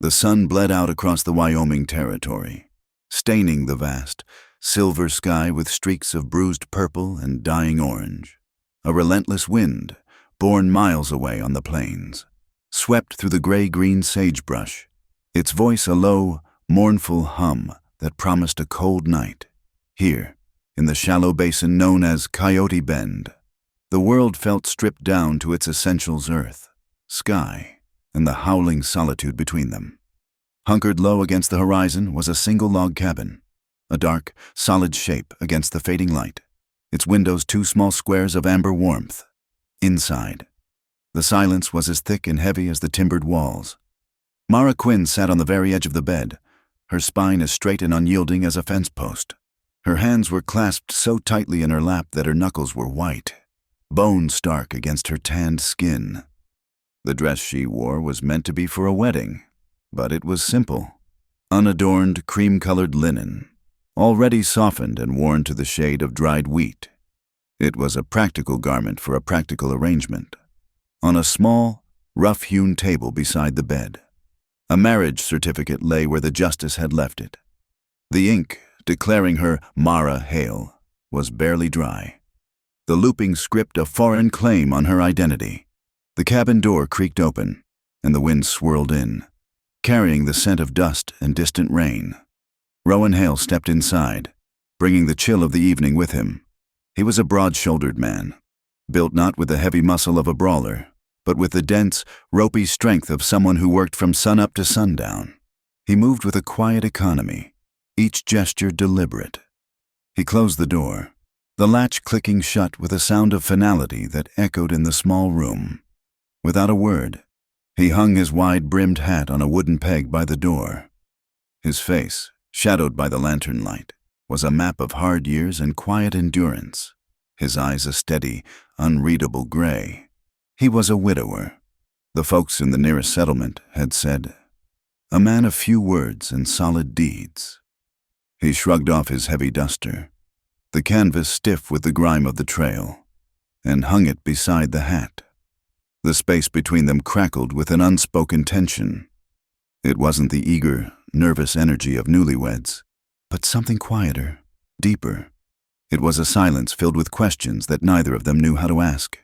The sun bled out across the Wyoming territory, staining the vast, silver sky with streaks of bruised purple and dying orange. A relentless wind, borne miles away on the plains, swept through the gray-green sagebrush, its voice a low, mournful hum that promised a cold night. Here, in the shallow basin known as Coyote Bend, the world felt stripped down to its essentials: earth, sky, and the howling solitude between them. Hunkered low against the horizon was a single log cabin, a dark, solid shape against the fading light, its windows two small squares of amber warmth. Inside, the silence was as thick and heavy as the timbered walls. Mara Quinn sat on the very edge of the bed, her spine as straight and unyielding as a fence post. Her hands were clasped so tightly in her lap that her knuckles were white, bone stark against her tanned skin. The dress she wore was meant to be for a wedding, but it was simple. Unadorned, cream-colored linen, already softened and worn to the shade of dried wheat. It was a practical garment for a practical arrangement. On a small, rough-hewn table beside the bed, a marriage certificate lay where the justice had left it. The ink, declaring her Mara Hale, was barely dry, the looping script a foreign claim on her identity. The cabin door creaked open, and the wind swirled in, carrying the scent of dust and distant rain. Rowan Hale stepped inside, bringing the chill of the evening with him. He was a broad-shouldered man, built not with the heavy muscle of a brawler, but with the dense, ropey strength of someone who worked from sunup to sundown. He moved with a quiet economy, each gesture deliberate. He closed the door, the latch clicking shut with a sound of finality that echoed in the small room. Without a word, he hung his wide-brimmed hat on a wooden peg by the door. His face, shadowed by the lantern light, was a map of hard years and quiet endurance, his eyes a steady, unreadable gray. He was a widower. The folks in the nearest settlement had said, a man of few words and solid deeds. He shrugged off his heavy duster, the canvas stiff with the grime of the trail, and hung it beside the hat. The space between them crackled with an unspoken tension. It wasn't the eager, nervous energy of newlyweds, but something quieter, deeper. It was a silence filled with questions that neither of them knew how to ask,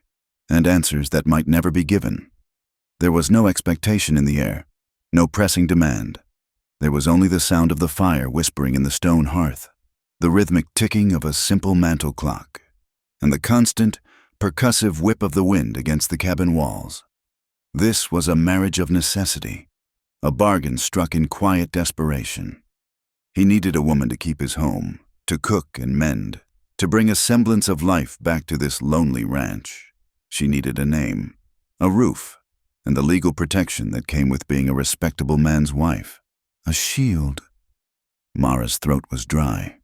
and answers that might never be given. There was no expectation in the air, no pressing demand. There was only the sound of the fire whispering in the stone hearth, the rhythmic ticking of a simple mantel clock, and the constant, percussive whip of the wind against the cabin walls. This was a marriage of necessity, a bargain struck in quiet desperation. He needed a woman to keep his home, to cook and mend, to bring a semblance of life back to this lonely ranch. She needed a name, a roof, and the legal protection that came with being a respectable man's wife. A shield. Mara's throat was dry.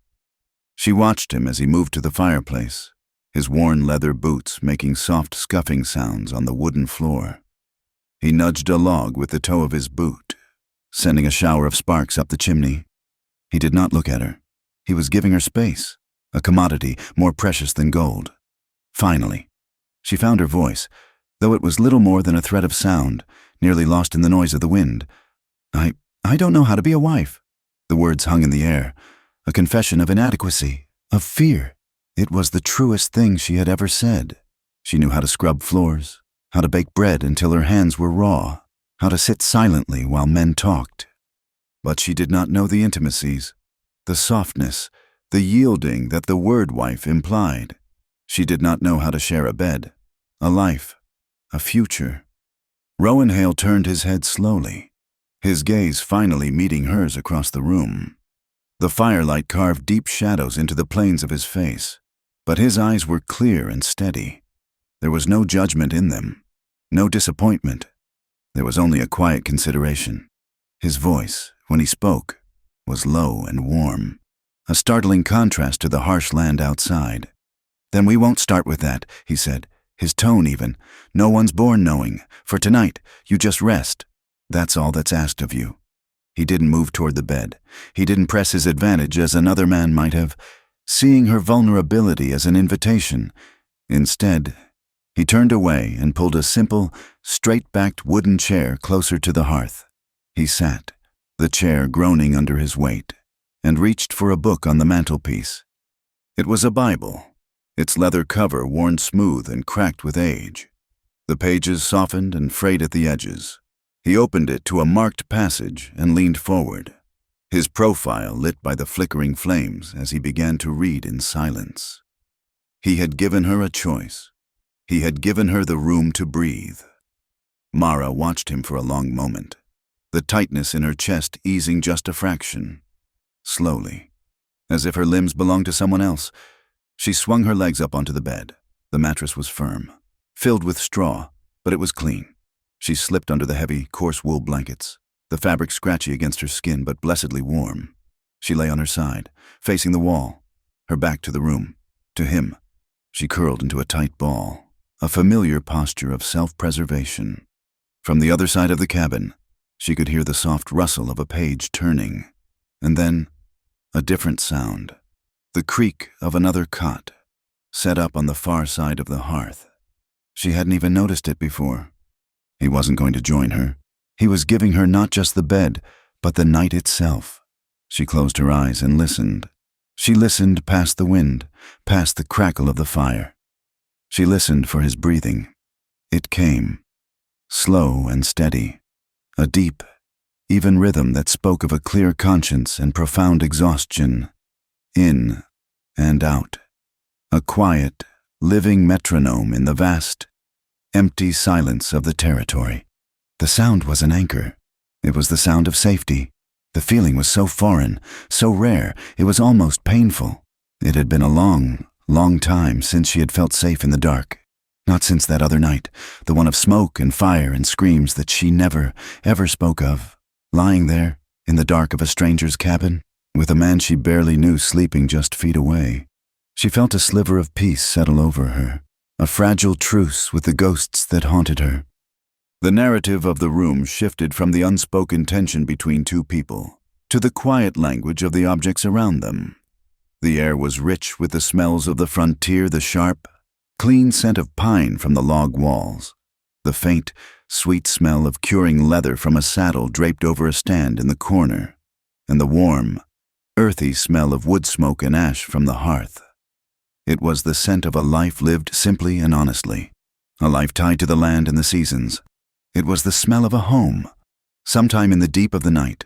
She watched him as he moved to the fireplace, his worn leather boots making soft scuffing sounds on the wooden floor. He nudged a log with the toe of his boot, sending a shower of sparks up the chimney. He did not look at her. He was giving her space, a commodity more precious than gold. Finally, she found her voice, though it was little more than a thread of sound, nearly lost in the noise of the wind. I don't know how to be a wife. The words hung in the air, a confession of inadequacy, of fear. It was the truest thing she had ever said. She knew how to scrub floors, how to bake bread until her hands were raw, how to sit silently while men talked. But she did not know the intimacies, the softness, the yielding that the word wife implied. She did not know how to share a bed, a life, a future. Rowan Hale turned his head slowly, his gaze finally meeting hers across the room. The firelight carved deep shadows into the planes of his face, but his eyes were clear and steady. There was no judgment in them, no disappointment. There was only a quiet consideration. His voice, when he spoke, was low and warm, a startling contrast to the harsh land outside. "Then we won't start with that," he said, his tone even. "No one's born knowing. For tonight, you just rest. That's all that's asked of you." He didn't move toward the bed. He didn't press his advantage as another man might have, seeing her vulnerability as an invitation. Instead, he turned away and pulled a simple, straight-backed wooden chair closer to the hearth. He sat, the chair groaning under his weight, and reached for a book on the mantelpiece. It was a Bible, its leather cover worn smooth and cracked with age. The pages softened and frayed at the edges. He opened it to a marked passage and leaned forward, his profile lit by the flickering flames as he began to read in silence. He had given her a choice. He had given her the room to breathe. Mara watched him for a long moment, the tightness in her chest easing just a fraction. Slowly, as if her limbs belonged to someone else, she swung her legs up onto the bed. The mattress was firm, filled with straw, but it was clean. She slipped under the heavy, coarse wool blankets, the fabric scratchy against her skin but blessedly warm. She lay on her side, facing the wall, her back to the room, to him. She curled into a tight ball, a familiar posture of self-preservation. From the other side of the cabin, she could hear the soft rustle of a page turning, and then a different sound, the creak of another cot, set up on the far side of the hearth. She hadn't even noticed it before. He wasn't going to join her. He was giving her not just the bed, but the night itself. She closed her eyes and listened. She listened past the wind, past the crackle of the fire. She listened for his breathing. It came, slow and steady, a deep, even rhythm that spoke of a clear conscience and profound exhaustion, in and out. A quiet, living metronome in the vast, empty silence of the territory. The sound was an anchor. It was the sound of safety. The feeling was so foreign, so rare, it was almost painful. It had been a long, long time since she had felt safe in the dark. Not since that other night, the one of smoke and fire and screams that she never, ever spoke of. Lying there, in the dark of a stranger's cabin, with a man she barely knew sleeping just feet away. She felt a sliver of peace settle over her, a fragile truce with the ghosts that haunted her. The narrative of the room shifted from the unspoken tension between two people to the quiet language of the objects around them. The air was rich with the smells of the frontier, the sharp, clean scent of pine from the log walls, the faint, sweet smell of curing leather from a saddle draped over a stand in the corner, and the warm, earthy smell of wood smoke and ash from the hearth. It was the scent of a life lived simply and honestly, a life tied to the land and the seasons. It was the smell of a home, sometime in the deep of the night,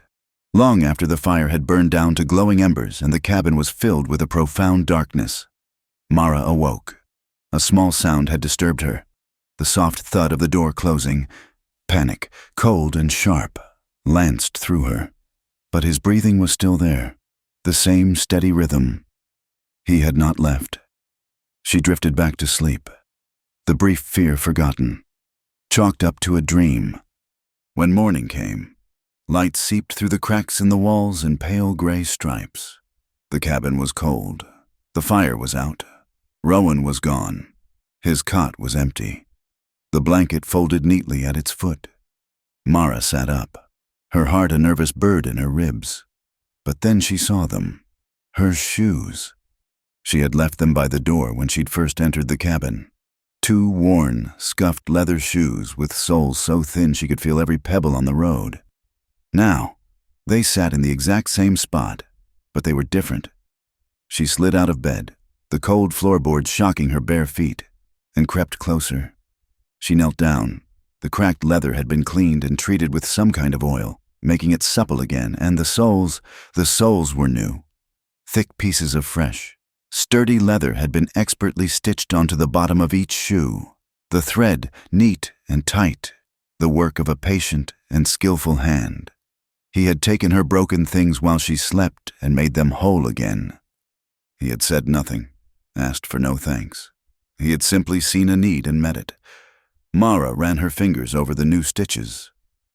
long after the fire had burned down to glowing embers and the cabin was filled with a profound darkness. Mara awoke. A small sound had disturbed her, the soft thud of the door closing. Panic, cold and sharp, lanced through her. But his breathing was still there, the same steady rhythm. He had not left. She drifted back to sleep, the brief fear forgotten, chalked up to a dream. When morning came, light seeped through the cracks in the walls in pale gray stripes. The cabin was cold. The fire was out. Rowan was gone. His cot was empty. The blanket folded neatly at its foot. Mara sat up, her heart a nervous bird in her ribs. But then she saw them. Her shoes. She had left them by the door when she'd first entered the cabin. 2 worn, scuffed leather shoes with soles so thin she could feel every pebble on the road. Now, they sat in the exact same spot, but they were different. She slid out of bed, the cold floorboards shocking her bare feet, and crept closer. She knelt down. The cracked leather had been cleaned and treated with some kind of oil, making it supple again, and the soles were new. Thick pieces of fresh, sturdy leather had been expertly stitched onto the bottom of each shoe, the thread neat and tight, the work of a patient and skillful hand. He had taken her broken things while she slept and made them whole again. He had said nothing, asked for no thanks. He had simply seen a need and met it. Mara ran her fingers over the new stitches,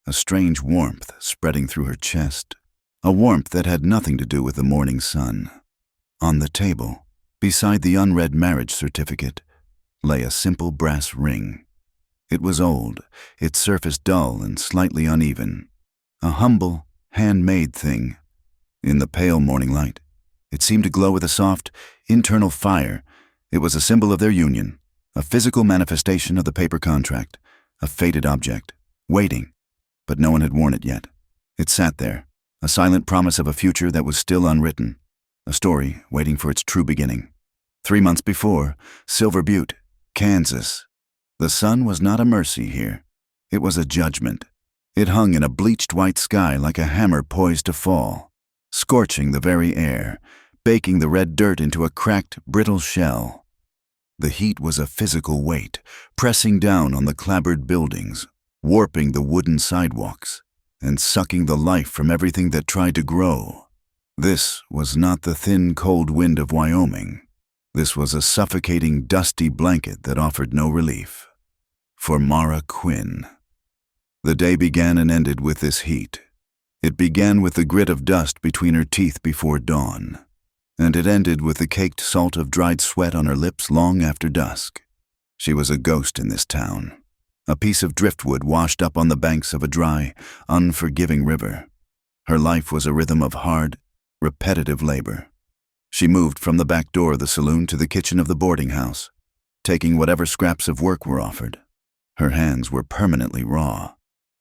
a strange warmth spreading through her chest, a warmth that had nothing to do with the morning sun. On the table, beside the unread marriage certificate, lay a simple brass ring. It was old, its surface dull and slightly uneven, a humble, handmade thing. In the pale morning light, it seemed to glow with a soft, internal fire. It was a symbol of their union, a physical manifestation of the paper contract, a fated object, waiting, but no one had worn it yet. It sat there, a silent promise of a future that was still unwritten, a story waiting for its true beginning. 3 months before, Silver Butte, Kansas. The sun was not a mercy here. It was a judgment. It hung in a bleached white sky like a hammer poised to fall, scorching the very air, baking the red dirt into a cracked, brittle shell. The heat was a physical weight, pressing down on the clapboard buildings, warping the wooden sidewalks, and sucking the life from everything that tried to grow. This was not the thin, cold wind of Wyoming. This was a suffocating, dusty blanket that offered no relief. For Mara Quinn. The day began and ended with this heat. It began with the grit of dust between her teeth before dawn, and it ended with the caked salt of dried sweat on her lips long after dusk. She was a ghost in this town, a piece of driftwood washed up on the banks of a dry, unforgiving river. Her life was a rhythm of hard, repetitive labor. She moved from the back door of the saloon to the kitchen of the boarding house, taking whatever scraps of work were offered. Her hands were permanently raw,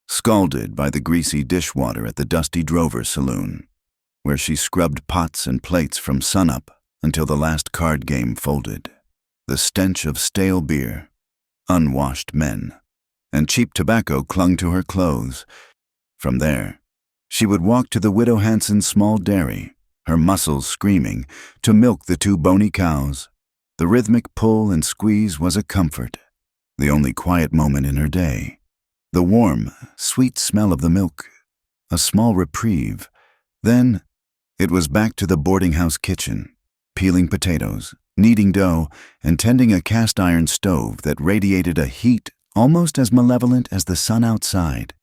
scalded by the greasy dishwater at the dusty drover's saloon, where she scrubbed pots and plates from sunup until the last card game folded. The stench of stale beer, unwashed men, and cheap tobacco clung to her clothes. From there, she would walk to the Widow Hanson's small dairy, her muscles screaming, to milk the 2 bony cows. The rhythmic pull and squeeze was a comfort, the only quiet moment in her day. The warm, sweet smell of the milk, a small reprieve. Then, it was back to the boarding house kitchen, peeling potatoes, kneading dough, and tending a cast-iron stove that radiated a heat almost as malevolent as the sun outside.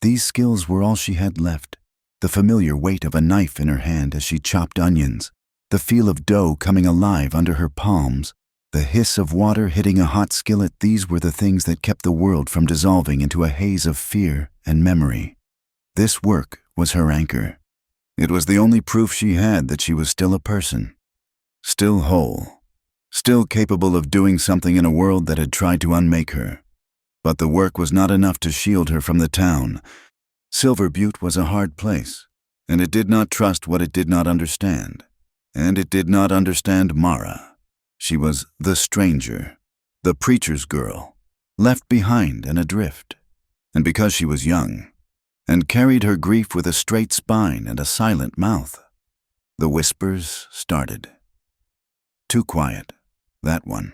These skills were all she had left. The familiar weight of a knife in her hand as she chopped onions, the feel of dough coming alive under her palms, the hiss of water hitting a hot skillet. These were the things that kept the world from dissolving into a haze of fear and memory. This work was her anchor. It was the only proof she had that she was still a person, still whole, still capable of doing something in a world that had tried to unmake her. But the work was not enough to shield her from the town. Silver Butte was a hard place, and it did not trust what it did not understand. And it did not understand Mara. She was the stranger, the preacher's girl, left behind and adrift. And because she was young, and carried her grief with a straight spine and a silent mouth, the whispers started. Too quiet, that one.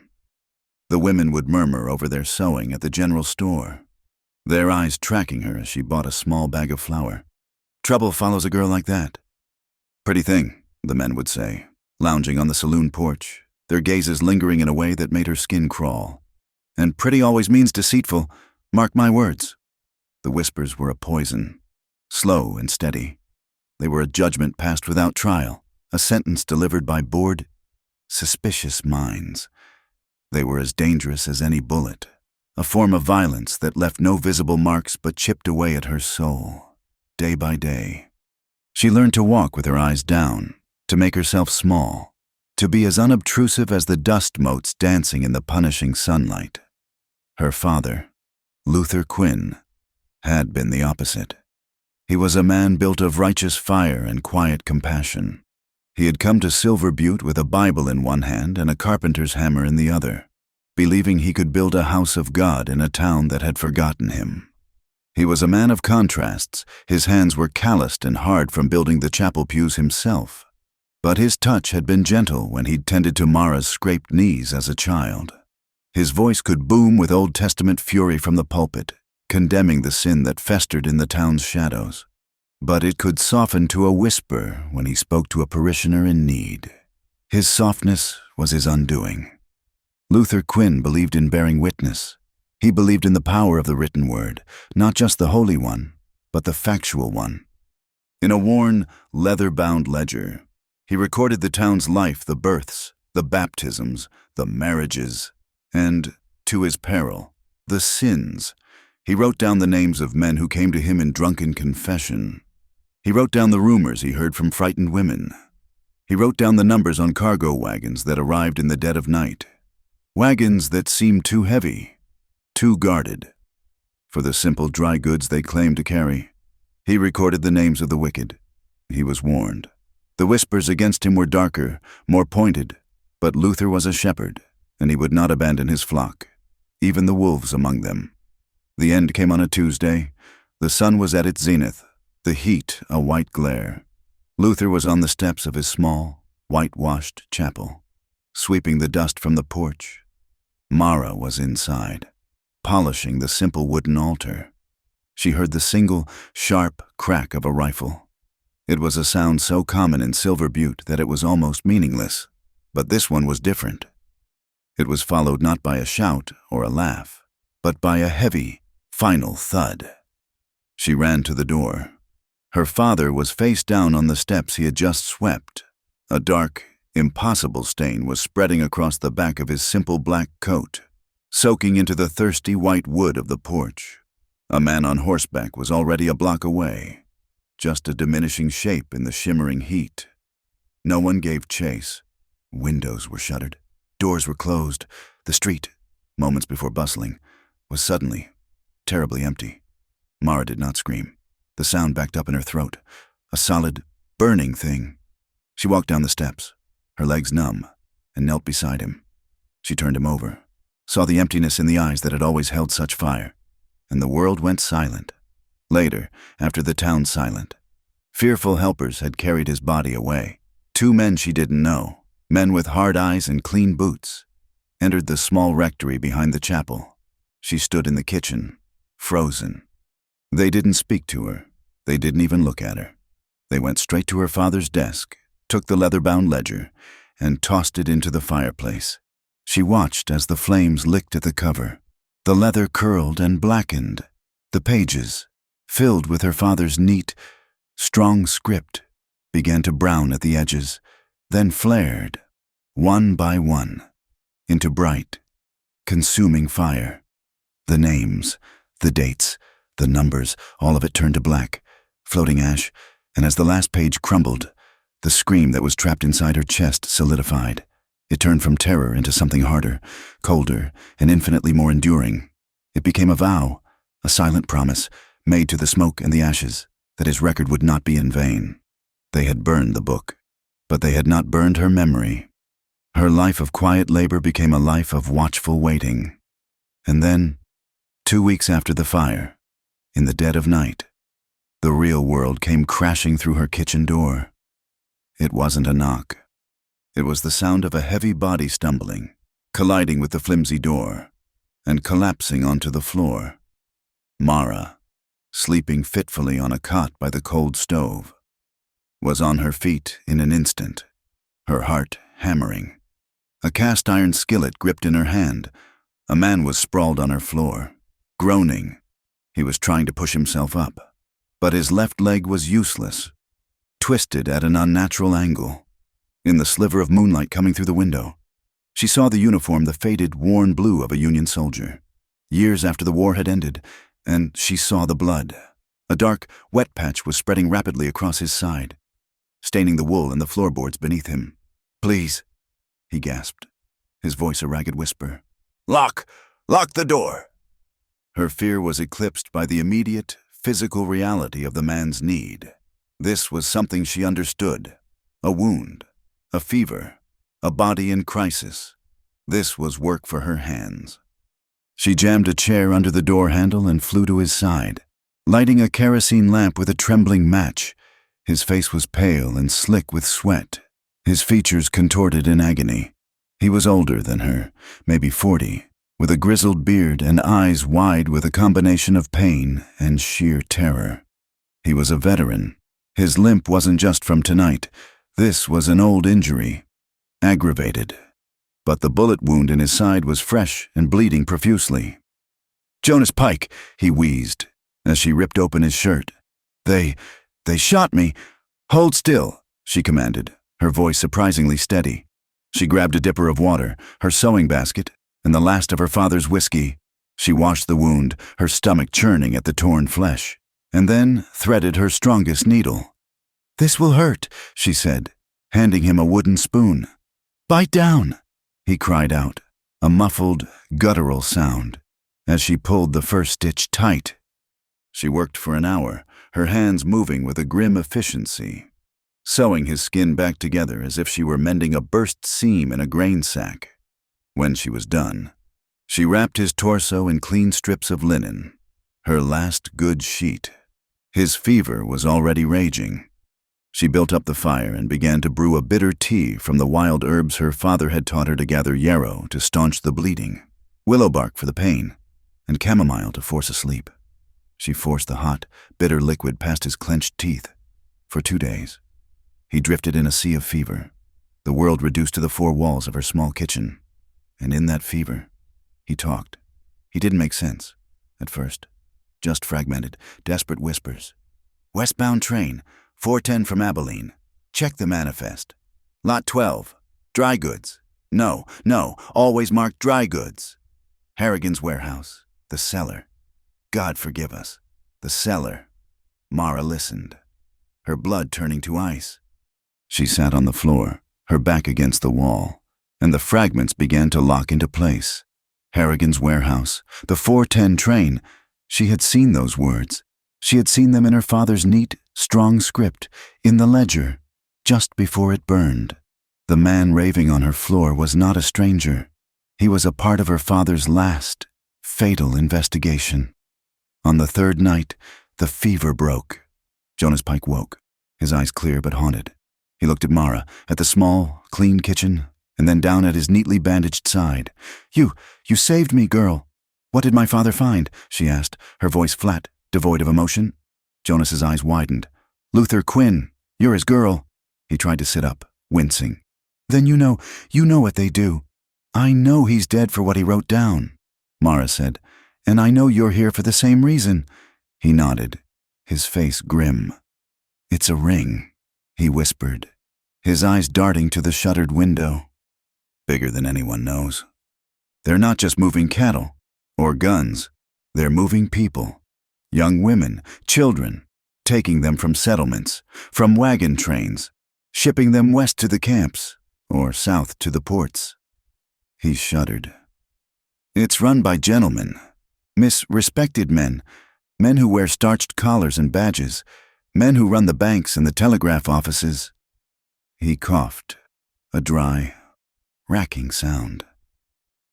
The women would murmur over their sewing at the general store, their eyes tracking her as she bought a small bag of flour. Trouble follows a girl like that. Pretty thing, the men would say, lounging on the saloon porch, their gazes lingering in a way that made her skin crawl. And pretty always means deceitful, mark my words. The whispers were a poison, slow and steady. They were a judgment passed without trial, a sentence delivered by bored, suspicious minds. They were as dangerous as any bullet, a form of violence that left no visible marks but chipped away at her soul, day by day. She learned to walk with her eyes down, to make herself small, to be as unobtrusive as the dust motes dancing in the punishing sunlight. Her father, Luther Quinn, had been the opposite. He was a man built of righteous fire and quiet compassion. He had come to Silver Butte with a Bible in one hand and a carpenter's hammer in the other, believing he could build a house of God in a town that had forgotten him. He was a man of contrasts. His hands were calloused and hard from building the chapel pews himself, but his touch had been gentle when he'd tended to Mara's scraped knees as a child. His voice could boom with Old Testament fury from the pulpit, condemning the sin that festered in the town's shadows. But it could soften to a whisper when he spoke to a parishioner in need. His softness was his undoing. Luther Quinn believed in bearing witness. He believed in the power of the written word, not just the holy one, but the factual one. In a worn, leather-bound ledger, he recorded the town's life, the births, the baptisms, the marriages, and, to his peril, the sins. He wrote down the names of men who came to him in drunken confession. He wrote down the rumors he heard from frightened women. He wrote down the numbers on cargo wagons that arrived in the dead of night. Wagons that seemed too heavy, too guarded, for the simple dry goods they claimed to carry. He recorded the names of the wicked. He was warned. The whispers against him were darker, more pointed, but Luther was a shepherd, and he would not abandon his flock, even the wolves among them. The end came on a Tuesday. The sun was at its zenith, the heat a white glare. Luther was on the steps of his small, whitewashed chapel, sweeping the dust from the porch. Mara was inside, polishing the simple wooden altar. She heard the single, sharp crack of a rifle. It was a sound so common in Silver Butte that it was almost meaningless, but this one was different. It was followed not by a shout or a laugh, but by a heavy, final thud. She ran to the door. Her father was face down on the steps he had just swept. A dark, impossible stain was spreading across the back of his simple black coat, soaking into the thirsty white wood of the porch. A man on horseback was already a block away, just a diminishing shape in the shimmering heat. No one gave chase. Windows were shuttered. Doors were closed. The street, moments before bustling, was suddenly terribly empty. Mara did not scream. The sound backed up in her throat, a solid, burning thing. She walked down the steps, her legs numb, and knelt beside him. She turned him over, saw the emptiness in the eyes that had always held such fire, and the world went silent. Later, after the town silent, fearful helpers had carried his body away. Two men she didn't know, men with hard eyes and clean boots, entered the small rectory behind the chapel. She stood in the kitchen, frozen. They didn't speak to her. They didn't even look at her. They went straight to her father's desk, took the leather-bound ledger, and tossed it into the fireplace. She watched as the flames licked at the cover. The leather curled and blackened. The pages, filled with her father's neat, strong script, began to brown at the edges, then flared, one by one, into bright, consuming fire. The names, the dates, the numbers, all of it turned to black, floating ash, and as the last page crumbled, the scream that was trapped inside her chest solidified. It turned from terror into something harder, colder, and infinitely more enduring. It became a vow, a silent promise, made to the smoke and the ashes, that his record would not be in vain. They had burned the book, but they had not burned her memory. Her life of quiet labor became a life of watchful waiting. And then, 2 weeks after the fire, in the dead of night, the real world came crashing through her kitchen door. It wasn't a knock. It was the sound of a heavy body stumbling, colliding with the flimsy door, and collapsing onto the floor. Mara, sleeping fitfully on a cot by the cold stove, was on her feet in an instant, her heart hammering. A cast-iron skillet gripped in her hand. A man was sprawled on her floor, groaning. He was trying to push himself up, but his left leg was useless, twisted at an unnatural angle. In the sliver of moonlight coming through the window, she saw the uniform, the faded, worn blue of a Union soldier, years after the war had ended, and she saw the blood. A dark, wet patch was spreading rapidly across his side, staining the wool and the floorboards beneath him. "Please," he gasped, his voice a ragged whisper. Lock the door!" Her fear was eclipsed by the immediate, physical reality of the man's need. This was something she understood. A wound, a fever, a body in crisis. This was work for her hands. She jammed a chair under the door handle and flew to his side, lighting a kerosene lamp with a trembling match. His face was pale and slick with sweat, his features contorted in agony. He was older than her, maybe 40, with a grizzled beard and eyes wide with a combination of pain and sheer terror. He was a veteran. His limp wasn't just from tonight. This was an old injury, aggravated. But the bullet wound in his side was fresh and bleeding profusely. "Jonas Pike," he wheezed, as she ripped open his shirt. They shot me." "Hold still," she commanded, her voice surprisingly steady. She grabbed a dipper of water, her sewing basket, and the last of her father's whiskey. She washed the wound, her stomach churning at the torn flesh, and then threaded her strongest needle. "This will hurt," she said, handing him a wooden spoon. "Bite down," he cried out, a muffled, guttural sound, as she pulled the first stitch tight. She worked for an hour, her hands moving with a grim efficiency, sewing his skin back together as if she were mending a burst seam in a grain sack. When she was done, she wrapped his torso in clean strips of linen, her last good sheet. His fever was already raging. She built up the fire and began to brew a bitter tea from the wild herbs her father had taught her to gather: yarrow to staunch the bleeding, willow bark for the pain, and chamomile to force a sleep. She forced the hot, bitter liquid past his clenched teeth. For 2 days, he drifted in a sea of fever, the world reduced to the 4 walls of her small kitchen. And in that fever, he talked. He didn't make sense, at first. Just fragmented, desperate whispers. "Westbound train, 4:10 from Abilene. Check the manifest. Lot 12, dry goods. No, always marked dry goods. Harrigan's warehouse, the cellar. God forgive us, the cellar." Mara listened, her blood turning to ice. She sat on the floor, her back against the wall, and the fragments began to lock into place. Harrigan's warehouse, the 4:10 train. She had seen those words. She had seen them in her father's neat, strong script, in the ledger, just before it burned. The man raving on her floor was not a stranger. He was a part of her father's last, fatal investigation. On the 3rd night, the fever broke. Jonas Pike woke, his eyes clear but haunted. He looked at Mara, at the small, clean kitchen, and then down at his neatly bandaged side. You saved me, girl." "What did my father find?" she asked, her voice flat, devoid of emotion. Jonas's eyes widened. "Luther Quinn, you're his girl." He tried to sit up, wincing. "Then you know what they do." "I know he's dead for what he wrote down," Mara said, "and I know you're here for the same reason." He nodded, his face grim. "It's a ring," he whispered, his eyes darting to the shuttered window. "Bigger than anyone knows. They're not just moving cattle or guns. They're moving people. Young women, children, taking them from settlements, from wagon trains, shipping them west to the camps or south to the ports." He shuddered. "It's run by gentlemen, respected men, men who wear starched collars and badges, men who run the banks and the telegraph offices." He coughed, a dry, racking sound.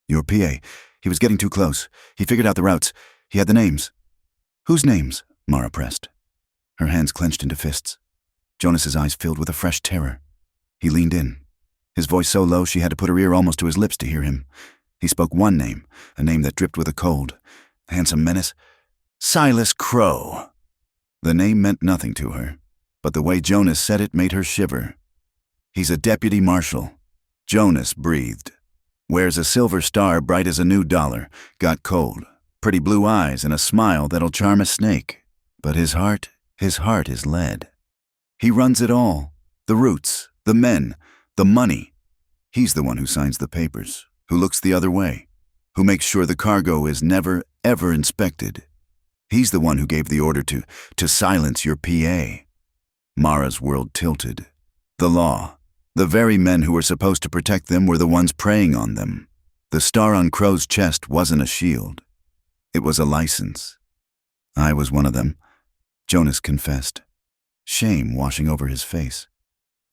"Your PA. He was getting too close. He figured out the routes. He had the names." "Whose names?" Mara pressed, her hands clenched into fists. Jonas's eyes filled with a fresh terror. He leaned in, his voice so low she had to put her ear almost to his lips to hear him. He spoke one name, a name that dripped with a cold. Handsome menace. "Silas Crow." The name meant nothing to her, but the way Jonas said it made her shiver. "He's a deputy marshal." Jonas breathed. "Wears a silver star bright as a new dollar, got cold, pretty blue eyes and a smile that'll charm a snake. But his heart is lead. He runs it all, the routes, the men, the money. He's the one who signs the papers, who looks the other way, who makes sure the cargo is never, ever inspected. He's the one who gave the order to silence your PA." Mara's world tilted. The law, the very men who were supposed to protect them, were the ones preying on them. The star on Crow's chest wasn't a shield. It was a license. "I was one of them," Jonas confessed, shame washing over his face.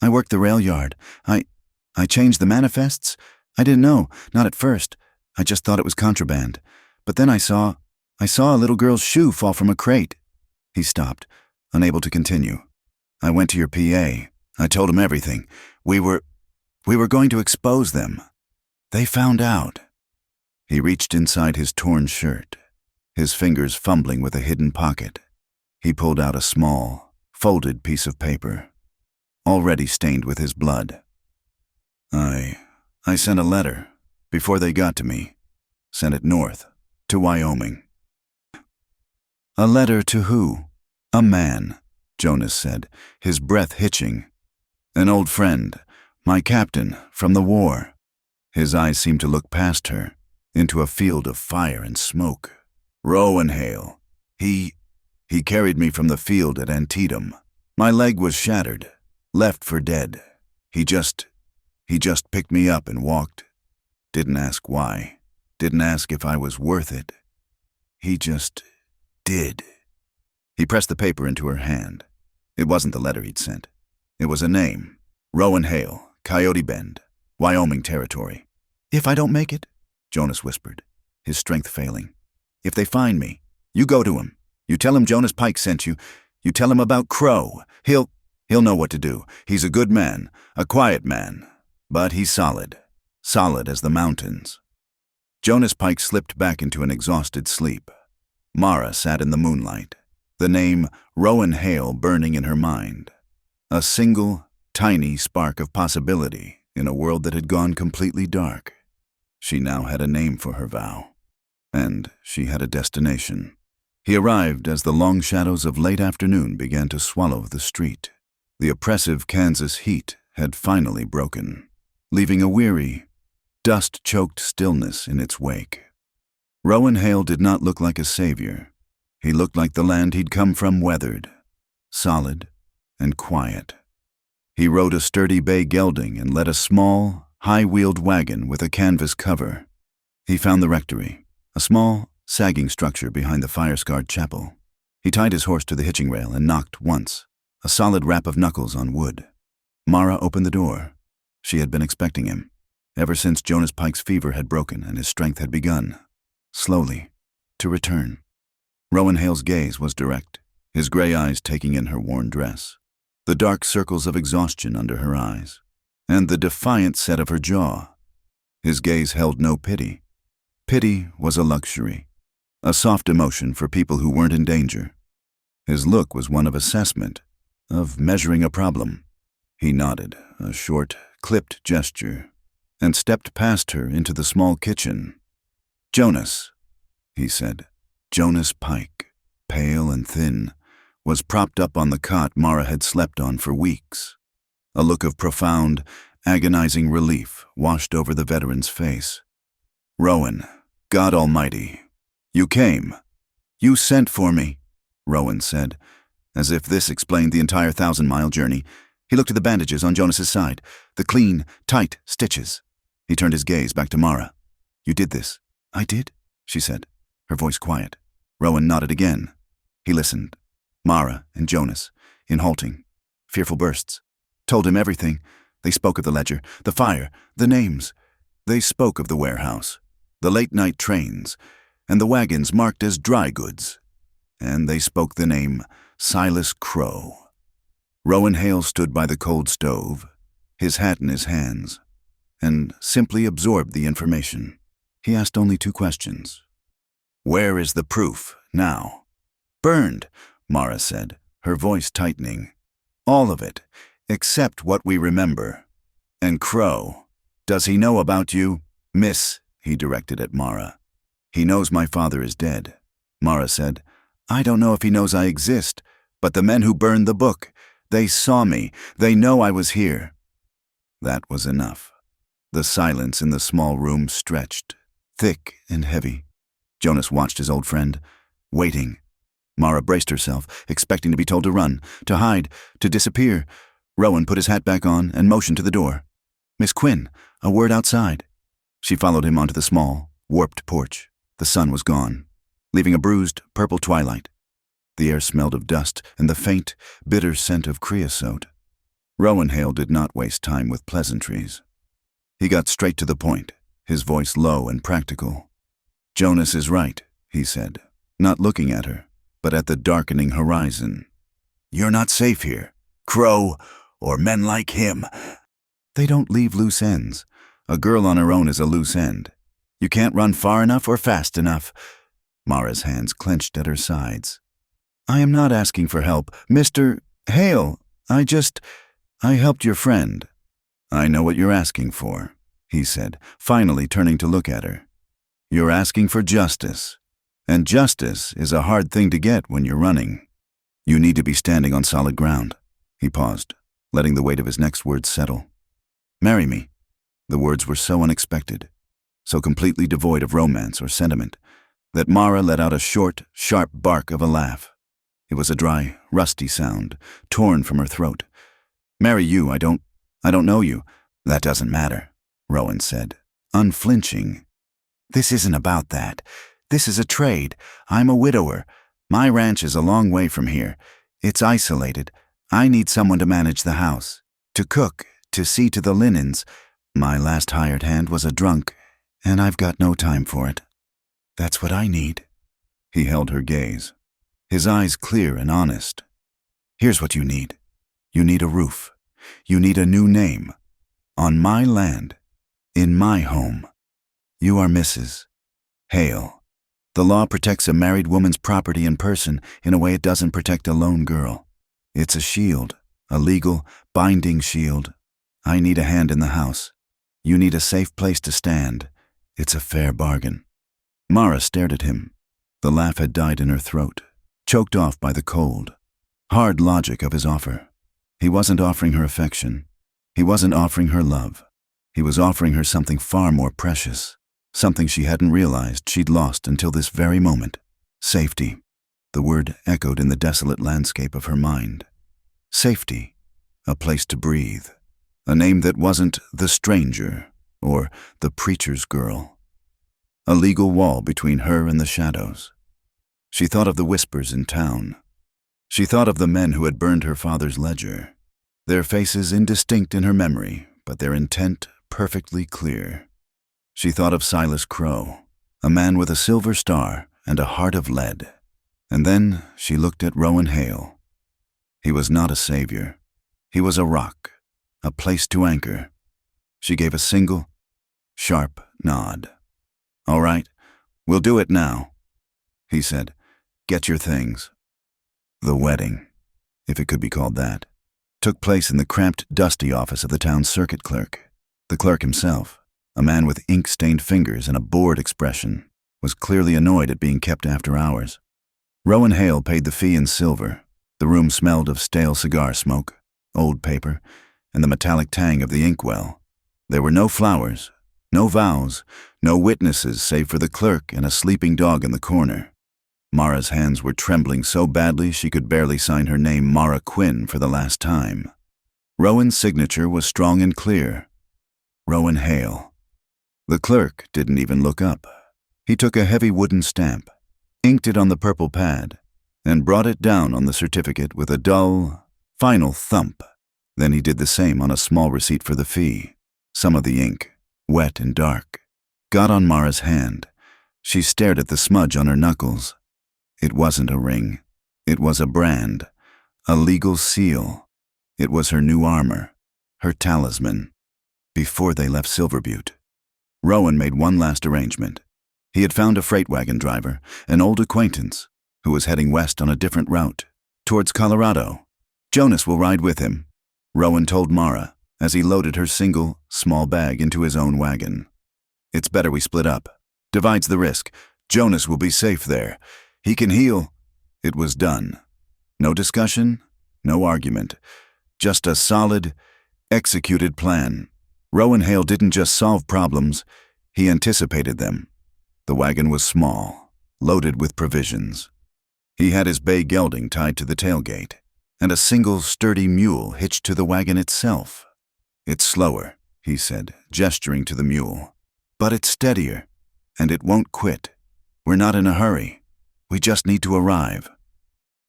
"I worked the rail yard. I changed the manifests. I didn't know, not at first. I just thought it was contraband. But then I saw a little girl's shoe fall from a crate." He stopped, unable to continue. "I went to your PA. I told him everything. We were going to expose them. They found out." He reached inside his torn shirt, his fingers fumbling with a hidden pocket. He pulled out a small, folded piece of paper, already stained with his blood. I sent a letter, before they got to me. Sent it north, to Wyoming." "A letter to who?" "A man," Jonas said, his breath hitching. "An old friend, my captain, from the war." His eyes seemed to look past her, into a field of fire and smoke. "Rowanhale. He carried me from the field at Antietam. My leg was shattered, left for dead. He just picked me up and walked. Didn't ask why, didn't ask if I was worth it. He just did." He pressed the paper into her hand. It wasn't the letter he'd sent. It was a name. Rowan Hale, Coyote Bend, Wyoming Territory. "If I don't make it?" Jonas whispered, his strength failing. "If they find me, you go to him. You tell him Jonas Pike sent you. You tell him about Crow. He'll know what to do. He's a good man, a quiet man, but he's solid. Solid as the mountains." Jonas Pike slipped back into an exhausted sleep. Mara sat in the moonlight, the name Rowan Hale burning in her mind. A single, tiny spark of possibility in a world that had gone completely dark. She now had a name for her vow, and she had a destination. He arrived as the long shadows of late afternoon began to swallow the street. The oppressive Kansas heat had finally broken, leaving a weary, dust-choked stillness in its wake. Rowan Hale did not look like a savior. He looked like the land he'd come from weathered, solid, and quiet. He rode a sturdy bay gelding and led a small, high-wheeled wagon with a canvas cover. He found the rectory, a small, sagging structure behind the fire-scarred chapel. He tied his horse to the hitching rail and knocked once, a solid rap of knuckles on wood. Mara opened the door. She had been expecting him, ever since Jonas Pike's fever had broken and his strength had begun, slowly, to return. Rowan Hale's gaze was direct, his gray eyes taking in her worn dress, the dark circles of exhaustion under her eyes, and the defiant set of her jaw. His gaze held no pity. Pity was a luxury, a soft emotion for people who weren't in danger. His look was one of assessment, of measuring a problem. He nodded, a short, clipped gesture, and stepped past her into the small kitchen. "Jonas," he said. Jonas Pike, pale and thin, was propped up on the cot Mara had slept on for weeks. A look of profound, agonizing relief washed over the veteran's face. "Rowan, God Almighty, you came. You sent for me," Rowan said, as if this explained the entire 1,000-mile journey. He looked at the bandages on Jonas's side, the clean, tight stitches. He turned his gaze back to Mara. "You did this." "I did?" she said, her voice quiet. Rowan nodded again. He listened. Mara and Jonas, in halting, fearful bursts, told him everything. They spoke of the ledger, the fire, the names. They spoke of the warehouse, the late-night trains, and the wagons marked as dry goods. And they spoke the name Silas Crow. Rowan Hale stood by the cold stove, his hat in his hands, and simply absorbed the information. He asked only 2 questions. "Where is the proof now?" "Burned," Mara said, her voice tightening. "All of it, except what we remember. And Crow, does he know about you?" "Miss," he directed at Mara. "He knows my father is dead," Mara said. "I don't know if he knows I exist, but the men who burned the book, they saw me. They know I was here." That was enough. The silence in the small room stretched, thick and heavy. Jonas watched his old friend, waiting. Mara braced herself, expecting to be told to run, to hide, to disappear. Rowan put his hat back on and motioned to the door. "Miss Quinn, a word outside." She followed him onto the small, warped porch. The sun was gone, leaving a bruised, purple twilight. The air smelled of dust and the faint, bitter scent of creosote. Rowan Hale did not waste time with pleasantries. He got straight to the point, his voice low and practical. "Jonas is right," he said, not looking at her, but at the darkening horizon. "You're not safe here. Crow, or men like him. They don't leave loose ends. A girl on her own is a loose end. You can't run far enough or fast enough." Mara's hands clenched at her sides. "I am not asking for help, Mr. Hale. I helped your friend." "I know what you're asking for," he said, finally turning to look at her. "You're asking for justice. And justice is a hard thing to get when you're running. You need to be standing on solid ground." He paused, letting the weight of his next words settle. "Marry me." The words were so unexpected, so completely devoid of romance or sentiment, that Mara let out a short, sharp bark of a laugh. It was a dry, rusty sound, torn from her throat. "Marry you, I don't know you." "That doesn't matter," Rowan said, unflinching. "This isn't about that. This is a trade. I'm a widower. My ranch is a long way from here. It's isolated. I need someone to manage the house, to cook, to see to the linens. My last hired hand was a drunk, and I've got no time for it. That's what I need." He held her gaze, his eyes clear and honest. "Here's what you need. You need a roof. You need a new name. On my land. In my home. You are Mrs. Hale. The law protects a married woman's property and person in a way it doesn't protect a lone girl. It's a shield, a legal, binding shield. I need a hand in the house. You need a safe place to stand. It's a fair bargain." Mara stared at him. The laugh had died in her throat, choked off by the cold, hard logic of his offer. He wasn't offering her affection. He wasn't offering her love. He was offering her something far more precious, something she hadn't realized she'd lost until this very moment. Safety. The word echoed in the desolate landscape of her mind. Safety. A place to breathe. A name that wasn't the stranger or the preacher's girl. A legal wall between her and the shadows. She thought of the whispers in town. She thought of the men who had burned her father's ledger. Their faces indistinct in her memory, but their intent perfectly clear. She thought of Silas Crow, a man with a silver star and a heart of lead. And then she looked at Rowan Hale. He was not a savior. He was a rock, a place to anchor. She gave a single, sharp nod. "All right, we'll do it now," he said. "Get your things." The wedding, if it could be called that, took place in the cramped, dusty office of the town's circuit clerk. The clerk himself, a man with ink-stained fingers and a bored expression, was clearly annoyed at being kept after hours. Rowan Hale paid the fee in silver. The room smelled of stale cigar smoke, old paper, and the metallic tang of the inkwell. There were no flowers, no vows, no witnesses save for the clerk and a sleeping dog in the corner. Mara's hands were trembling so badly she could barely sign her name Mara Quinn for the last time. Rowan's signature was strong and clear. Rowan Hale. The clerk didn't even look up. He took a heavy wooden stamp, inked it on the purple pad, and brought it down on the certificate with a dull, final thump. Then he did the same on a small receipt for the fee. Some of the ink, wet and dark, got on Mara's hand. She stared at the smudge on her knuckles. It wasn't a ring. It was a brand, a legal seal. It was her new armor, her talisman. Before they left Silver Butte, Rowan made one last arrangement. He had found a freight wagon driver, an old acquaintance, who was heading west on a different route, towards Colorado. "Jonas will ride with him," Rowan told Mara as he loaded her single, small bag into his own wagon. "It's better we split up. Divides the risk. Jonas will be safe there. He can heal." It was done. No discussion, no argument. Just a solid, executed plan. Rowan Hale didn't just solve problems, he anticipated them. The wagon was small, loaded with provisions. He had his bay gelding tied to the tailgate, and a single sturdy mule hitched to the wagon itself. "It's slower," he said, gesturing to the mule. "But it's steadier, and it won't quit. We're not in a hurry. We just need to arrive."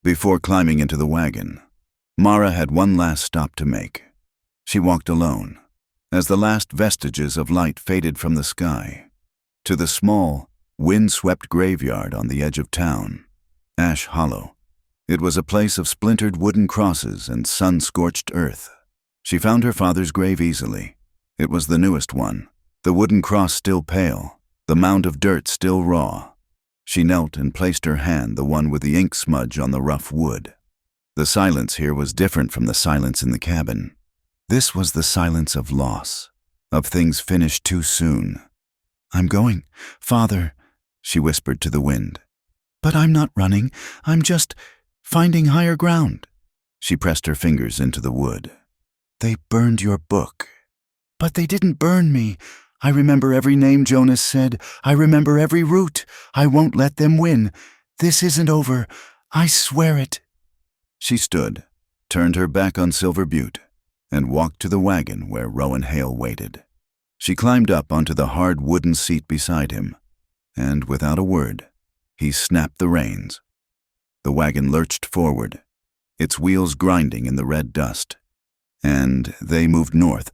Before climbing into the wagon, Mara had one last stop to make. She walked alone, as the last vestiges of light faded from the sky, to the small, wind-swept graveyard on the edge of town, Ash Hollow. It was a place of splintered wooden crosses and sun-scorched earth. She found her father's grave easily. It was the newest one, the wooden cross still pale, the mound of dirt still raw. She knelt and placed her hand the one with the ink smudge on the rough wood. The silence here was different from the silence in the cabin. This was the silence of loss, of things finished too soon. "I'm going, Father," she whispered to the wind. "But I'm not running. I'm just finding higher ground." She pressed her fingers into the wood. "They burned your book." "But they didn't burn me. I remember every name Jonas said. I remember every route. I won't let them win. This isn't over. I swear it." She stood, turned her back on Silver Butte, and walked to the wagon where Rowan Hale waited. She climbed up onto the hard wooden seat beside him, and without a word, he snapped the reins. The wagon lurched forward, its wheels grinding in the red dust, and they moved north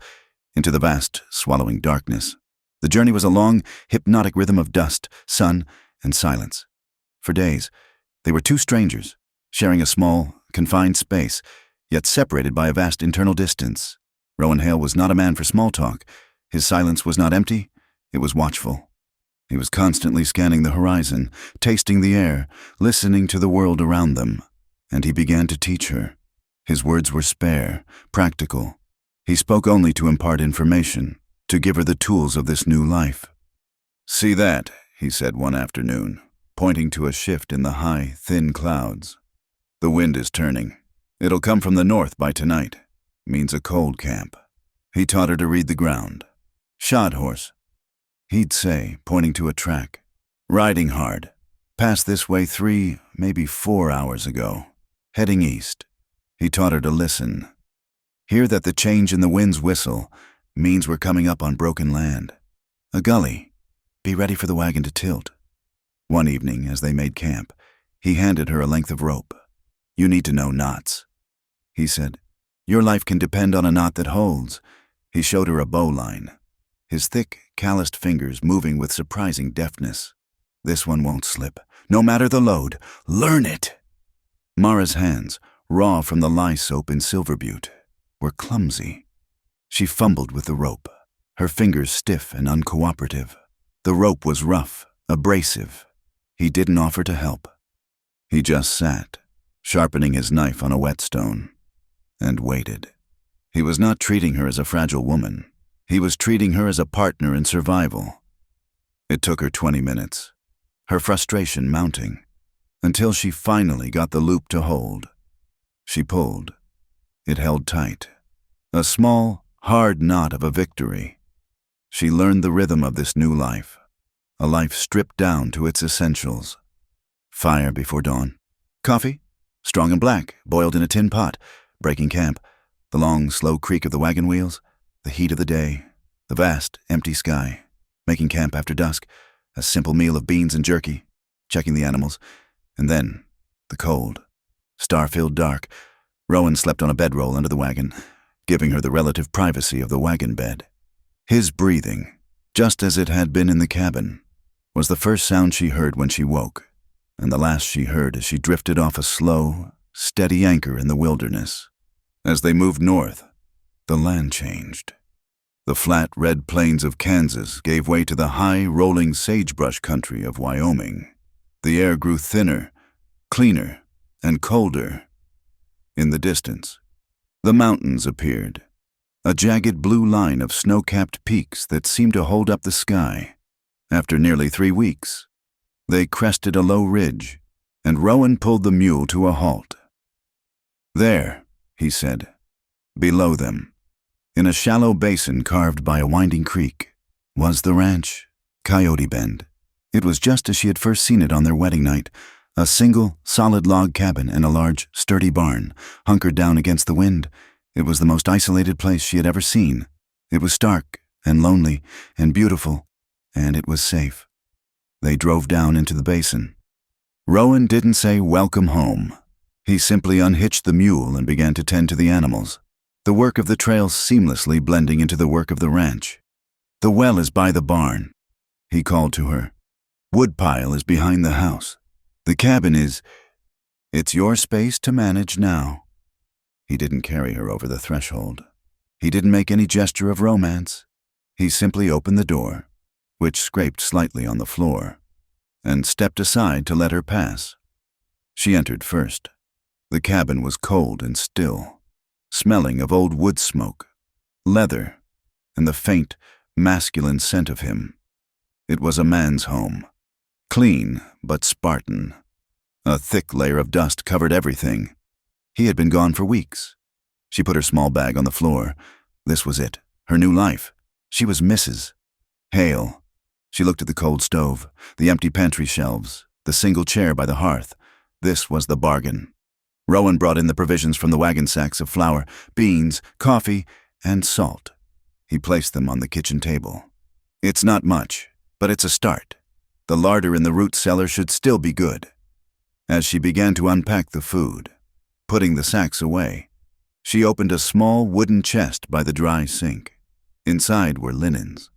into the vast, swallowing darkness. The journey was a long, hypnotic rhythm of dust, sun, and silence. For days, they were two strangers, sharing a small, confined space, yet separated by a vast internal distance. Rowan Hale was not a man for small talk. His silence was not empty, it was watchful. He was constantly scanning the horizon, tasting the air, listening to the world around them, and he began to teach her. His words were spare, practical. He spoke only to impart information, to give her the tools of this new life. "See that," he said one afternoon, pointing to a shift in the high, thin clouds. "The wind is turning. It'll come from the north by tonight. Means a cold camp." He taught her to read the ground. "Shod horse," he'd say, pointing to a track. "Riding hard. Passed this way 3, maybe 4 hours ago. Heading east." He taught her to listen. Hear that the change in the wind's whistle means we're coming up on broken land. A gully. Be ready for the wagon to tilt. One evening, as they made camp, he handed her a length of rope. "You need to know knots," he said. "Your life can depend on a knot that holds." He showed her a bowline, his thick, calloused fingers moving with surprising deftness. "This one won't slip, no matter the load. Learn it." Mara's hands, raw from the lye soap in Silver Butte, were clumsy. She fumbled with the rope, her fingers stiff and uncooperative. The rope was rough, abrasive. He didn't offer to help. He just sat, sharpening his knife on a whetstone, and waited. He was not treating her as a fragile woman. He was treating her as a partner in survival. It took her 20 minutes, her frustration mounting, until she finally got the loop to hold. She pulled. It held tight. A small, hard knot of a victory. She learned the rhythm of this new life, a life stripped down to its essentials. Fire before dawn. Coffee, strong and black, boiled in a tin pot. Breaking camp. The long, slow creak of the wagon wheels. The heat of the day. The vast, empty sky. Making camp after dusk. A simple meal of beans and jerky. Checking the animals. And then, the cold. Star-filled dark. Rowan slept on a bedroll under the wagon, giving her the relative privacy of the wagon bed. His breathing, just as it had been in the cabin, was the first sound she heard when she woke, and the last she heard as she drifted off a slow, steady anchor in the wilderness. As they moved north, the land changed. The flat, red plains of Kansas gave way to the high, rolling sagebrush country of Wyoming. The air grew thinner, cleaner, and colder. In the distance, the mountains appeared, a jagged blue line of snow-capped peaks that seemed to hold up the sky. After nearly 3 weeks, they crested a low ridge, and Rowan pulled the mule to a halt. "There," he said, below them, in a shallow basin carved by a winding creek, was the ranch, Coyote Bend. It was just as she had first seen it on their wedding night, a single, solid log cabin and a large, sturdy barn, hunkered down against the wind. It was the most isolated place she had ever seen. It was stark and lonely and beautiful, and it was safe. They drove down into the basin. Rowan didn't say welcome home. He simply unhitched the mule and began to tend to the animals, the work of the trail seamlessly blending into the work of the ranch. "The well is by the barn," he called to her. "Woodpile is behind the house. The cabin it's your space to manage now." He didn't carry her over the threshold. He didn't make any gesture of romance. He simply opened the door, which scraped slightly on the floor, and stepped aside to let her pass. She entered first. The cabin was cold and still, smelling of old wood smoke, leather, and the faint, masculine scent of him. It was a man's home. Clean, but Spartan. A thick layer of dust covered everything. He had been gone for weeks. She put her small bag on the floor. This was it, her new life. She was Mrs. Hale. She looked at the cold stove, the empty pantry shelves, the single chair by the hearth. This was the bargain. Rowan brought in the provisions from the wagon sacks of flour, beans, coffee, and salt. He placed them on the kitchen table. "It's not much, but it's a start. The larder in the root cellar should still be good." As she began to unpack the food, putting the sacks away, she opened a small wooden chest by the dry sink. Inside were linens.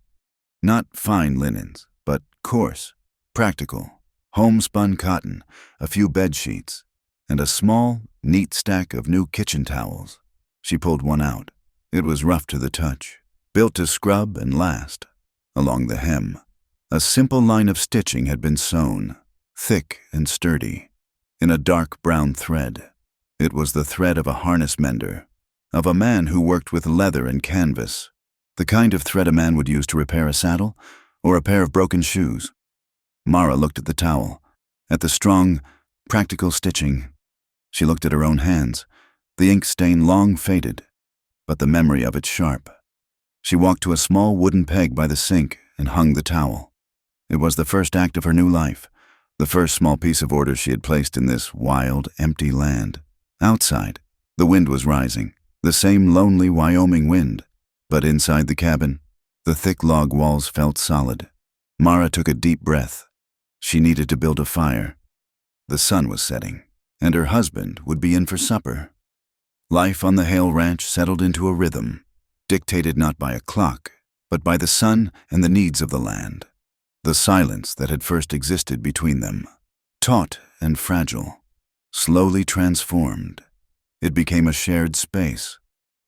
Not fine linens, but coarse, practical, homespun cotton, a few bed sheets, and a small, neat stack of new kitchen towels. She pulled one out. It was rough to the touch, built to scrub and last. Along the hem, a simple line of stitching had been sewn, thick and sturdy, in a dark brown thread. It was the thread of a harness mender, of a man who worked with leather and canvas, the kind of thread a man would use to repair a saddle or a pair of broken shoes. Mara looked at the towel, at the strong, practical stitching. She looked at her own hands, the ink stain long faded, but the memory of it sharp. She walked to a small wooden peg by the sink and hung the towel. It was the first act of her new life, the first small piece of order she had placed in this wild, empty land. Outside, the wind was rising, the same lonely Wyoming wind, but inside the cabin, the thick log walls felt solid. Mara took a deep breath. She needed to build a fire. The sun was setting, and her husband would be in for supper. Life on the Hale Ranch settled into a rhythm, dictated not by a clock, but by the sun and the needs of the land. The silence that had first existed between them, taut and fragile, slowly transformed. It became a shared space,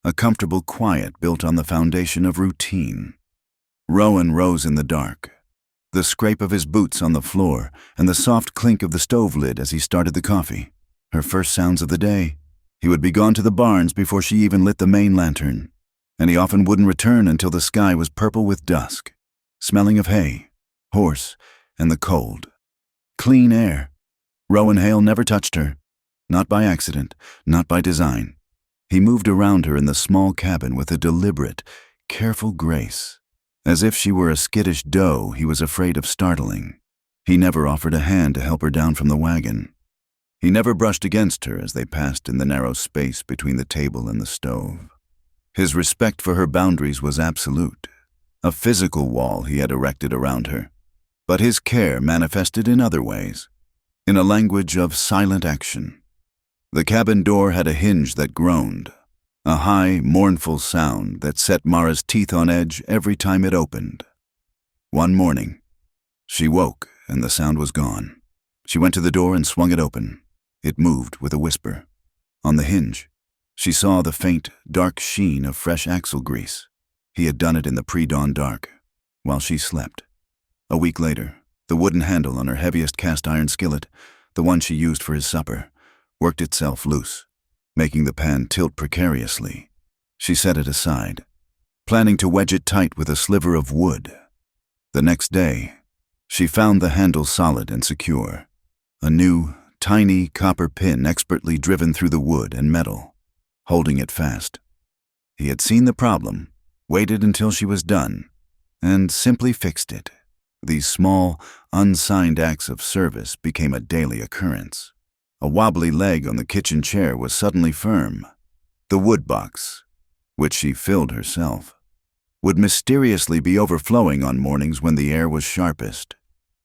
a comfortable quiet built on the foundation of routine. Rowan rose in the dark, the scrape of his boots on the floor and the soft clink of the stove lid as he started the coffee. Her first sounds of the day. He would be gone to the barns before she even lit the main lantern, and he often wouldn't return until the sky was purple with dusk, smelling of hay, horse, and the cold. Clean air. Rowan Hale never touched her, not by accident, not by design. He moved around her in the small cabin with a deliberate, careful grace, as if she were a skittish doe he was afraid of startling. He never offered a hand to help her down from the wagon. He never brushed against her as they passed in the narrow space between the table and the stove. His respect for her boundaries was absolute, a physical wall he had erected around her. But his care manifested in other ways, in a language of silent action. The cabin door had a hinge that groaned, a high, mournful sound that set Mara's teeth on edge every time it opened. One morning, she woke and the sound was gone. She went to the door and swung it open. It moved with a whisper. On the hinge, she saw the faint, dark sheen of fresh axle grease. He had done it in the pre-dawn dark, while she slept. A week later, the wooden handle on her heaviest cast-iron skillet, the one she used for his supper, worked itself loose, making the pan tilt precariously. She set it aside, planning to wedge it tight with a sliver of wood. The next day, she found the handle solid and secure, a new, tiny copper pin expertly driven through the wood and metal, holding it fast. He had seen the problem, waited until she was done, and simply fixed it. These small, unsigned acts of service became a daily occurrence. A wobbly leg on the kitchen chair was suddenly firm. The wood box, which she filled herself, would mysteriously be overflowing on mornings when the air was sharpest,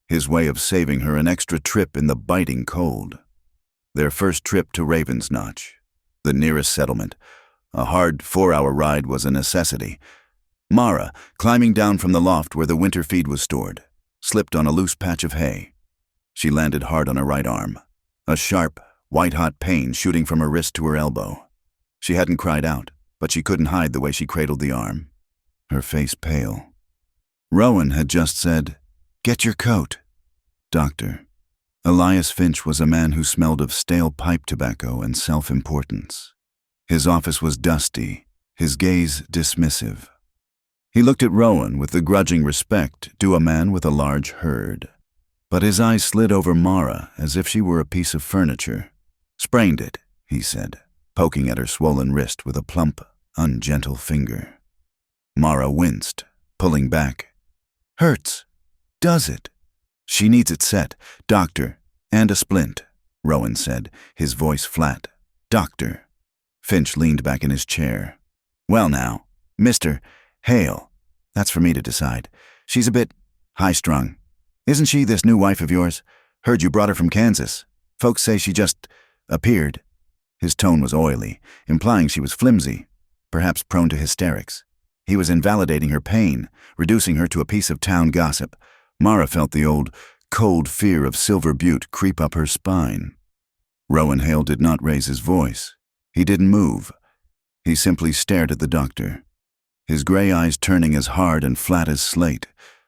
his way of saving her an extra trip in the biting cold. Their first trip to Raven's Notch, the nearest settlement, a hard 4-hour ride, was a necessity. Mara, climbing down from the loft where the winter feed was stored, slipped on a loose patch of hay. She landed hard on her right arm, a sharp, white-hot pain shooting from her wrist to her elbow. She hadn't cried out, but she couldn't hide the way she cradled the arm, her face pale. Rowan had just said, "Get your coat." Doctor. Elias Finch was a man who smelled of stale pipe tobacco and self-importance. His office was dusty, his gaze dismissive. He looked at Rowan with the grudging respect due a man with a large herd. But his eyes slid over Mara as if she were a piece of furniture. "Sprained it," he said, poking at her swollen wrist with a plump, ungentle finger. Mara winced, pulling back. "Hurts. Does it?" "She needs it set, doctor, and a splint," Rowan said, his voice flat. "Doctor." Finch leaned back in his chair. "Well now, Mr. Hale, that's for me to decide. She's a bit high-strung. Isn't she, this new wife of yours? Heard you brought her from Kansas." Folks say she just appeared. His tone was oily, implying she was flimsy, perhaps prone to hysterics. He was invalidating her pain, reducing her to a piece of town gossip. Mara felt the old, cold fear of Silver Butte creep up her spine. Rowan Hale did not raise his voice. He didn't move. He simply stared at the doctor, his gray eyes turning as hard and flat as slate.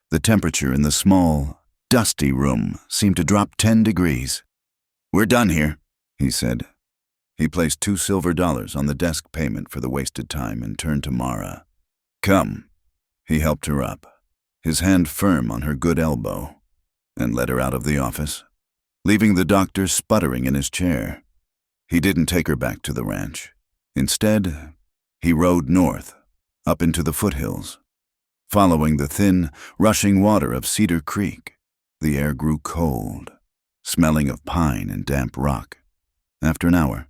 The temperature in the small, dusty room seemed to drop 10 degrees. "We're done here," he said. He placed $2 on the desk payment for the wasted time and turned to Mara. "Come." He helped her up, his hand firm on her good elbow, and led her out of the office, leaving the doctor sputtering in his chair. He didn't take her back to the ranch. Instead, he rode north, up into the foothills. Following the thin, rushing water of Cedar Creek, the air grew cold, smelling of pine and damp rock. After an hour,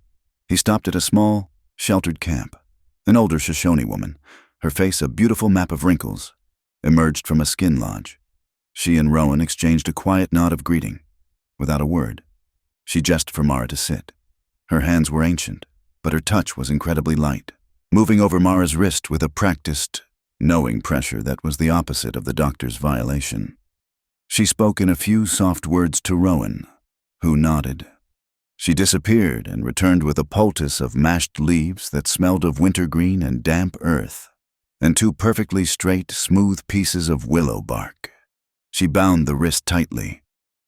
he stopped at a small, sheltered camp. An older Shoshone woman, her face a beautiful map of wrinkles, emerged from a skin lodge. She and Rowan exchanged a quiet nod of greeting. Without a word, she gestured for Mara to sit. Her hands were ancient, but her touch was incredibly light, moving over Mara's wrist with a practiced, knowing pressure that was the opposite of the doctor's violation. She spoke in a few soft words to Rowan, who nodded. She disappeared and returned with a poultice of mashed leaves that smelled of wintergreen and damp earth, and 2 perfectly straight, smooth pieces of willow bark. She bound the wrist tightly,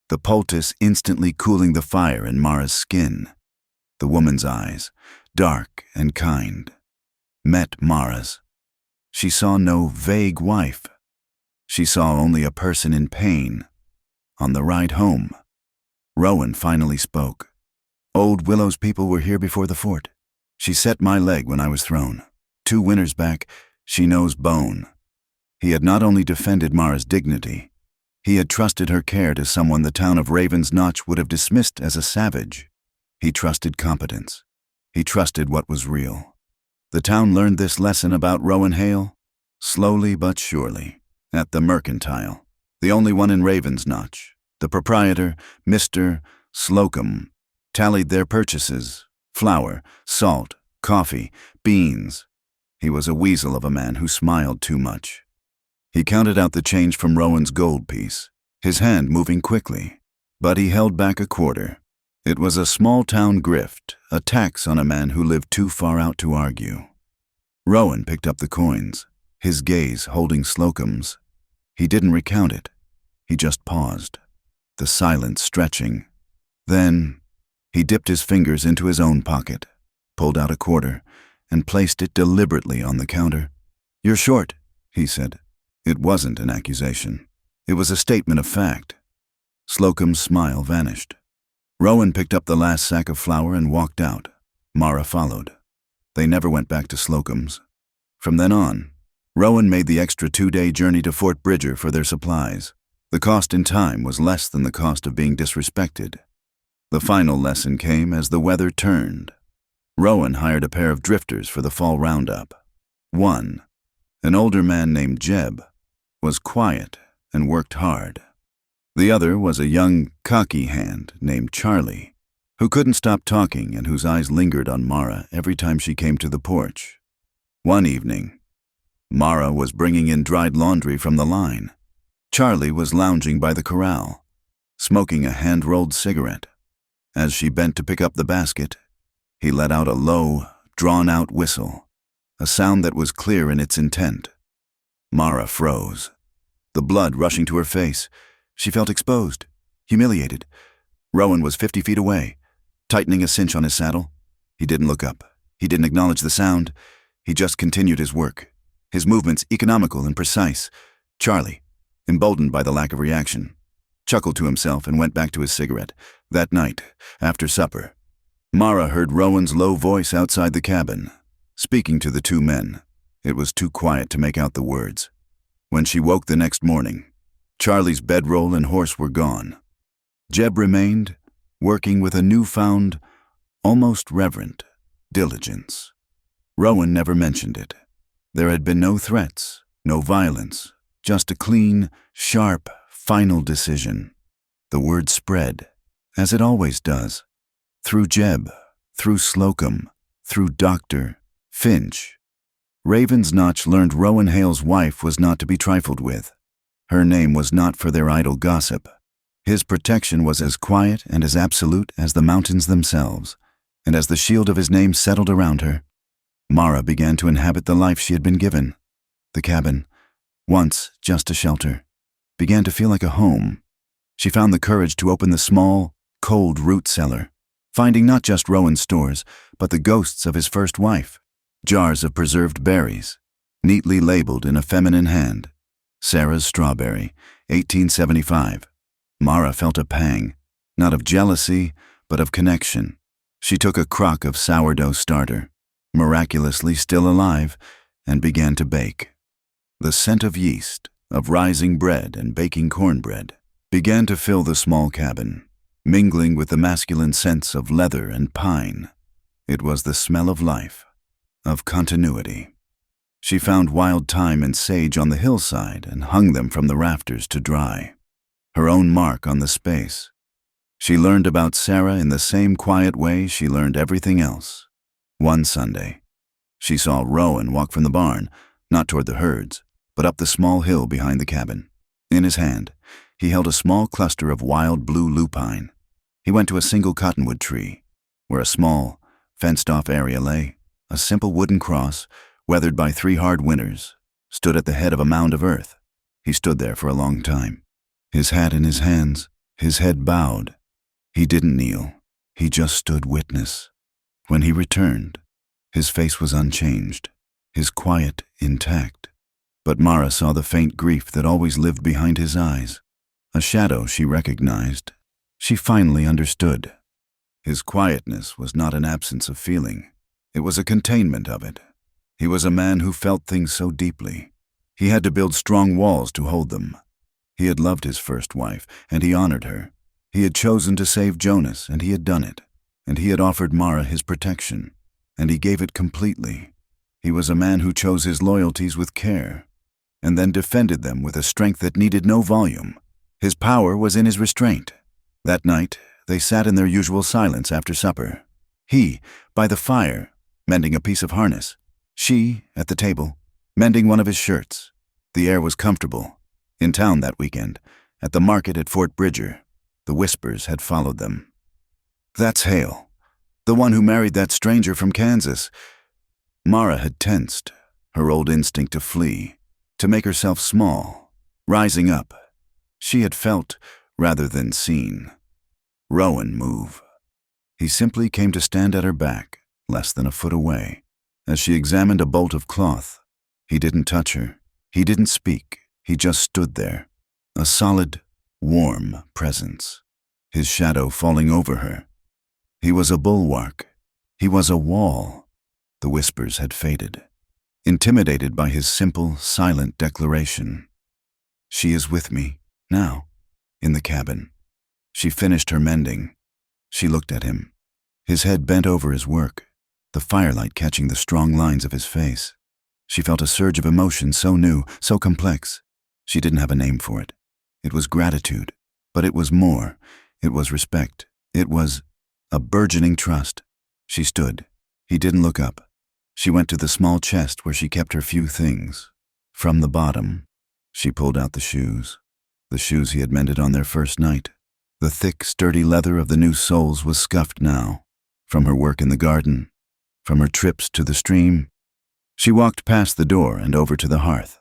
the poultice instantly cooling the fire in Mara's skin. The woman's eyes, dark and kind, met Mara's. She saw no vague wife. She saw only a person in pain. On the ride home, Rowan finally spoke. "Old Willow's people were here before the fort. She set my leg when I was thrown. 2 winters back, she knows bone." He had not only defended Mara's dignity, he had trusted her care to someone the town of Raven's Notch would have dismissed as a savage. He trusted competence. He trusted what was real. The town learned this lesson about Rowan Hale, slowly but surely, at the Mercantile, the only one in Raven's Notch. The proprietor, Mr. Slocum, tallied their purchases: flour, salt, coffee, beans. He was a weasel of a man who smiled too much. He counted out the change from Rowan's gold piece, his hand moving quickly, but he held back a quarter. It was a small-town grift, a tax on a man who lived too far out to argue. Rowan picked up the coins, his gaze holding Slocum's. He didn't recount it. He just paused, the silence stretching. Then, he dipped his fingers into his own pocket, pulled out a quarter, and placed it deliberately on the counter. "You're short," he said. It wasn't an accusation. It was a statement of fact. Slocum's smile vanished. Rowan picked up the last sack of flour and walked out. Mara followed. They never went back to Slocum's. From then on, Rowan made the extra 2-day journey to Fort Bridger for their supplies. The cost in time was less than the cost of being disrespected. The final lesson came as the weather turned. Rowan hired a pair of drifters for the fall roundup. One, an older man named Jeb, was quiet and worked hard. The other was a young, cocky hand named Charlie, who couldn't stop talking and whose eyes lingered on Mara every time she came to the porch. One evening, Mara was bringing in dried laundry from the line. Charlie was lounging by the corral, smoking a hand-rolled cigarette. As she bent to pick up the basket, he let out a low, drawn-out whistle, a sound that was clear in its intent. Mara froze, the blood rushing to her face. She felt exposed, humiliated. Rowan was 50 feet away, tightening a cinch on his saddle. He didn't look up. He didn't acknowledge the sound. He just continued his work, his movements economical and precise. Charlie, emboldened by the lack of reaction, chuckled to himself and went back to his cigarette. That night, after supper, Mara heard Rowan's low voice outside the cabin, speaking to the 2 men. It was too quiet to make out the words. When she woke the next morning, Charlie's bedroll and horse were gone. Jeb remained, working with a newfound, almost reverent, diligence. Rowan never mentioned it. There had been no threats, no violence, just a clean, sharp, final decision. The word spread. as it always does, through Jeb, through Slocum, through Dr. Finch. Raven's Notch learned Rowan Hale's wife was not to be trifled with. Her name was not for their idle gossip. His protection was as quiet and as absolute as the mountains themselves, and as the shield of his name settled around her, Mara began to inhabit the life she had been given. The cabin, once just a shelter, began to feel like a home. She found the courage to open the small, cold root cellar, finding not just Rowan's stores, but the ghosts of his first wife. Jars of preserved berries, neatly labeled in a feminine hand. Sarah's strawberry, 1875. Mara felt a pang, not of jealousy, but of connection. She took a crock of sourdough starter, miraculously still alive, and began to bake. The scent of yeast, of rising bread and baking cornbread, began to fill the small cabin, mingling with the masculine scents of leather and pine. It was the smell of life, of continuity. She found wild thyme and sage on the hillside and hung them from the rafters to dry, her own mark on the space. She learned about Sarah in the same quiet way she learned everything else. One Sunday, she saw Rowan walk from the barn, not toward the herds, but up the small hill behind the cabin. In his hand, he held a small cluster of wild blue lupine. He went to a single cottonwood tree, where a small, fenced-off area lay. A simple wooden cross, weathered by 3 hard winters, stood at the head of a mound of earth. He stood there for a long time, his hat in his hands, his head bowed. He didn't kneel, he just stood witness. When he returned, his face was unchanged, his quiet intact. But Mara saw the faint grief that always lived behind his eyes, a shadow she recognized. She finally understood. His quietness was not an absence of feeling. It was a containment of it. He was a man who felt things so deeply. He had to build strong walls to hold them. He had loved his first wife, and he honored her. He had chosen to save Jonas, and he had done it. And he had offered Mara his protection, and he gave it completely. He was a man who chose his loyalties with care, and then defended them with a strength that needed no volume. His power was in his restraint. That night, they sat in their usual silence after supper. He, by the fire, mending a piece of harness. She, at the table, mending one of his shirts. The air was comfortable. In town that weekend, at the market at Fort Bridger, the whispers had followed them. "That's Hale, the one who married that stranger from Kansas." Mara had tensed, her old instinct to flee, to make herself small, rising up. She had felt, rather than seen, Rowan move. He simply came to stand at her back, less than a foot away, as she examined a bolt of cloth. He didn't touch her. He didn't speak. He just stood there, a solid, warm presence, his shadow falling over her. He was a bulwark. He was a wall. The whispers had faded, intimidated by his simple, silent declaration. "She is with me, now, in the cabin." She finished her mending. She looked at him, his head bent over his work, the firelight catching the strong lines of his face. She felt a surge of emotion so new, so complex. She didn't have a name for it. It was gratitude, but it was more. It was respect. It was a burgeoning trust. She stood. He didn't look up. She went to the small chest where she kept her few things. From the bottom, she pulled out the shoes he had mended on their first night. The thick, sturdy leather of the new soles was scuffed now, from her work in the garden, from her trips to the stream. She walked past the door and over to the hearth.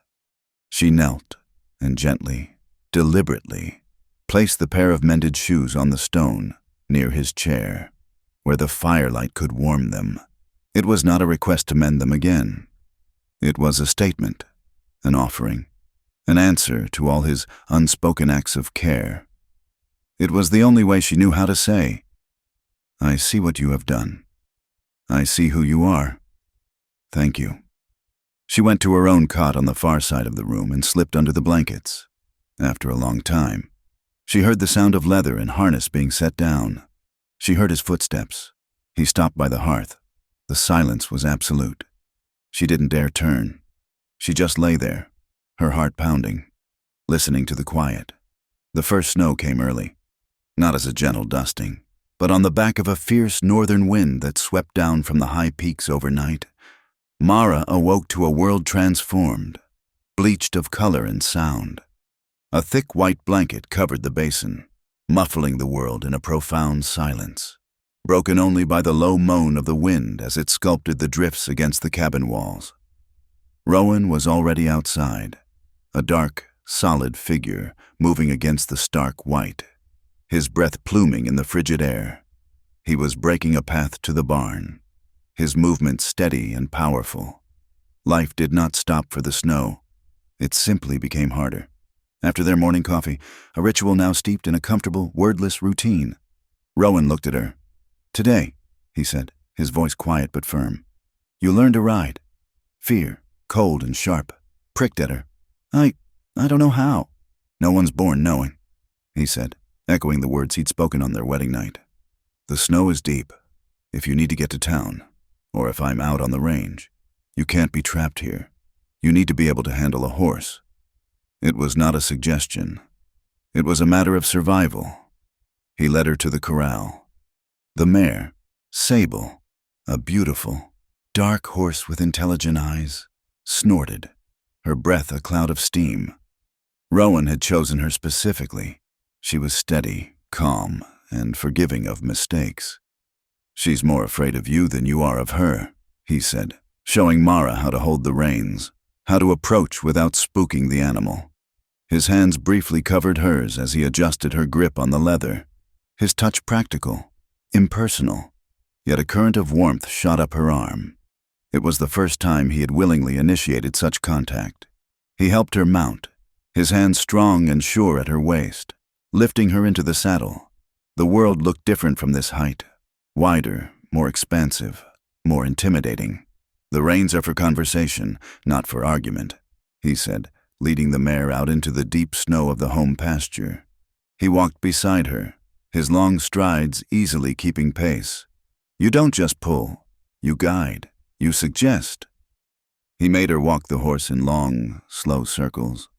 She knelt and gently, deliberately, placed the pair of mended shoes on the stone near his chair, where the firelight could warm them. It was not a request to mend them again. It was a statement, an offering, an answer to all his unspoken acts of care. It was the only way she knew how to say, "I see what you have done. I see who you are. Thank you." She went to her own cot on the far side of the room and slipped under the blankets. After a long time, she heard the sound of leather and harness being set down. She heard his footsteps. He stopped by the hearth. The silence was absolute. She didn't dare turn. She just lay there, her heart pounding, listening to the quiet. The first snow came early. not as a gentle dusting, but on the back of a fierce northern wind that swept down from the high peaks overnight. Mara awoke to a world transformed, bleached of color and sound. A thick white blanket covered the basin, muffling the world in a profound silence, broken only by the low moan of the wind as it sculpted the drifts against the cabin walls. Rowan was already outside, a dark, solid figure moving against the stark white, his breath pluming in the frigid air. He was breaking a path to the barn, his movement steady and powerful. Life did not stop for the snow. It simply became harder. After their morning coffee, a ritual now steeped in a comfortable, wordless routine, Rowan looked at her. "Today," he said, his voice quiet but firm, "you learn to ride." Fear, cold and sharp, pricked at her. I don't know how." "No one's born knowing," he said, echoing the words he'd spoken on their wedding night. "The snow is deep. If you need to get to town, or if I'm out on the range, you can't be trapped here. You need to be able to handle a horse." It was not a suggestion. It was a matter of survival. He led her to the corral. The mare, Sable, a beautiful, dark horse with intelligent eyes, snorted, her breath a cloud of steam. Rowan had chosen her specifically. She was steady, calm, and forgiving of mistakes. "She's more afraid of you than you are of her," he said, showing Mara how to hold the reins, how to approach without spooking the animal. His hands briefly covered hers as he adjusted her grip on the leather, his touch practical, impersonal, yet a current of warmth shot up her arm. It was the first time he had willingly initiated such contact. He helped her mount, his hands strong and sure at her waist, lifting her into the saddle. The world looked different from this height, wider, more expansive, more intimidating. "The reins are for conversation, not for argument," he said, leading the mare out into the deep snow of the home pasture. He walked beside her, his long strides easily keeping pace. "You don't just pull, you guide, you suggest." He made her walk the horse in long, slow circles.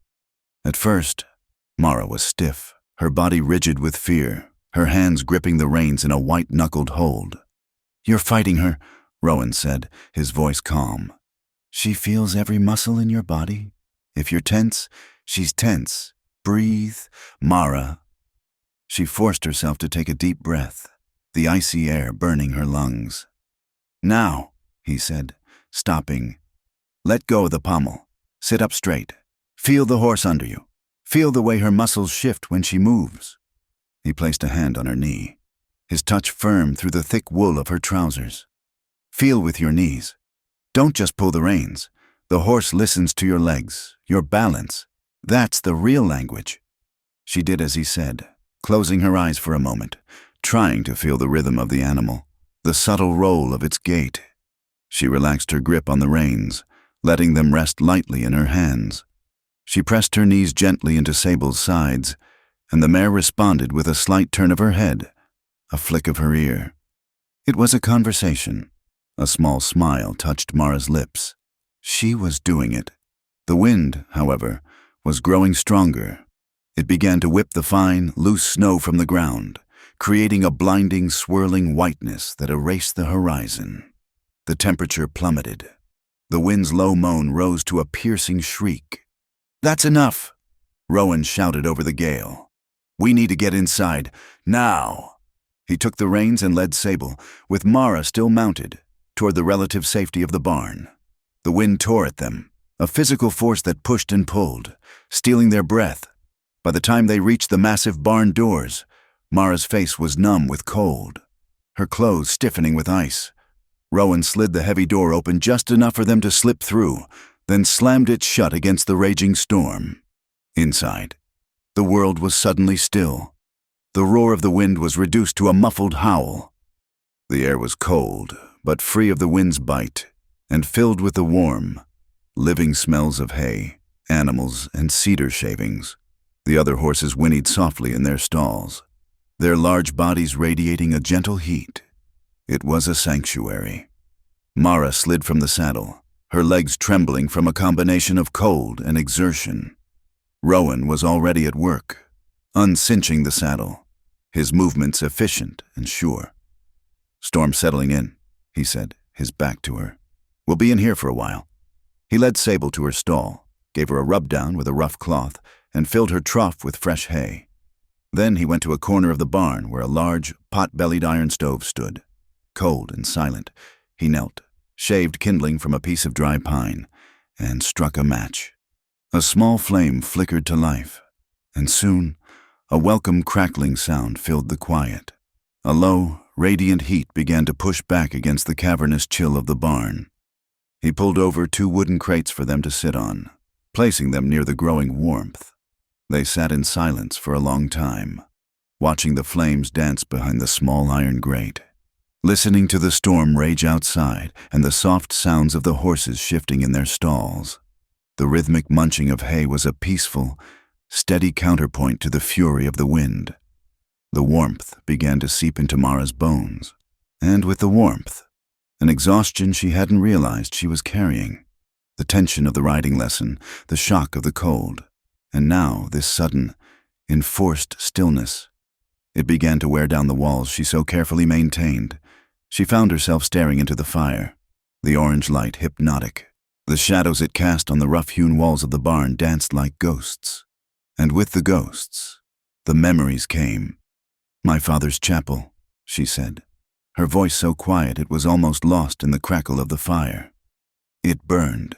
At first, Mara was stiff, her body rigid with fear, her hands gripping the reins in a white-knuckled hold. "You're fighting her," Rowan said, his voice calm. "She feels every muscle in your body. If you're tense, she's tense. Breathe, Mara." She forced herself to take a deep breath, the icy air burning her lungs. "Now," he said, stopping. "Let go of the pommel. Sit up straight. Feel the horse under you. Feel the way her muscles shift when she moves." He placed a hand on her knee, his touch firm through the thick wool of her trousers. "Feel with your knees. Don't just pull the reins. The horse listens to your legs, your balance. That's the real language." She did as he said, closing her eyes for a moment, trying to feel the rhythm of the animal, the subtle roll of its gait. She relaxed her grip on the reins, letting them rest lightly in her hands. She pressed her knees gently into Sable's sides, and the mare responded with a slight turn of her head, a flick of her ear. It was a conversation. A small smile touched Mara's lips. She was doing it. The wind, however, was growing stronger. It began to whip the fine, loose snow from the ground, creating a blinding, swirling whiteness that erased the horizon. The temperature plummeted. The wind's low moan rose to a piercing shriek. "That's enough!" Rowan shouted over the gale. "We need to get inside, now!" He took the reins and led Sable, with Mara still mounted, toward the relative safety of the barn. The wind tore at them, a physical force that pushed and pulled, stealing their breath. By the time they reached the massive barn doors, Mara's face was numb with cold, her clothes stiffening with ice. Rowan slid the heavy door open just enough for them to slip through, then slammed it shut against the raging storm. Inside, the world was suddenly still. The roar of the wind was reduced to a muffled howl. The air was cold, but free of the wind's bite, and filled with the warm, living smells of hay, animals, and cedar shavings. The other horses whinnied softly in their stalls, their large bodies radiating a gentle heat. It was a sanctuary. Mara slid from the saddle, her legs trembling from a combination of cold and exertion. Rowan was already at work, uncinching the saddle, his movements efficient and sure. "Storm settling in," he said, his back to her. "We'll be in here for a while." He led Sable to her stall, gave her a rub-down with a rough cloth, and filled her trough with fresh hay. Then he went to a corner of the barn where a large, pot-bellied iron stove stood. Cold and silent, he knelt, shaved kindling from a piece of dry pine, and struck a match. A small flame flickered to life, and soon a welcome crackling sound filled the quiet. A low, radiant heat began to push back against the cavernous chill of the barn. He pulled over 2 wooden crates for them to sit on, placing them near the growing warmth. They sat in silence for a long time, watching the flames dance behind the small iron grate, listening to the storm rage outside and the soft sounds of the horses shifting in their stalls. The rhythmic munching of hay was a peaceful, steady counterpoint to the fury of the wind. The warmth began to seep into Mara's bones, and with the warmth, an exhaustion she hadn't realized she was carrying. The tension of the riding lesson, the shock of the cold, and now this sudden, enforced stillness. It began to wear down the walls she so carefully maintained. She found herself staring into the fire, the orange light hypnotic. The shadows it cast on the rough-hewn walls of the barn danced like ghosts. And with the ghosts, the memories came. "My father's chapel," she said, her voice so quiet it was almost lost in the crackle of the fire. It burned.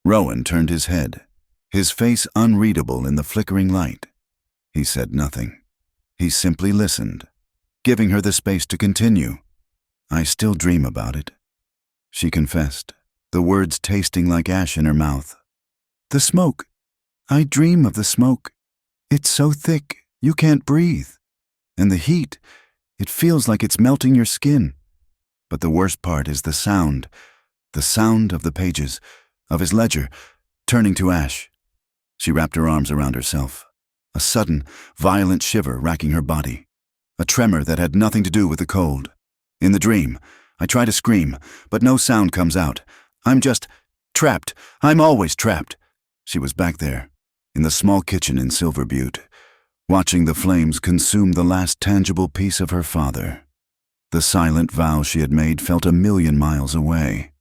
Rowan turned his head, his face unreadable in the flickering light. He said nothing. He simply listened, giving her the space to continue. "I still dream about it," she confessed, the words tasting like ash in her mouth. "The smoke. I dream of the smoke. It's so thick, you can't breathe. And the heat, it feels like it's melting your skin. But the worst part is the sound of the pages, of his ledger, turning to ash." She wrapped her arms around herself, a sudden, violent shiver racking her body, a tremor that had nothing to do with the cold. "In the dream, I try to scream, but no sound comes out. I'm just trapped. I'm always trapped." She was back there, in the small kitchen in Silver Butte, watching the flames consume the last tangible piece of her father. The silent vow she had made felt 1,000,000 miles away,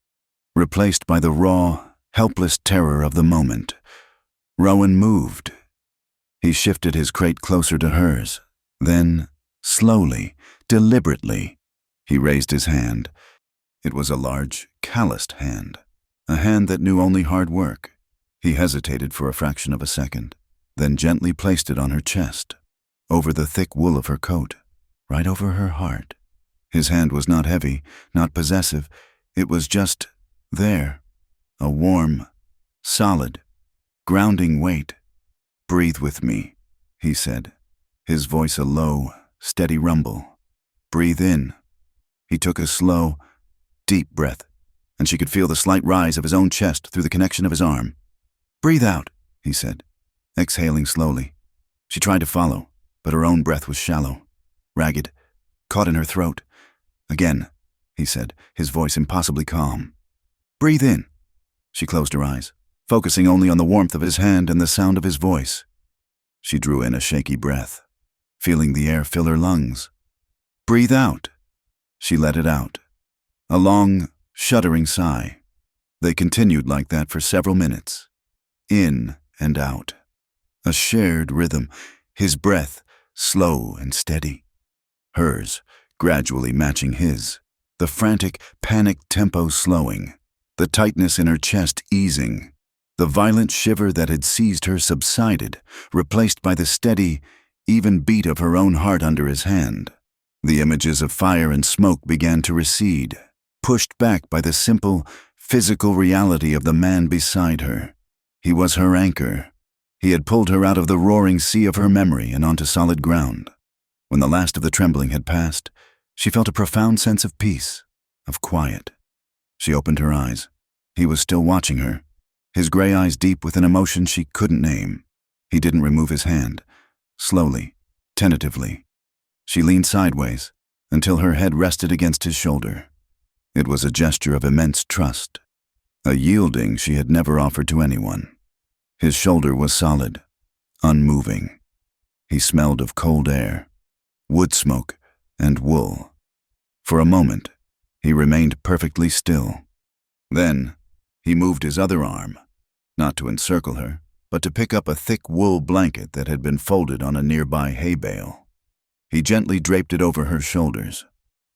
replaced by the raw, helpless terror of the moment. Rowan moved. He shifted his crate closer to hers. Then, slowly, deliberately, he raised his hand. It was a large, calloused hand, a hand that knew only hard work. He hesitated for a fraction of a second, then gently placed it on her chest, over the thick wool of her coat, right over her heart. His hand was not heavy, not possessive. It was just there, a warm, solid, grounding weight. "Breathe with me," he said, his voice a low, steady rumble. "Breathe in." He took a slow, deep breath, and she could feel the slight rise of his own chest through the connection of his arm. "Breathe out," he said, exhaling slowly. She tried to follow, but her own breath was shallow, ragged, caught in her throat. "Again," he said, his voice impossibly calm. "Breathe in." She closed her eyes, focusing only on the warmth of his hand and the sound of his voice. She drew in a shaky breath, feeling the air fill her lungs. "Breathe out." She let it out, a long, shuddering sigh. They continued like that for several minutes, in and out. A shared rhythm, his breath slow and steady, hers gradually matching his, the frantic, panicked tempo slowing, the tightness in her chest easing. The violent shiver that had seized her subsided, replaced by the steady, even beat of her own heart under his hand. The images of fire and smoke began to recede, pushed back by the simple, physical reality of the man beside her. He was her anchor. He had pulled her out of the roaring sea of her memory and onto solid ground. When the last of the trembling had passed, she felt a profound sense of peace, of quiet. She opened her eyes. He was still watching her, his gray eyes deep with an emotion she couldn't name. He didn't remove his hand. Slowly, tentatively, she leaned sideways until her head rested against his shoulder. It was a gesture of immense trust, a yielding she had never offered to anyone. His shoulder was solid, unmoving. He smelled of cold air, wood smoke, and wool. For a moment, he remained perfectly still. Then, he moved his other arm, not to encircle her, but to pick up a thick wool blanket that had been folded on a nearby hay bale. He gently draped it over her shoulders,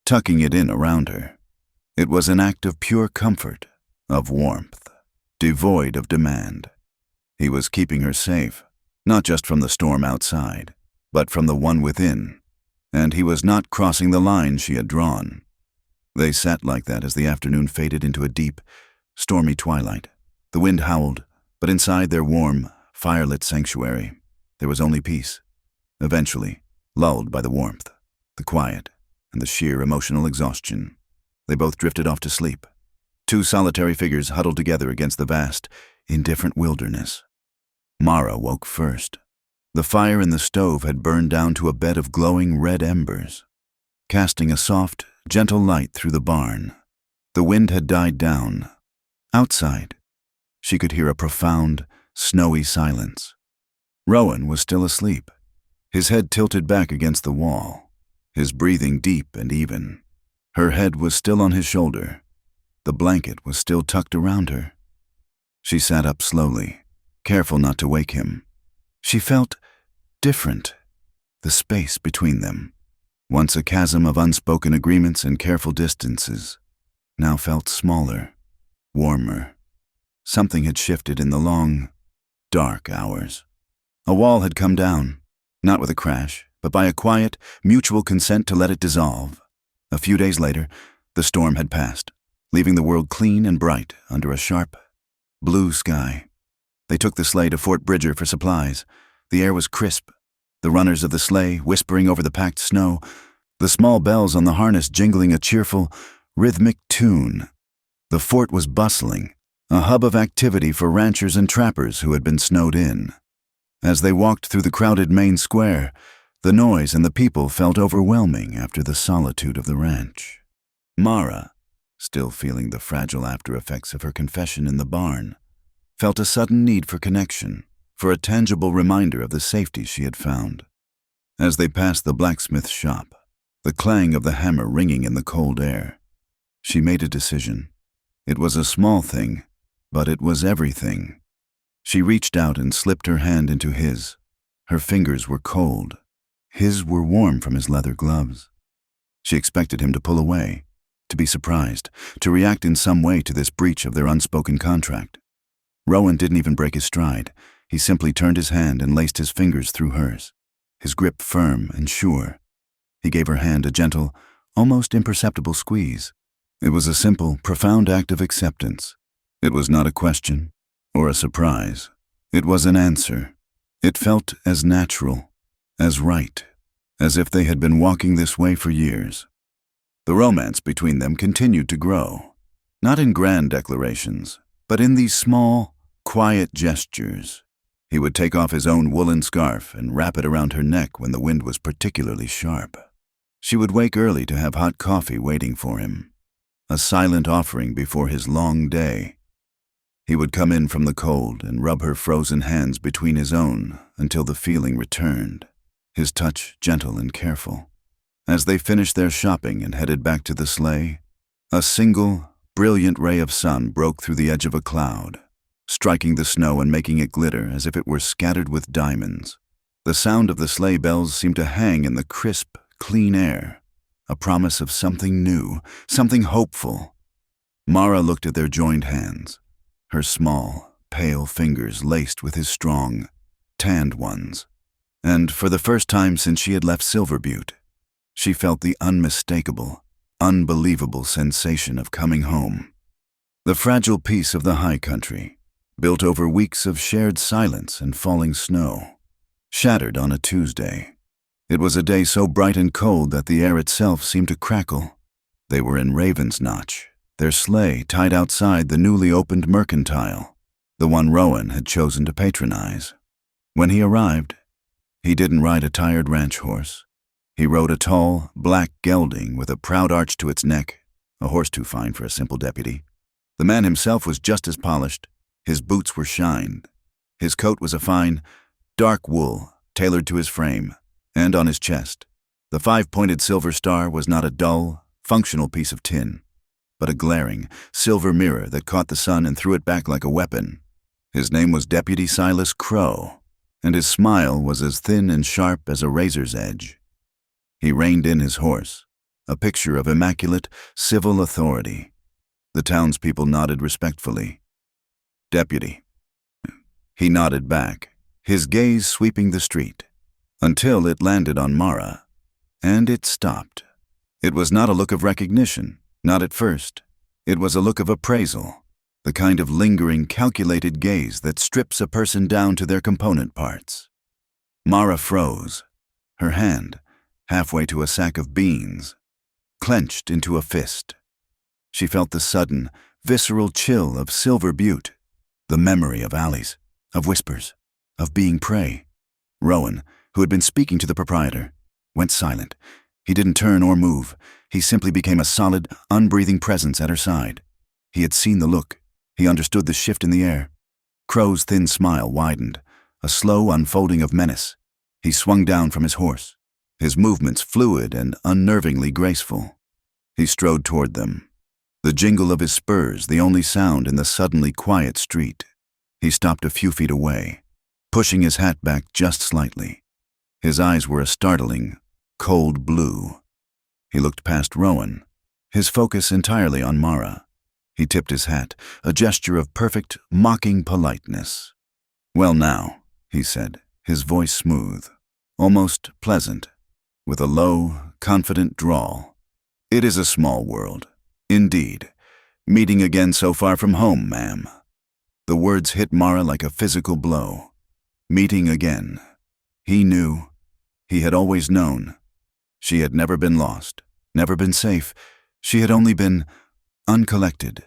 tucking it in around her. It was an act of pure comfort, of warmth, devoid of demand. He was keeping her safe, not just from the storm outside, but from the one within, and he was not crossing the line she had drawn. They sat like that as the afternoon faded into a deep, stormy twilight. The wind howled, but inside their warm, firelit sanctuary, there was only peace. Eventually, lulled by the warmth, the quiet, and the sheer emotional exhaustion, they both drifted off to sleep. Two solitary figures huddled together against the vast, indifferent wilderness. Mara woke first. The fire in the stove had burned down to a bed of glowing red embers, casting a soft, gentle light through the barn. The wind had died down. Outside, she could hear a profound, snowy silence. Rowan was still asleep, his head tilted back against the wall, his breathing deep and even. Her head was still on his shoulder. The blanket was still tucked around her. She sat up slowly, careful not to wake him. She felt different. The space between them, once a chasm of unspoken agreements and careful distances, now felt smaller, warmer. Something had shifted in the long, dark hours. A wall had come down, not with a crash, but by a quiet, mutual consent to let it dissolve. A few days later, the storm had passed, leaving the world clean and bright under a sharp, blue sky. They took the sleigh to Fort Bridger for supplies. The air was crisp, the runners of the sleigh whispering over the packed snow, the small bells on the harness jingling a cheerful, rhythmic tune. The fort was bustling, a hub of activity for ranchers and trappers who had been snowed in. As they walked through the crowded main square, the noise and the people felt overwhelming after the solitude of the ranch. Mara, still feeling the fragile after-effects of her confession in the barn, felt a sudden need for connection, for a tangible reminder of the safety she had found. As they passed the blacksmith's shop, the clang of the hammer ringing in the cold air, she made a decision. It was a small thing, but it was everything. She reached out and slipped her hand into his. Her fingers were cold. His were warm from his leather gloves. She expected him to pull away, to be surprised, to react in some way to this breach of their unspoken contract. Rowan didn't even break his stride. He simply turned his hand and laced his fingers through hers, his grip firm and sure. He gave her hand a gentle, almost imperceptible squeeze. It was a simple, profound act of acceptance. It was not a question or a surprise. It was an answer. It felt as natural, as right, as if they had been walking this way for years. The romance between them continued to grow, not in grand declarations, but in these small, quiet gestures. He would take off his own woolen scarf and wrap it around her neck when the wind was particularly sharp. She would wake early to have hot coffee waiting for him, a silent offering before his long day. He would come in from the cold and rub her frozen hands between his own until the feeling returned, his touch gentle and careful. As they finished their shopping and headed back to the sleigh, a single, brilliant ray of sun broke through the edge of a cloud, striking the snow and making it glitter as if it were scattered with diamonds. The sound of the sleigh bells seemed to hang in the crisp, clean air, a promise of something new, something hopeful. Mara looked at their joined hands, her small, pale fingers laced with his strong, tanned ones. And for the first time since she had left Silver Butte, she felt the unmistakable, unbelievable sensation of coming home. The fragile peace of the high country, built over weeks of shared silence and falling snow, shattered on a Tuesday. It was a day so bright and cold that the air itself seemed to crackle. They were in Raven's Notch, their sleigh tied outside the newly opened mercantile, the one Rowan had chosen to patronize. When he arrived, he didn't ride a tired ranch horse. He rode a tall, black gelding with a proud arch to its neck, a horse too fine for a simple deputy. The man himself was just as polished. His boots were shined. His coat was a fine, dark wool, tailored to his frame, and on his chest. The five-pointed silver star was not a dull, functional piece of tin, but a glaring, silver mirror that caught the sun and threw it back like a weapon. His name was Deputy Silas Crow, and his smile was as thin and sharp as a razor's edge. He reined in his horse, a picture of immaculate civil authority. The townspeople nodded respectfully. "Deputy." He nodded back, his gaze sweeping the street, until it landed on Mara, and it stopped. It was not a look of recognition, not at first. It was a look of appraisal, the kind of lingering, calculated gaze that strips a person down to their component parts. Mara froze, her hand, halfway to a sack of beans, clenched into a fist. She felt the sudden, visceral chill of Silver Butte, the memory of alleys, of whispers, of being prey. Rowan, who had been speaking to the proprietor, went silent. He didn't turn or move. He simply became a solid, unbreathing presence at her side. He had seen the look. He understood the shift in the air. Crow's thin smile widened, a slow unfolding of menace. He swung down from his horse, his movements fluid and unnervingly graceful. He strode toward them, the jingle of his spurs the only sound in the suddenly quiet street. He stopped a few feet away, pushing his hat back just slightly. His eyes were a startling, cold blue. He looked past Rowan, his focus entirely on Mara. He tipped his hat, a gesture of perfect, mocking politeness. "Well now," he said, his voice smooth, almost pleasant, with a low, confident drawl. "It is a small world, indeed. Meeting again so far from home, ma'am." The words hit Mara like a physical blow. Meeting again. He knew. He had always known. She had never been lost, never been safe. She had only been uncollected.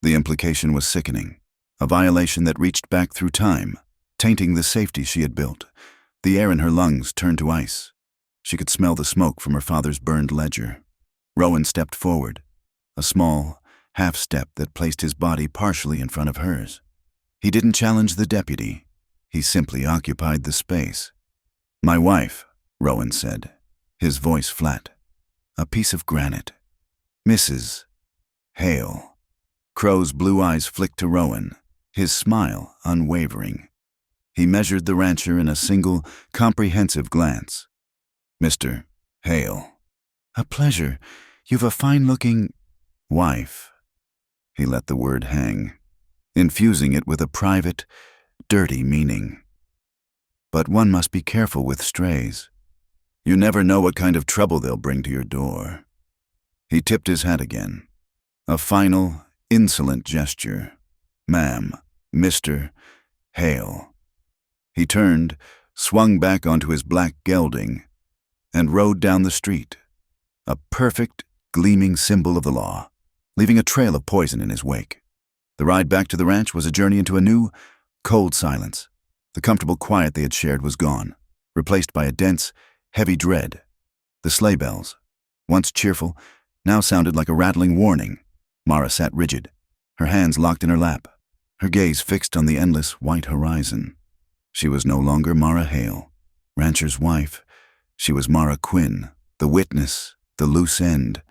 The implication was sickening, a violation that reached back through time, tainting the safety she had built. The air in her lungs turned to ice. She could smell the smoke from her father's burned ledger. Rowan stepped forward, a small, half-step that placed his body partially in front of hers. He didn't challenge the deputy. He simply occupied the space. "My wife," Rowan said, his voice flat. "A piece of granite. Mrs. Hale." Crow's blue eyes flicked to Rowan, his smile unwavering. He measured the rancher in a single, comprehensive glance. "Mr. Hale." "A pleasure. You've a fine-looking wife." He let the word hang, infusing it with a private, dirty meaning. "But one must be careful with strays. You never know what kind of trouble they'll bring to your door." He tipped his hat again, a final, insolent gesture. "Ma'am, Mr. Hale." He turned, swung back onto his black gelding, and rode down the street, a perfect, gleaming symbol of the law, leaving a trail of poison in his wake. The ride back to the ranch was a journey into a new, cold silence. The comfortable quiet they had shared was gone, replaced by a dense, heavy dread. The sleigh bells, once cheerful, now sounded like a rattling warning. Mara sat rigid, her hands locked in her lap, her gaze fixed on the endless white horizon. She was no longer Mara Hale, rancher's wife. She was Mara Quinn, the witness, the loose end.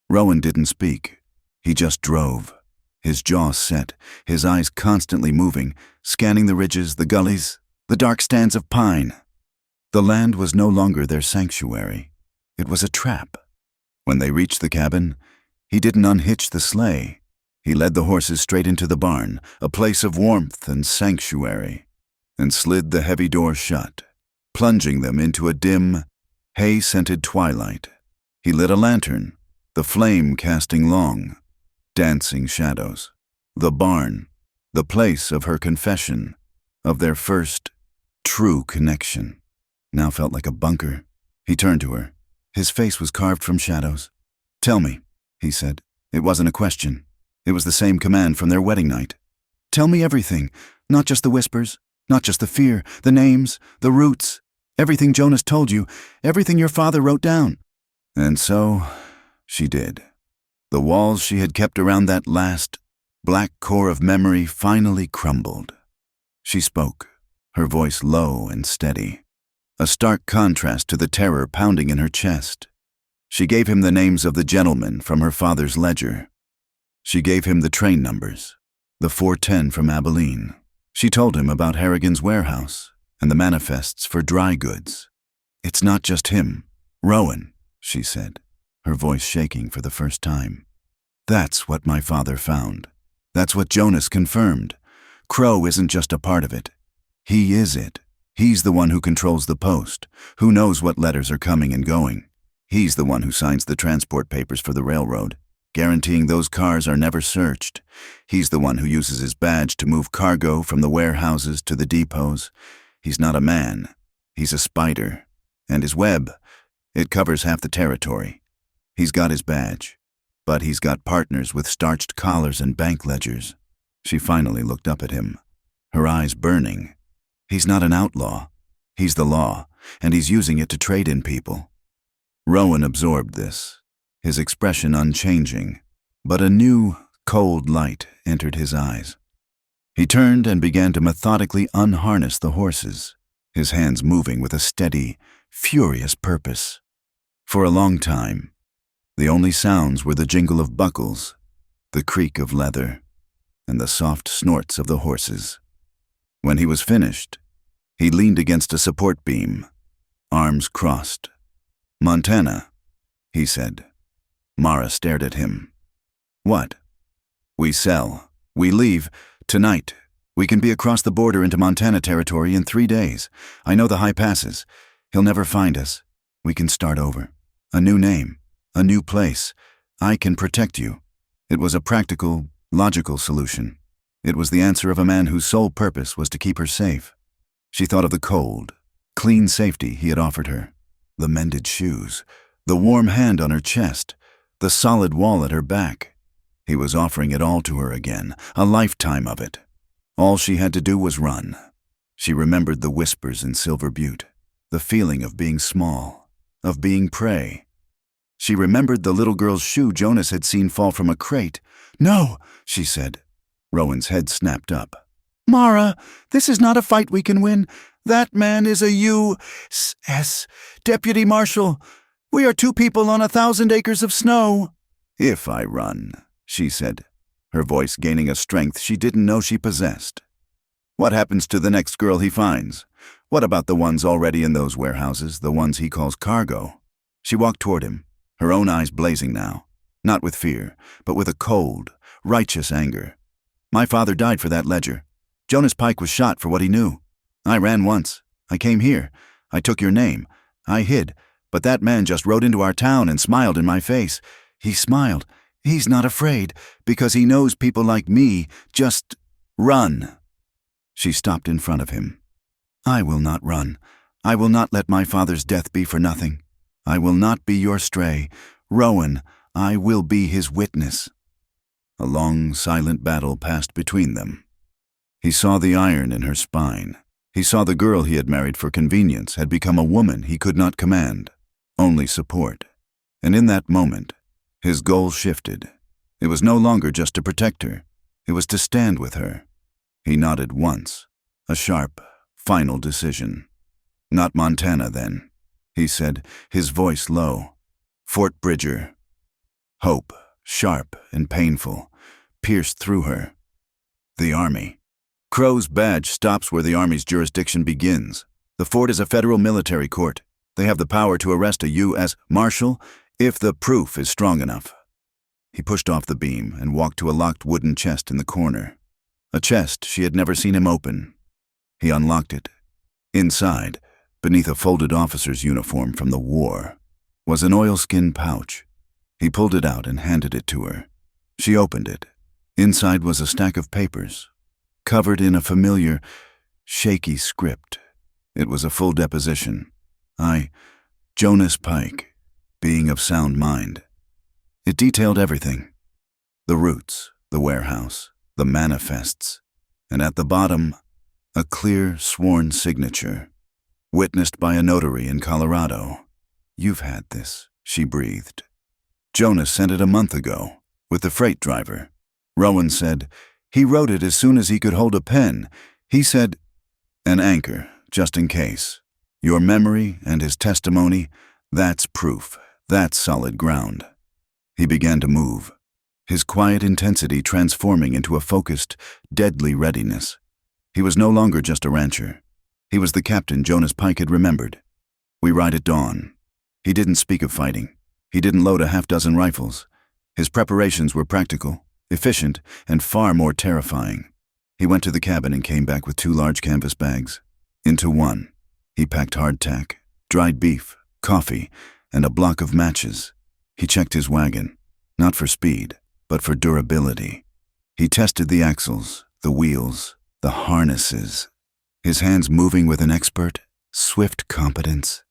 Rowan didn't speak. He just drove, his jaw set, his eyes constantly moving, scanning the ridges, the gullies, the dark stands of pine. The land was no longer their sanctuary. It was a trap. When they reached the cabin, he didn't unhitch the sleigh. He led the horses straight into the barn, a place of warmth and sanctuary, and slid the heavy door shut, plunging them into a dim, hay-scented twilight. He lit a lantern, the flame casting long, dancing shadows. The barn, the place of her confession, of their first, true connection, now felt like a bunker. He turned to her. His face was carved from shadows. "Tell me," he said. It wasn't a question. It was the same command from their wedding night. "Tell me everything, not just the whispers, not just the fear, the names, the roots, everything Jonas told you, everything your father wrote down." And so she did. The walls she had kept around that last, black core of memory finally crumbled. She spoke, her voice low and steady. a stark contrast to the terror pounding in her chest. She gave him the names of the gentlemen from her father's ledger. She gave him the train numbers, the 410 from Abilene. She told him about Harrigan's warehouse and the manifests for dry goods. "It's not just him. Rowan," she said, her voice shaking for the first time. "That's what my father found. That's what Jonas confirmed. Crow isn't just a part of it. He is it. He's the one who controls the post, who knows what letters are coming and going. He's the one who signs the transport papers for the railroad, guaranteeing those cars are never searched. He's the one who uses his badge to move cargo from the warehouses to the depots. He's not a man. He's a spider. And his web, it covers half the territory. He's got his badge, but he's got partners with starched collars and bank ledgers." She finally looked up at him, her eyes burning. "He's not an outlaw. He's the law, and he's using it to trade in people." Rowan absorbed this, his expression unchanging, but a new, cold light entered his eyes. He turned and began to methodically unharness the horses, his hands moving with a steady, furious purpose. For a long time, the only sounds were the jingle of buckles, the creak of leather, and the soft snorts of the horses. When he was finished, he leaned against a support beam, arms crossed. "Montana," he said. Mara stared at him. "What?" "We sell. We leave. Tonight. We can be across the border into Montana territory in 3 days. I know the high passes. He'll never find us. We can start over. A new name. A new place. I can protect you." It was a practical, logical solution. It was the answer of a man whose sole purpose was to keep her safe. She thought of the cold, clean safety he had offered her, the mended shoes, the warm hand on her chest, the solid wall at her back. He was offering it all to her again, a lifetime of it. All she had to do was run. She remembered the whispers in Silver Butte, the feeling of being small, of being prey. She remembered the little girl's shoe Jonas had seen fall from a crate. "No," she said. Rowan's head snapped up. "Mara, this is not a fight we can win. That man is a U.S. deputy marshal. We are 2 people on 1,000 acres of snow." "If I run," she said, her voice gaining a strength she didn't know she possessed. "What happens to the next girl he finds? What about the ones already in those warehouses, the ones he calls cargo?" She walked toward him, her own eyes blazing now, not with fear, but with a cold, righteous anger. "My father died for that ledger. Jonas Pike was shot for what he knew. I ran once. I came here. I took your name. I hid, but that man just rode into our town and smiled in my face. He smiled. He's not afraid, because he knows people like me just run." She stopped in front of him. "I will not run. I will not let my father's death be for nothing. I will not be your stray. Rowan, I will be his witness." A long, silent battle passed between them. He saw the iron in her spine. He saw the girl he had married for convenience had become a woman he could not command, only support. And in that moment, his goal shifted. It was no longer just to protect her. It was to stand with her. He nodded once, a sharp, final decision. "Not Montana, then," he said, his voice low. "Fort Bridger." Hope, sharp and painful, pierced through her. "The Army." Crow's badge stops where the Army's jurisdiction begins. The fort is a federal military court. They have the power to arrest a U.S. Marshal if the proof is strong enough. He pushed off the beam and walked to a locked wooden chest in the corner. A chest she had never seen him open. He unlocked it. Inside, beneath a folded officer's uniform from the war, was an oilskin pouch. He pulled it out and handed it to her. She opened it. Inside was a stack of papers, covered in a familiar, shaky script. It was a full deposition. Jonas Pike, being of sound mind. It detailed everything. The routes, the warehouse, the manifests, and at the bottom, a clear, sworn signature, witnessed by a notary in Colorado. "You've had this," she breathed. "Jonas sent it a month ago, with the freight driver." Rowan said, "He wrote it as soon as he could hold a pen. He said, 'An anchor, just in case.'" Your memory and his testimony, that's proof. That's solid ground. He began to move, his quiet intensity transforming into a focused, deadly readiness. He was no longer just a rancher. He was the captain Jonas Pike had remembered. We ride at dawn. He didn't speak of fighting. He didn't load a half-dozen rifles. His preparations were practical, efficient, and far more terrifying. He went to the cabin and came back with 2 large canvas bags. Into one, he packed hardtack, dried beef, coffee, and a block of matches. He checked his wagon, not for speed, but for durability. He tested the axles, the wheels, the harnesses, his hands moving with an expert, swift competence.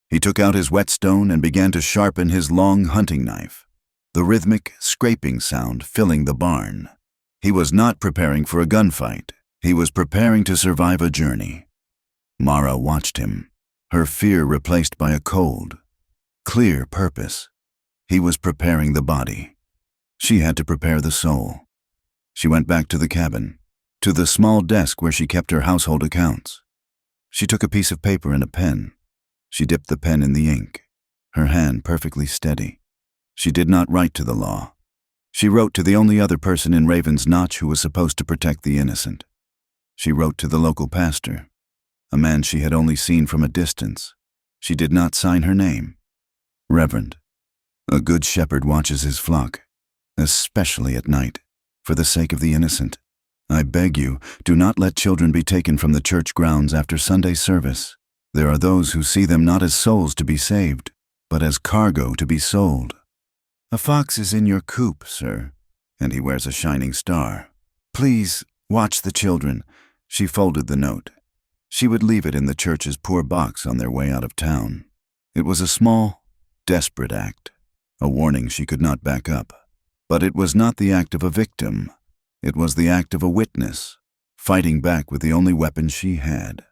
He took out his whetstone and began to sharpen his long hunting knife, the rhythmic, scraping sound filling the barn. He was not preparing for a gunfight. He was preparing to survive a journey. Mara watched him, her fear replaced by a cold, clear purpose. He was preparing the body. She had to prepare the soul. She went back to the cabin, to the small desk where she kept her household accounts. She took a piece of paper and a pen. She dipped the pen in the ink, her hand perfectly steady. She did not write to the law. She wrote to the only other person in Raven's Notch who was supposed to protect the innocent. She wrote to the local pastor, a man she had only seen from a distance. She did not sign her name. Reverend. A good shepherd watches his flock, especially at night, for the sake of the innocent. I beg you, do not let children be taken from the church grounds after Sunday service. There are those who see them not as souls to be saved, but as cargo to be sold. A fox is in your coop, sir, and he wears a shining star. Please, watch the children. She folded the note. She would leave it in the church's poor box on their way out of town. It was a small, desperate act, a warning she could not back up. But it was not the act of a victim. It was the act of a witness, fighting back with the only weapon she had.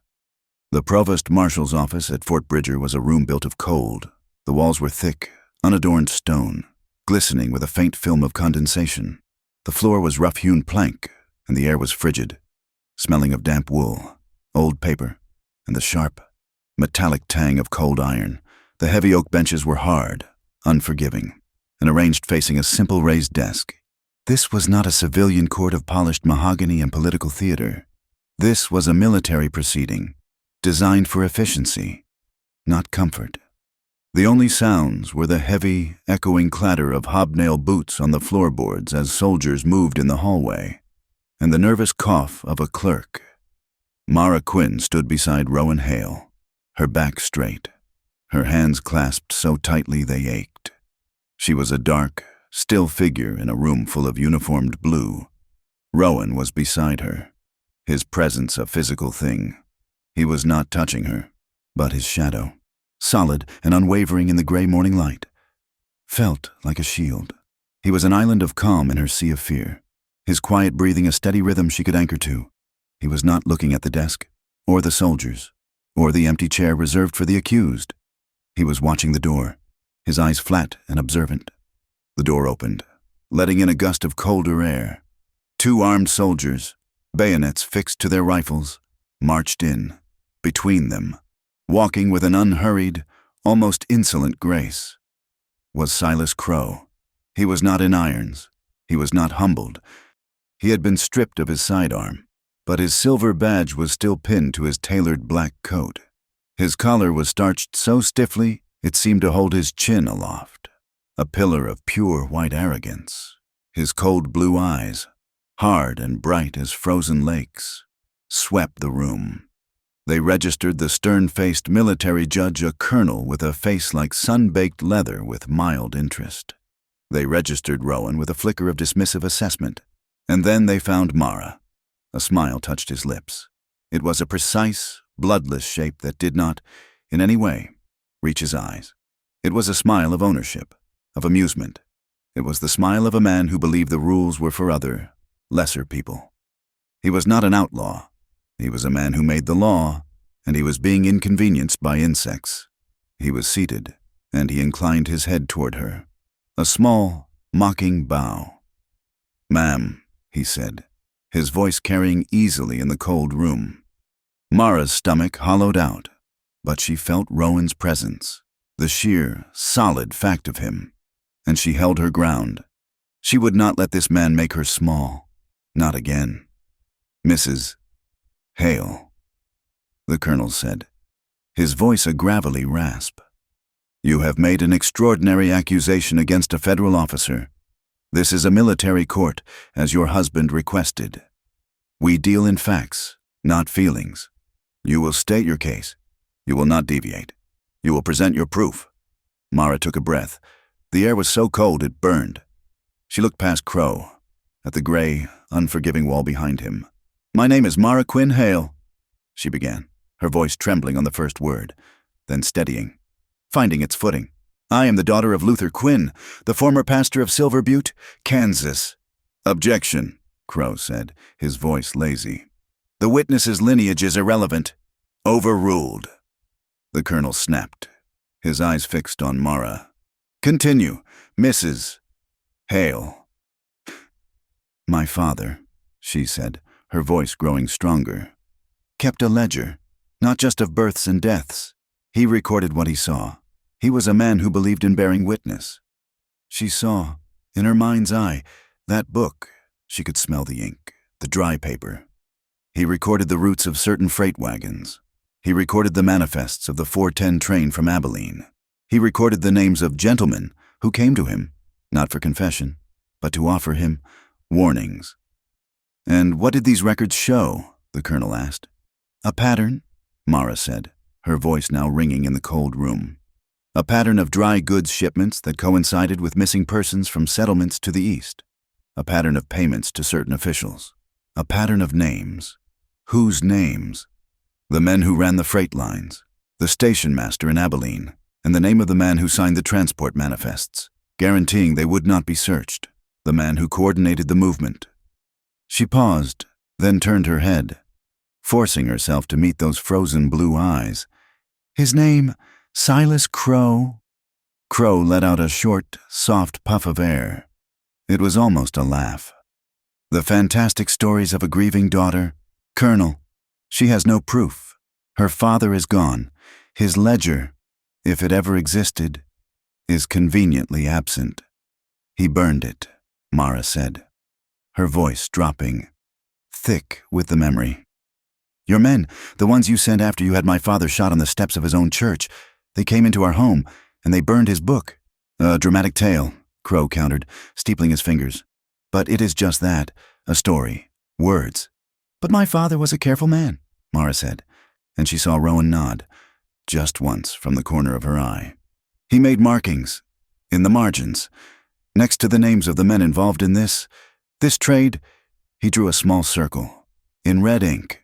The provost marshal's office at Fort Bridger was a room built of cold. The walls were thick, unadorned stone, glistening with a faint film of condensation. The floor was rough-hewn plank, and the air was frigid, smelling of damp wool, old paper, and the sharp, metallic tang of cold iron. The heavy oak benches were hard, unforgiving, and arranged facing a simple raised desk. This was not a civilian court of polished mahogany and political theater. This was a military proceeding, designed for efficiency, not comfort. The only sounds were the heavy, echoing clatter of hobnail boots on the floorboards as soldiers moved in the hallway, and the nervous cough of a clerk. Mara Quinn stood beside Rowan Hale, her back straight, her hands clasped so tightly they ached. She was a dark, still figure in a room full of uniformed blue. Rowan was beside her, his presence a physical thing. He was not touching her, but his shadow, solid and unwavering in the gray morning light, felt like a shield. He was an island of calm in her sea of fear, his quiet breathing a steady rhythm she could anchor to. He was not looking at the desk, or the soldiers, or the empty chair reserved for the accused. He was watching the door, his eyes flat and observant. The door opened, letting in a gust of colder air. 2 armed soldiers, bayonets fixed to their rifles, marched in. Between them, walking with an unhurried, almost insolent grace, was Silas Crow. He was not in irons. He was not humbled. He had been stripped of his sidearm, but his silver badge was still pinned to his tailored black coat. His collar was starched so stiffly it seemed to hold his chin aloft, a pillar of pure white arrogance. His cold blue eyes, hard and bright as frozen lakes, swept the room. They registered the stern-faced military judge, a colonel with a face like sun-baked leather, with mild interest. They registered Rowan with a flicker of dismissive assessment. And then they found Mara. A smile touched his lips. It was a precise, bloodless shape that did not, in any way, reach his eyes. It was a smile of ownership, of amusement. It was the smile of a man who believed the rules were for other, lesser people. He was not an outlaw. He was a man who made the law, and he was being inconvenienced by insects. He was seated, and he inclined his head toward her. A small, mocking bow. "Ma'am," he said, his voice carrying easily in the cold room. Mara's stomach hollowed out. But she felt Rowan's presence, the sheer, solid fact of him, and she held her ground. She would not let this man make her small. Not again. "Mrs. Hale," the colonel said, his voice a gravelly rasp. "You have made an extraordinary accusation against a federal officer. This is a military court, as your husband requested. We deal in facts, not feelings. You will state your case. You will not deviate. You will present your proof." Mara took a breath. The air was so cold it burned. She looked past Crow, at the gray, unforgiving wall behind him. "My name is Mara Quinn Hale," she began, her voice trembling on the first word, then steadying, finding its footing. "I am the daughter of Luther Quinn, the former pastor of Silver Butte, Kansas." "Objection," Crow said, his voice lazy. "The witness's lineage is irrelevant." "Overruled," the colonel snapped, his eyes fixed on Mara. "Continue, Mrs. Hale." "My father," she said, her voice growing stronger, "kept a ledger, not just of births and deaths. He recorded what he saw. He was a man who believed in bearing witness." She saw, in her mind's eye, that book. She could smell the ink, the dry paper. He recorded the routes of certain freight wagons. He recorded the manifests of the 410 train from Abilene. He recorded the names of gentlemen who came to him, not for confession, but to offer him warnings. "And what did these records show?" the colonel asked. "A pattern," Mara said, her voice now ringing in the cold room. "A pattern of dry goods shipments that coincided with missing persons from settlements to the east. A pattern of payments to certain officials. A pattern of names. Whose names? The men who ran the freight lines, the station master in Abilene, and the name of the man who signed the transport manifests, guaranteeing they would not be searched, the man who coordinated the movement." She paused, then turned her head, forcing herself to meet those frozen blue eyes. "His name, Silas Crow?" Crow let out a short, soft puff of air. It was almost a laugh. "The fantastic stories of a grieving daughter? Colonel, she has no proof. Her father is gone. His ledger, if it ever existed, is conveniently absent. He burned it," Mara said, her voice dropping, thick with the memory. "Your men, the ones you sent after you had my father shot on the steps of his own church, they came into our home, and they burned his book." "A dramatic tale," Crow countered, steepling his fingers. "But it is just that, a story, words." "But my father was a careful man," Mara said, and she saw Rowan nod, just once from the corner of her eye. "He made markings, in the margins, next to the names of the men involved in this trade." He drew a small circle, in red ink.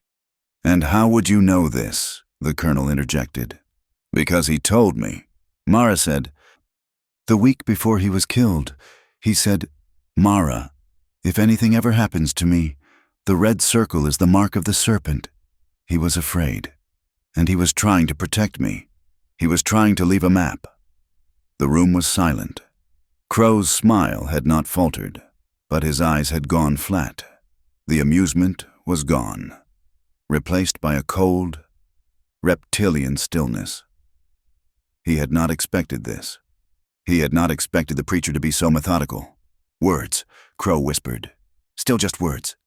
"And how would you know this?" the colonel interjected. "Because he told me," Mara said. "The week before he was killed, he said, 'Mara, if anything ever happens to me, the red circle is the mark of the serpent.' He was afraid, and he was trying to protect me. He was trying to leave a map." The room was silent. Crow's smile had not faltered, but his eyes had gone flat. The amusement was gone, replaced by a cold, reptilian stillness. He had not expected this. He had not expected the preacher to be so methodical. "Words," Crow whispered. "Still just words."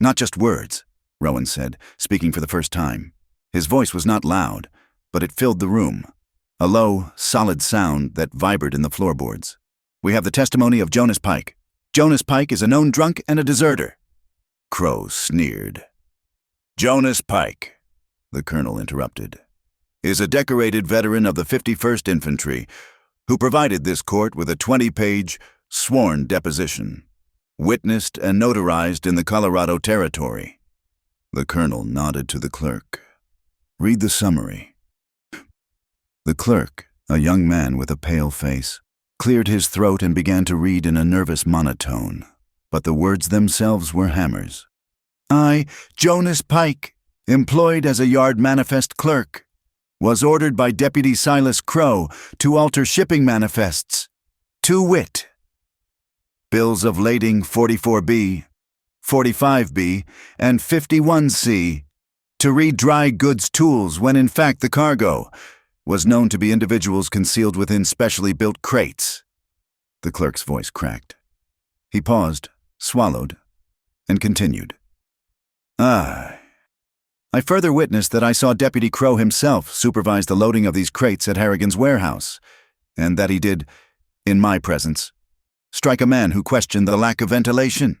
"Not just words," Rowan said, speaking for the first time. His voice was not loud, but it filled the room, a low, solid sound that vibrated in the floorboards. "We have the testimony of Jonas Pike. Jonas Pike is a known drunk and a deserter." Crow sneered. "Jonas Pike," the colonel interrupted, "is a decorated veteran of the 51st Infantry who provided this court with a 20-page sworn deposition, witnessed and notarized in the Colorado Territory." The colonel nodded to the clerk. "Read the summary." The clerk, a young man with a pale face, cleared his throat and began to read in a nervous monotone, but the words themselves were hammers. "I, Jonas Pike, employed as a yard manifest clerk, was ordered by Deputy Silas Crow to alter shipping manifests, to wit, bills of lading 44B, 45B, and 51C, to read dry goods tools when in fact the cargo was known to be individuals concealed within specially built crates. The clerk's voice cracked. He paused, swallowed, and continued. I further witnessed that I saw Deputy Crow himself supervise the loading of these crates at Harrigan's warehouse, and that he did, in my presence, strike a man who questioned the lack of ventilation.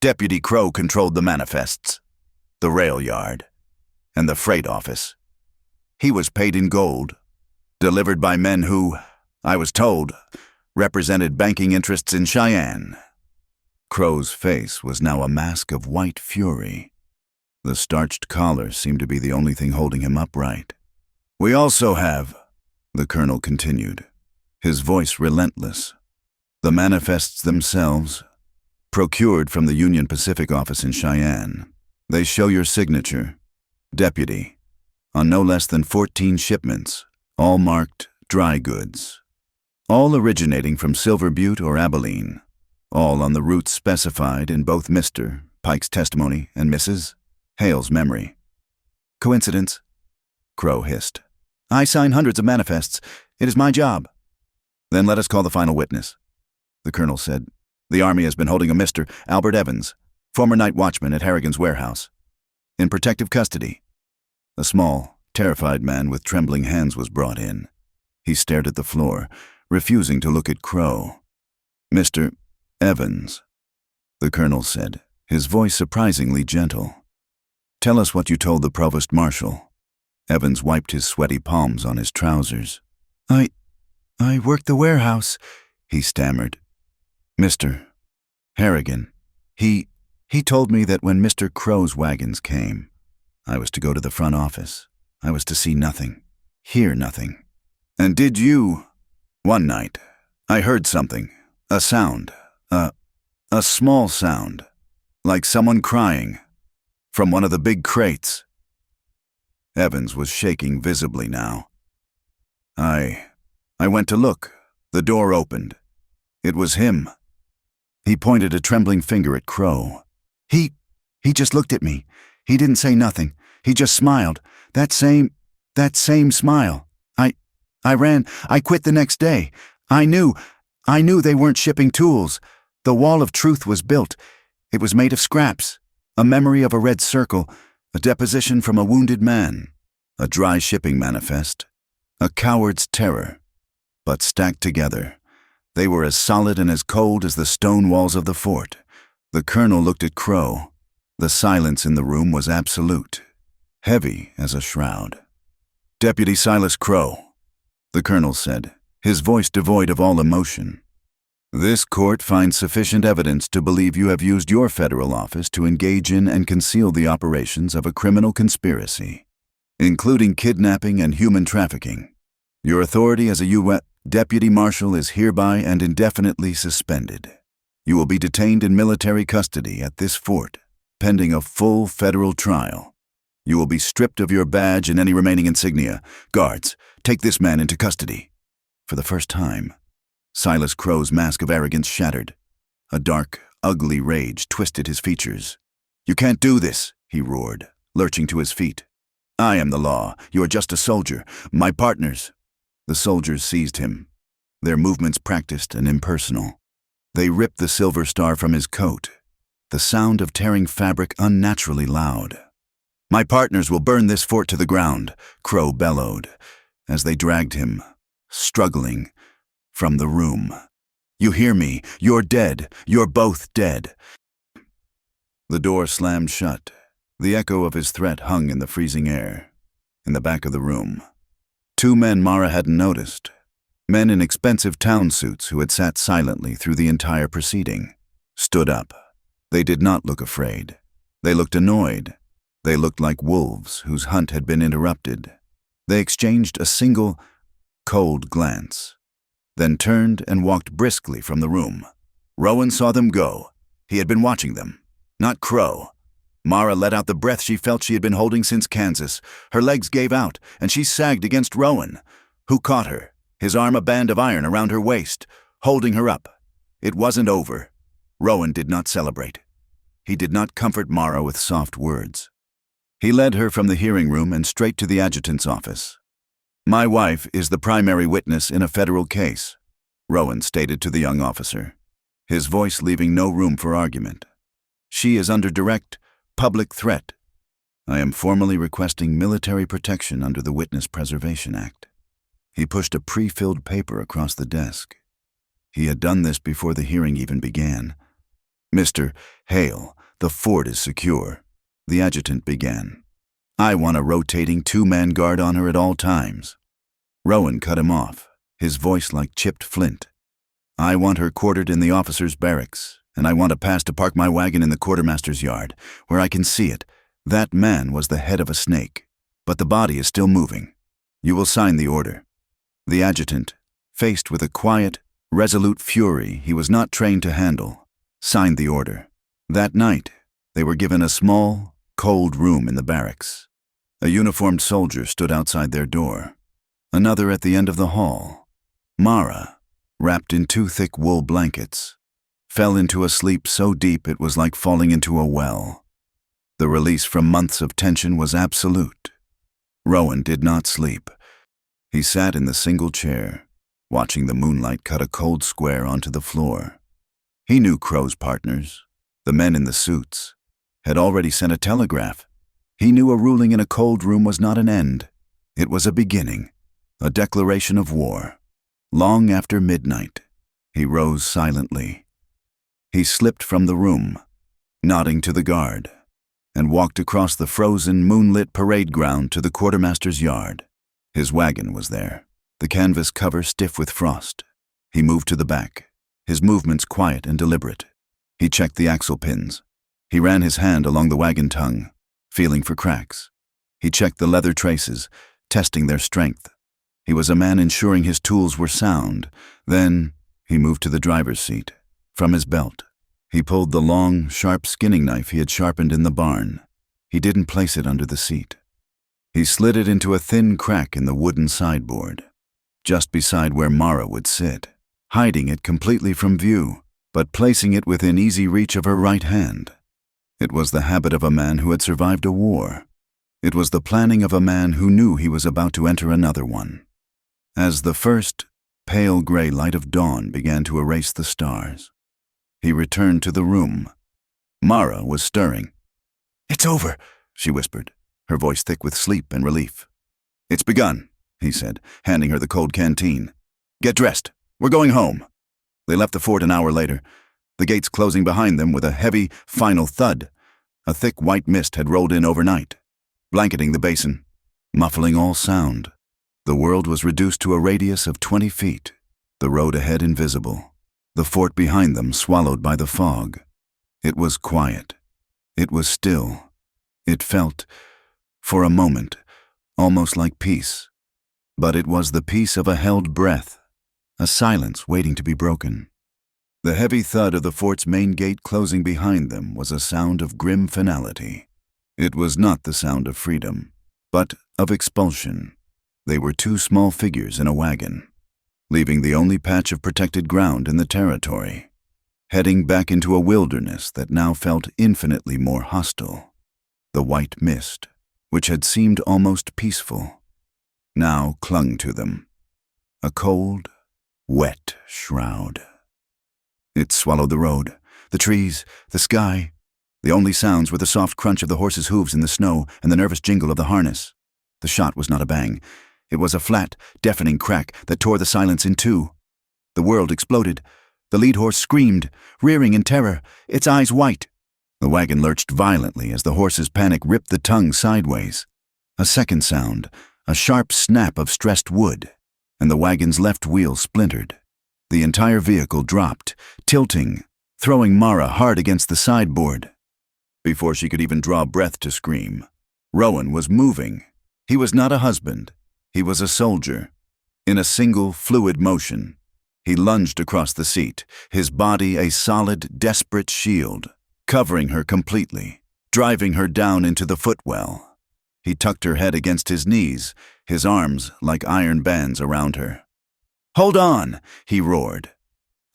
Deputy Crow controlled the manifests, the rail yard, and the freight office. He was paid in gold, delivered by men who, I was told, represented banking interests in Cheyenne. Crow's face was now a mask of white fury. The starched collar seemed to be the only thing holding him upright. We also have, the colonel continued, his voice relentless, the manifests themselves, procured from the Union Pacific office in Cheyenne. They show your signature, Deputy, on no less than 14 shipments, all marked dry goods, all originating from Silver Butte or Abilene, all on the routes specified in both Mr. Pike's testimony and Mrs. Hale's memory. Coincidence? Crow hissed. I sign hundreds of manifests. It is my job. Then let us call the final witness. The colonel said. The Army has been holding a Mr. Albert Evans, former night watchman at Harrigan's warehouse, in protective custody. A small, terrified man with trembling hands was brought in. He stared at the floor, refusing to look at Crow. Mr. Evans, the colonel said, his voice surprisingly gentle. Tell us what you told the provost marshal. Evans wiped his sweaty palms on his trousers. I worked the warehouse, he stammered. Mr. Harrigan, he told me that when Mr. Crow's wagons came, I was to go to the front office. I was to see nothing, hear nothing. And did you? One night, I heard something, a sound, a small sound, like someone crying, from one of the big crates. Evans was shaking visibly now. I went to look. The door opened. It was him. He pointed a trembling finger at Crow. He just looked at me. He didn't say nothing. He just smiled. That same smile. I ran. I quit the next day. I knew they weren't shipping tools. The wall of truth was built. It was made of scraps. A memory of a red circle. A deposition from a wounded man. A dry shipping manifest. A coward's terror. But stacked together, they were as solid and as cold as the stone walls of the fort. The colonel looked at Crow. The silence in the room was absolute, heavy as a shroud. Deputy Silas Crow, the colonel said, his voice devoid of all emotion. This court finds sufficient evidence to believe you have used your federal office to engage in and conceal the operations of a criminal conspiracy, including kidnapping and human trafficking. Your authority as a U.S. Deputy Marshal is hereby and indefinitely suspended. You will be detained in military custody at this fort, pending a full federal trial. You will be stripped of your badge and any remaining insignia. Guards, take this man into custody. For the first time, Silas Crow's mask of arrogance shattered. A dark, ugly rage twisted his features. You can't do this, he roared, lurching to his feet. I am the law. You are just a soldier. My partners. The soldiers seized him, their movements practiced and impersonal. They ripped the silver star from his coat, the sound of tearing fabric unnaturally loud. My partners will burn this fort to the ground, Crow bellowed, as they dragged him, struggling, from the room. You hear me? You're dead. You're both dead. The door slammed shut. The echo of his threat hung in the freezing air. In the back of the room, two men Mara hadn't noticed, men in expensive town suits who had sat silently through the entire proceeding, stood up. They did not look afraid. They looked annoyed. They looked like wolves whose hunt had been interrupted. They exchanged a single, cold glance, then turned and walked briskly from the room. Rowan saw them go. He had been watching them, not Crow. Mara let out the breath she felt she had been holding since Kansas. Her legs gave out, and she sagged against Rowan, who caught her, his arm a band of iron around her waist, holding her up. It wasn't over. Rowan did not celebrate. He did not comfort Mara with soft words. He led her from the hearing room and straight to the adjutant's office. "My wife is the primary witness in a federal case," Rowan stated to the young officer, his voice leaving no room for argument. "She is under direct, public threat. I am formally requesting military protection under the Witness Preservation Act." He pushed a pre-filled paper across the desk. He had done this before the hearing even began. "Mr. Hale, the fort is secure," the adjutant began. "I want a rotating two-man guard on her at all times." Rowan cut him off, his voice like chipped flint. "I want her quartered in the officers' barracks, and I want a pass to park my wagon in the quartermaster's yard, where I can see it. That man was the head of a snake, but the body is still moving. You will sign the order." The adjutant, faced with a quiet, resolute fury he was not trained to handle, signed the order. That night, they were given a small, cold room in the barracks. A uniformed soldier stood outside their door. Another at the end of the hall. Mara, wrapped in 2 thick wool blankets, fell into a sleep so deep it was like falling into a well. The release from months of tension was absolute. Rowan did not sleep. He sat in the single chair, watching the moonlight cut a cold square onto the floor. He knew Crow's partners, the men in the suits, had already sent a telegraph. He knew a ruling in a cold room was not an end. It was a beginning, a declaration of war. Long after midnight, he rose silently. He slipped from the room, nodding to the guard, and walked across the frozen, moonlit parade ground to the quartermaster's yard. His wagon was there, the canvas cover stiff with frost. He moved to the back, his movements quiet and deliberate. He checked the axle pins. He ran his hand along the wagon tongue, feeling for cracks. He checked the leather traces, testing their strength. He was a man ensuring his tools were sound. Then he moved to the driver's seat. From his belt, he pulled the long, sharp skinning knife he had sharpened in the barn. He didn't place it under the seat. He slid it into a thin crack in the wooden sideboard, just beside where Mara would sit, hiding it completely from view, but placing it within easy reach of her right hand. It was the habit of a man who had survived a war. It was the planning of a man who knew he was about to enter another one. As the first, pale gray light of dawn began to erase the stars, he returned to the room. Mara was stirring. "It's over," she whispered, her voice thick with sleep and relief. "It's begun," he said, handing her the cold canteen. "Get dressed. We're going home." They left the fort an hour later, the gates closing behind them with a heavy, final thud. A thick white mist had rolled in overnight, blanketing the basin, muffling all sound. The world was reduced to a radius of 20 feet, the road ahead invisible, the fort behind them swallowed by the fog. It was quiet. It was still. It felt, for a moment, almost like peace. But it was the peace of a held breath, a silence waiting to be broken. The heavy thud of the fort's main gate closing behind them was a sound of grim finality. It was not the sound of freedom, but of expulsion. They were 2 small figures in a wagon, leaving the only patch of protected ground in the territory, heading back into a wilderness that now felt infinitely more hostile. The white mist, which had seemed almost peaceful, now clung to them, a cold, wet shroud. It swallowed the road, the trees, the sky. The only sounds were the soft crunch of the horses' hooves in the snow and the nervous jingle of the harness. The shot was not a bang. It was a flat, deafening crack that tore the silence in 2. The world exploded. The lead horse screamed, rearing in terror, its eyes white. The wagon lurched violently as the horse's panic ripped the tongue sideways. A second sound, a sharp snap of stressed wood, and the wagon's left wheel splintered. The entire vehicle dropped, tilting, throwing Mara hard against the sideboard. Before she could even draw breath to scream, Rowan was moving. He was not a husband. He was a soldier. In a single, fluid motion, he lunged across the seat, his body a solid, desperate shield, covering her completely, driving her down into the footwell. He tucked her head against his knees, his arms like iron bands around her. "Hold on!" he roared.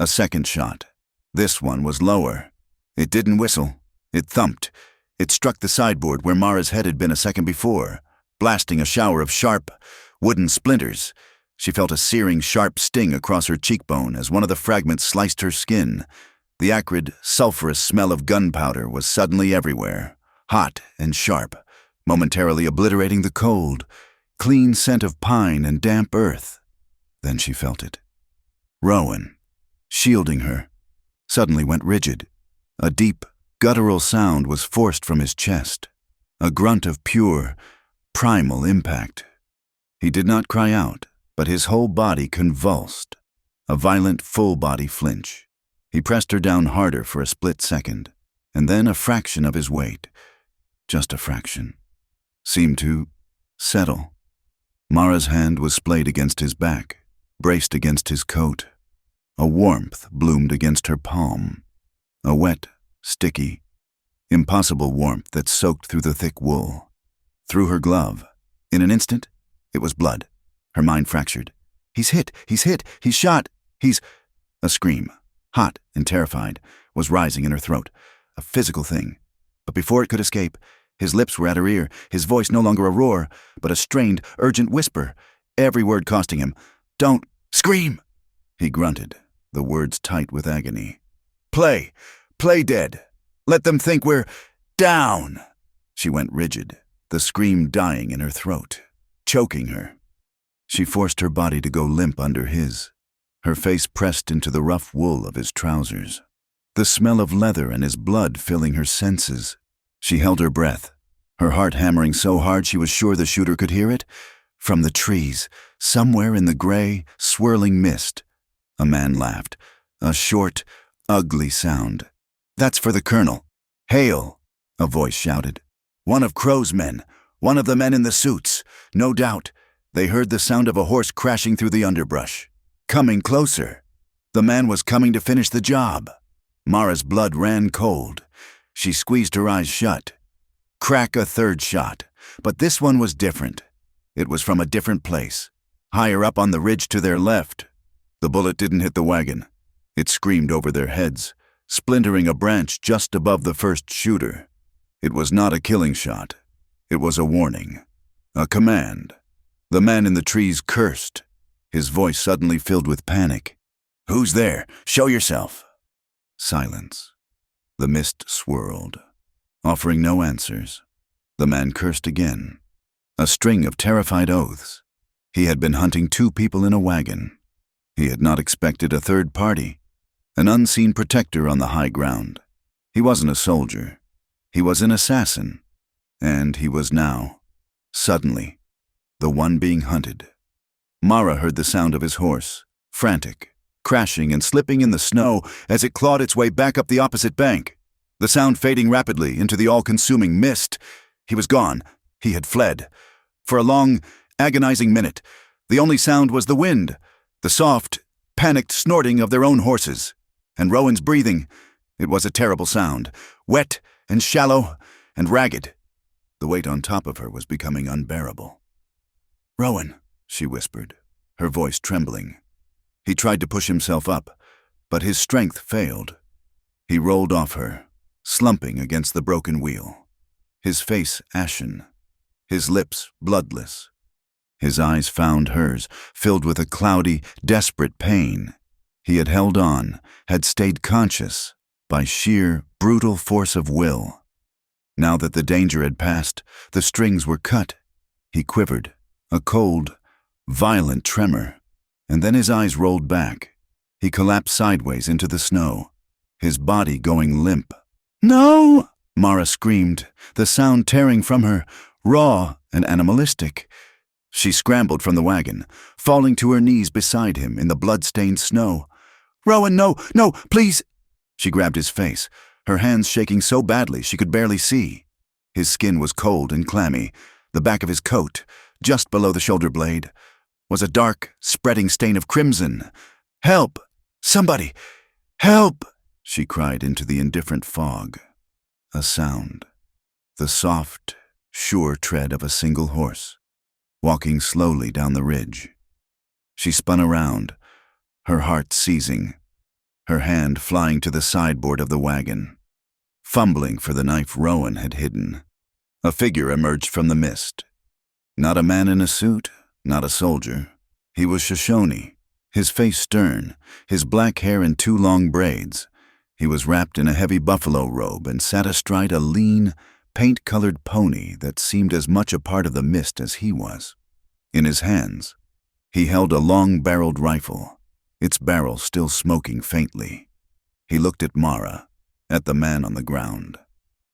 A second shot. This one was lower. It didn't whistle. It thumped. It struck the sideboard where Mara's head had been a second before, blasting a shower of sharp, wooden splinters. She felt a searing, sharp sting across her cheekbone as one of the fragments sliced her skin. The acrid, sulphurous smell of gunpowder was suddenly everywhere, hot and sharp, momentarily obliterating the cold, clean scent of pine and damp earth. Then she felt it. Rowan, shielding her, suddenly went rigid. A deep, guttural sound was forced from his chest, a grunt of pure, primal impact. He did not cry out, but his whole body convulsed, a violent full-body flinch. He pressed her down harder for a split second, and then a fraction of his weight, just a fraction, seemed to settle. Mara's hand was splayed against his back, braced against his coat. A warmth bloomed against her palm, a wet, sticky, impossible warmth that soaked through the thick wool. Through her glove, in an instant, it was blood. Her mind fractured. He's hit, he's shot, he's... A scream, hot and terrified, was rising in her throat, a physical thing. But before it could escape, his lips were at her ear, his voice no longer a roar, but a strained, urgent whisper, every word costing him. "Don't scream!" He grunted, the words tight with agony. Play dead. Let them think we're down." She went rigid, the scream dying in her throat, choking her. She forced her body to go limp under his, her face pressed into the rough wool of his trousers, the smell of leather and his blood filling her senses. She held her breath, her heart hammering so hard she was sure the shooter could hear it. From the trees, somewhere in the gray, swirling mist, a man laughed, a short, ugly sound. "That's for the colonel. Hail!" a voice shouted. "One of Crow's men, one of the men in the suits, no doubt." They heard the sound of a horse crashing through the underbrush, coming closer. The man was coming to finish the job. Mara's blood ran cold. She squeezed her eyes shut. Crack a third shot, but this one was different. It was from a different place, higher up on the ridge to their left. The bullet didn't hit the wagon. It screamed over their heads, splintering a branch just above the first shooter. It was not a killing shot. It was a warning, a command. The man in the trees cursed, his voice suddenly filled with panic. "Who's there? Show yourself." Silence. The mist swirled, offering no answers. The man cursed again, a string of terrified oaths. He had been hunting two people in a wagon. He had not expected a third party, an unseen protector on the high ground. He wasn't a soldier. He was an assassin. And he was now, suddenly, the one being hunted. Mara heard the sound of his horse, frantic, crashing and slipping in the snow as it clawed its way back up the opposite bank. The sound fading rapidly into the all-consuming mist. He was gone. He had fled. For a long, agonizing minute, the only sound was the wind, the soft, panicked snorting of their own horses, and Rowan's breathing. It was a terrible sound, wet and shallow and ragged. The weight on top of her was becoming unbearable. "Rowan," she whispered, her voice trembling. He tried to push himself up, but his strength failed. He rolled off her, slumping against the broken wheel, his face ashen, his lips bloodless. His eyes found hers, filled with a cloudy, desperate pain. He had held on, had stayed conscious, by sheer, brutal force of will. Now that the danger had passed, the strings were cut. He quivered, a cold, violent tremor, and then his eyes rolled back. He collapsed sideways into the snow, his body going limp. "No!" Mara screamed, the sound tearing from her, raw and animalistic. She scrambled from the wagon, falling to her knees beside him in the blood-stained snow. "Rowan, no, please!" She grabbed his face, her hands shaking so badly she could barely see. His skin was cold and clammy. The back of his coat, just below the shoulder blade, was a dark, spreading stain of crimson. "Help! Somebody! Help!" she cried into the indifferent fog. A sound. The soft, sure tread of a single horse, walking slowly down the ridge. She spun around, her heart seizing, her hand flying to the sideboard of the wagon. fumbling for the knife Rowan had hidden. A figure emerged from the mist. Not a man in a suit, not a soldier. He was Shoshone, his face stern, his black hair in 2 long braids. He was wrapped in a heavy buffalo robe and sat astride a lean, paint-colored pony that seemed as much a part of the mist as he was. In his hands, he held a long-barreled rifle, its barrel still smoking faintly. He looked at Mara, at the man on the ground,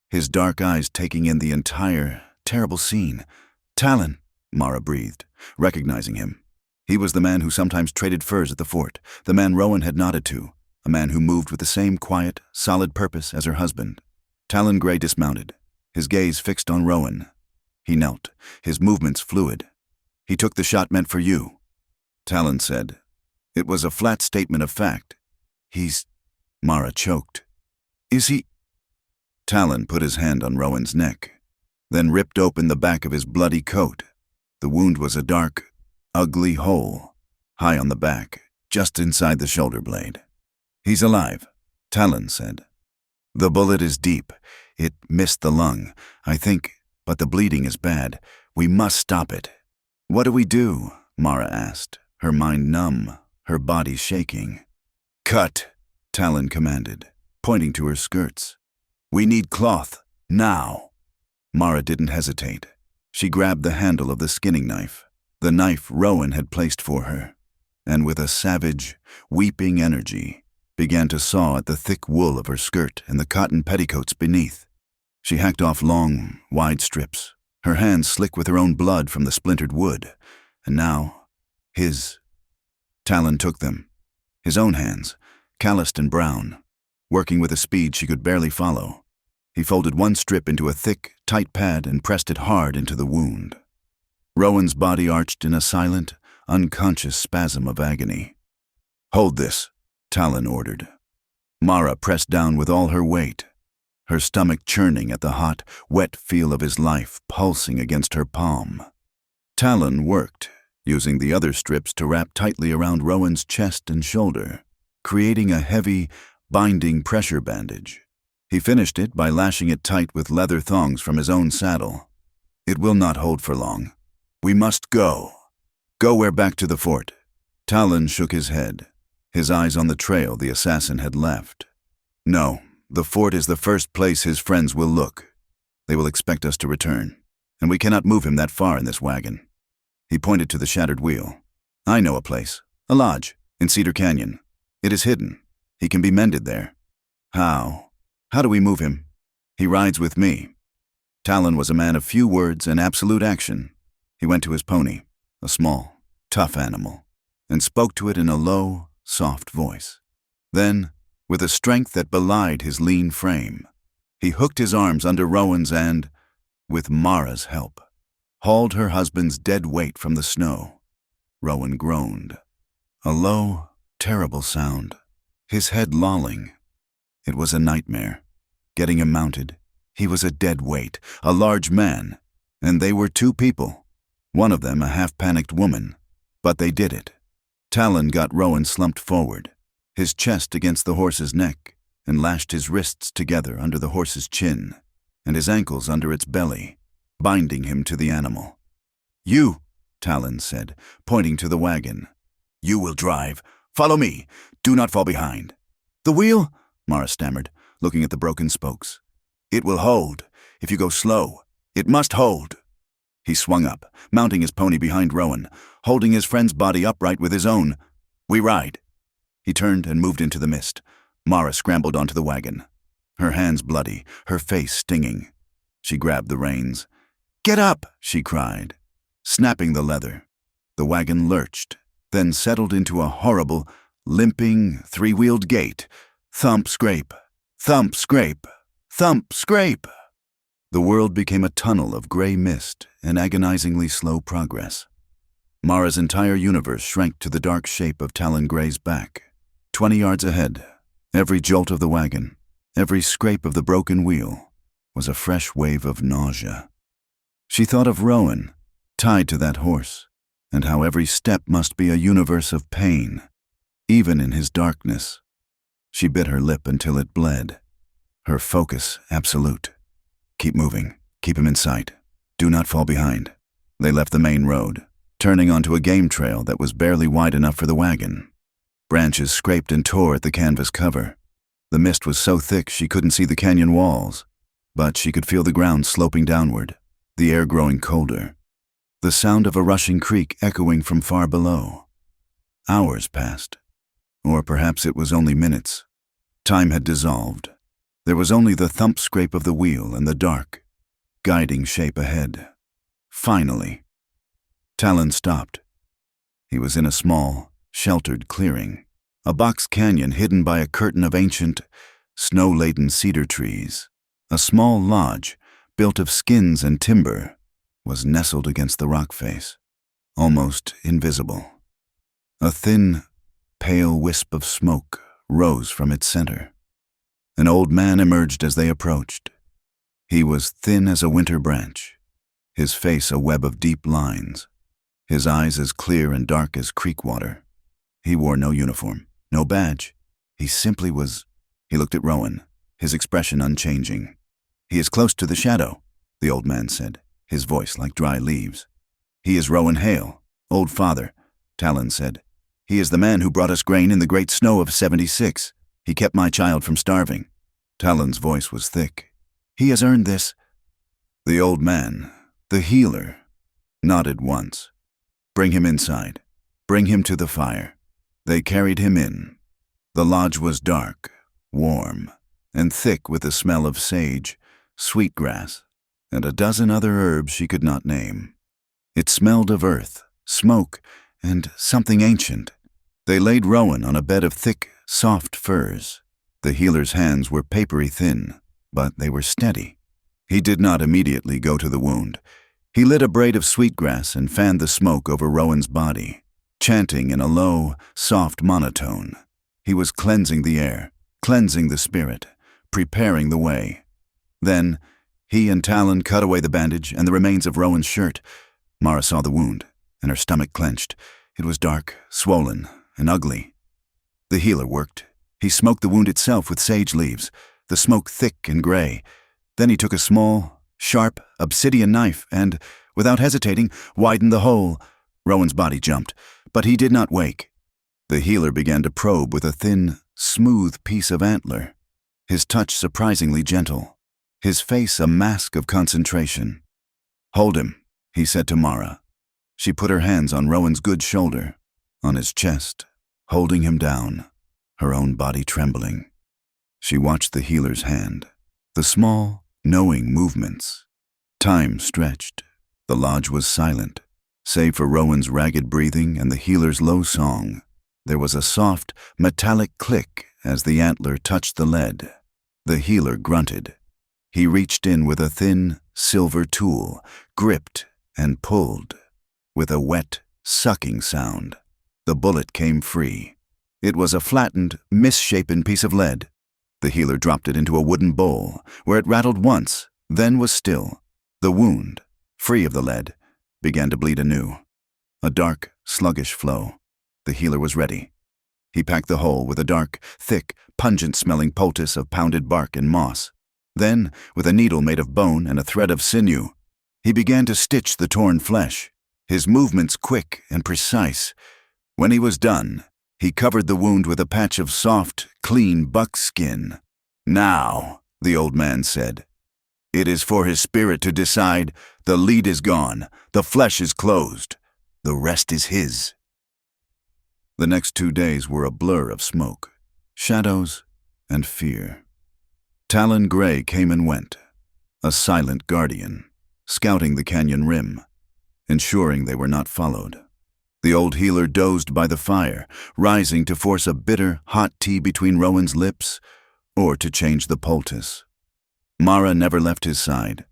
his dark eyes taking in the entire, terrible scene. "Talon," Mara breathed, recognizing him. He was the man who sometimes traded furs at the fort, the man Rowan had nodded to, a man who moved with the same quiet, solid purpose as her husband. Talon Gray dismounted, his gaze fixed on Rowan. He knelt, his movements fluid. "He took the shot meant for you," Talon said. It was a flat statement of fact. "He's—" Mara choked. "Is he—" Talon put his hand on Rowan's neck, then ripped open the back of his bloody coat. The wound was a dark, ugly hole, high on the back, just inside the shoulder blade. "He's alive," Talon said. "The bullet is deep. It missed the lung, I think, but the bleeding is bad. We must stop it." "What do we do?" Mara asked, her mind numb, her body shaking. "Cut," Talon commanded, pointing to her skirts. "We need cloth, now." Mara didn't hesitate. She grabbed the handle of the skinning knife, the knife Rowan had placed for her, and with a savage, weeping energy, began to saw at the thick wool of her skirt and the cotton petticoats beneath. She hacked off long, wide strips, her hands slick with her own blood from the splintered wood, and now, Talon took them, his own hands, calloused and brown, working with a speed she could barely follow. He folded one strip into a thick, tight pad and pressed it hard into the wound. Rowan's body arched in a silent, unconscious spasm of agony. "Hold this," Talon ordered. Mara pressed down with all her weight, her stomach churning at the hot, wet feel of his life pulsing against her palm. Talon worked, using the other strips to wrap tightly around Rowan's chest and shoulder, creating a heavy, binding pressure bandage. He finished it by lashing it tight with leather thongs from his own saddle. "It will not hold for long. We must go. Go where back to the fort." Talon shook his head, his eyes on the trail the assassin had left. "No, the fort is the first place his friends will look. They will expect us to return, and we cannot move him that far in this wagon." He pointed to the shattered wheel. "I know a place, a lodge, in Cedar Canyon. It is hidden. He can be mended there." "How? How do we move him?" "He rides with me." Talon was a man of few words and absolute action. He went to his pony, a small, tough animal, and spoke to it in a low, soft voice. Then, with a strength that belied his lean frame, he hooked his arms under Rowan's and, with Mara's help, hauled her husband's dead weight from the snow. Rowan groaned. A low, terrible sound, his head lolling. It was a nightmare. Getting him mounted, he was a dead weight, a large man, and they were 2 people, one of them a half-panicked woman, but they did it. Talon got Rowan slumped forward, his chest against the horse's neck, and lashed his wrists together under the horse's chin, and his ankles under its belly, binding him to the animal. "You," Talon said, pointing to the wagon. "You will drive. Follow me. Do not fall behind." "The wheel?" Mara stammered, looking at the broken spokes. "It will hold, if you go slow. It must hold." He swung up, mounting his pony behind Rowan, holding his friend's body upright with his own. "We ride." He turned and moved into the mist. Mara scrambled onto the wagon, her hands bloody, her face stinging. She grabbed the reins. "Get up!" she cried, snapping the leather. The wagon lurched, then settled into a horrible, limping, 3-wheeled gait. Thump, scrape, thump, scrape, thump, scrape. The world became a tunnel of gray mist and agonizingly slow progress. Mara's entire universe shrank to the dark shape of Talon Gray's back. 20 yards ahead, every jolt of the wagon, every scrape of the broken wheel, was a fresh wave of nausea. She thought of Rowan, tied to that horse, and how every step must be a universe of pain, even in his darkness. She bit her lip until it bled. her focus absolute. Keep moving. Keep him in sight. Do not fall behind. They left the main road, turning onto a game trail that was barely wide enough for the wagon. Branches scraped and tore at the canvas cover. The mist was so thick she couldn't see the canyon walls, but she could feel the ground sloping downward, the air growing colder. The sound of a rushing creek echoing from far below. Hours passed, or perhaps it was only minutes. Time had dissolved. There was only the thump-scrape of the wheel and the dark, guiding shape ahead. Finally, Talon stopped. He was in a small, sheltered clearing, a box canyon hidden by a curtain of ancient, snow-laden cedar trees. A small lodge, built of skins and timber, was nestled against the rock face, almost invisible. A thin, pale wisp of smoke rose from its center. An old man emerged as they approached. He was thin as a winter branch, his face a web of deep lines, his eyes as clear and dark as creek water. He wore no uniform, no badge. He simply was. He looked at Rowan, his expression unchanging. "He is close to the shadow," the old man said, his voice like dry leaves. "He is Rowan Hale, old father," Talon said. "He is the man who brought us grain in the great snow of '76. He kept my child from starving." Talon's voice was thick. "He has earned this." The old man, the healer, nodded once. "Bring him inside. Bring him to the fire." They carried him in. The lodge was dark, warm, and thick with the smell of sage, sweetgrass, and a dozen other herbs she could not name. It smelled of earth, smoke, and something ancient. They laid Rowan on a bed of thick, soft furs. The healer's hands were papery thin, but they were steady. He did not immediately go to the wound. He lit a braid of sweetgrass and fanned the smoke over Rowan's body, chanting in a low, soft monotone. He was cleansing the air, cleansing the spirit, preparing the way. Then, he and Talon cut away the bandage and the remains of Rowan's shirt. Mara saw the wound, and her stomach clenched. It was dark, swollen, and ugly. The healer worked. He smoked the wound itself with sage leaves, the smoke thick and gray. Then he took a small, sharp, obsidian knife and, without hesitating, widened the hole. Rowan's body jumped, but he did not wake. The healer began to probe with a thin, smooth piece of antler, his touch surprisingly gentle, his face a mask of concentration. "Hold him," he said to Mara. She put her hands on Rowan's good shoulder, on his chest, holding him down, her own body trembling. She watched the healer's hand, the small, knowing movements. Time stretched. The lodge was silent, save for Rowan's ragged breathing and the healer's low song. There was a soft, metallic click as the antler touched the lead. The healer grunted. He reached in with a thin, silver tool, gripped and pulled. With a wet, sucking sound, the bullet came free. It was a flattened, misshapen piece of lead. The healer dropped it into a wooden bowl, where it rattled once, then was still. The wound, free of the lead, began to bleed anew. A dark, sluggish flow. The healer was ready. He packed the hole with a dark, thick, pungent-smelling poultice of pounded bark and moss. Then, with a needle made of bone and a thread of sinew, he began to stitch the torn flesh, his movements quick and precise. When he was done, he covered the wound with a patch of soft, clean buckskin. "Now," the old man said, "it is for his spirit to decide. The lead is gone, the flesh is closed, the rest is his." The next 2 days were a blur of smoke, shadows, and fear. Talon Gray came and went, a silent guardian, scouting the canyon rim, ensuring they were not followed. The old healer dozed by the fire, rising to force a bitter, hot tea between Rowan's lips or to change the poultice. Mara never left his side.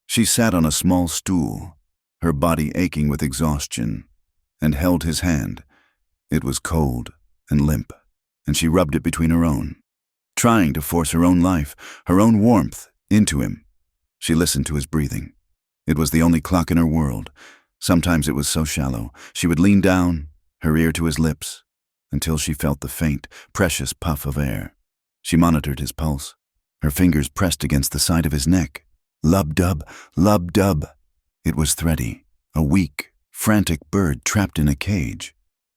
She sat on a small stool, her body aching with exhaustion, and held his hand. It was cold and limp, and she rubbed it between her own, trying to force her own life, her own warmth, into him. She listened to his breathing. It was the only clock in her world. Sometimes it was so shallow, she would lean down, her ear to his lips, until she felt the faint, precious puff of air. She monitored his pulse. Her fingers pressed against the side of his neck. Lub-dub, lub-dub. It was thready, a weak, frantic bird trapped in a cage.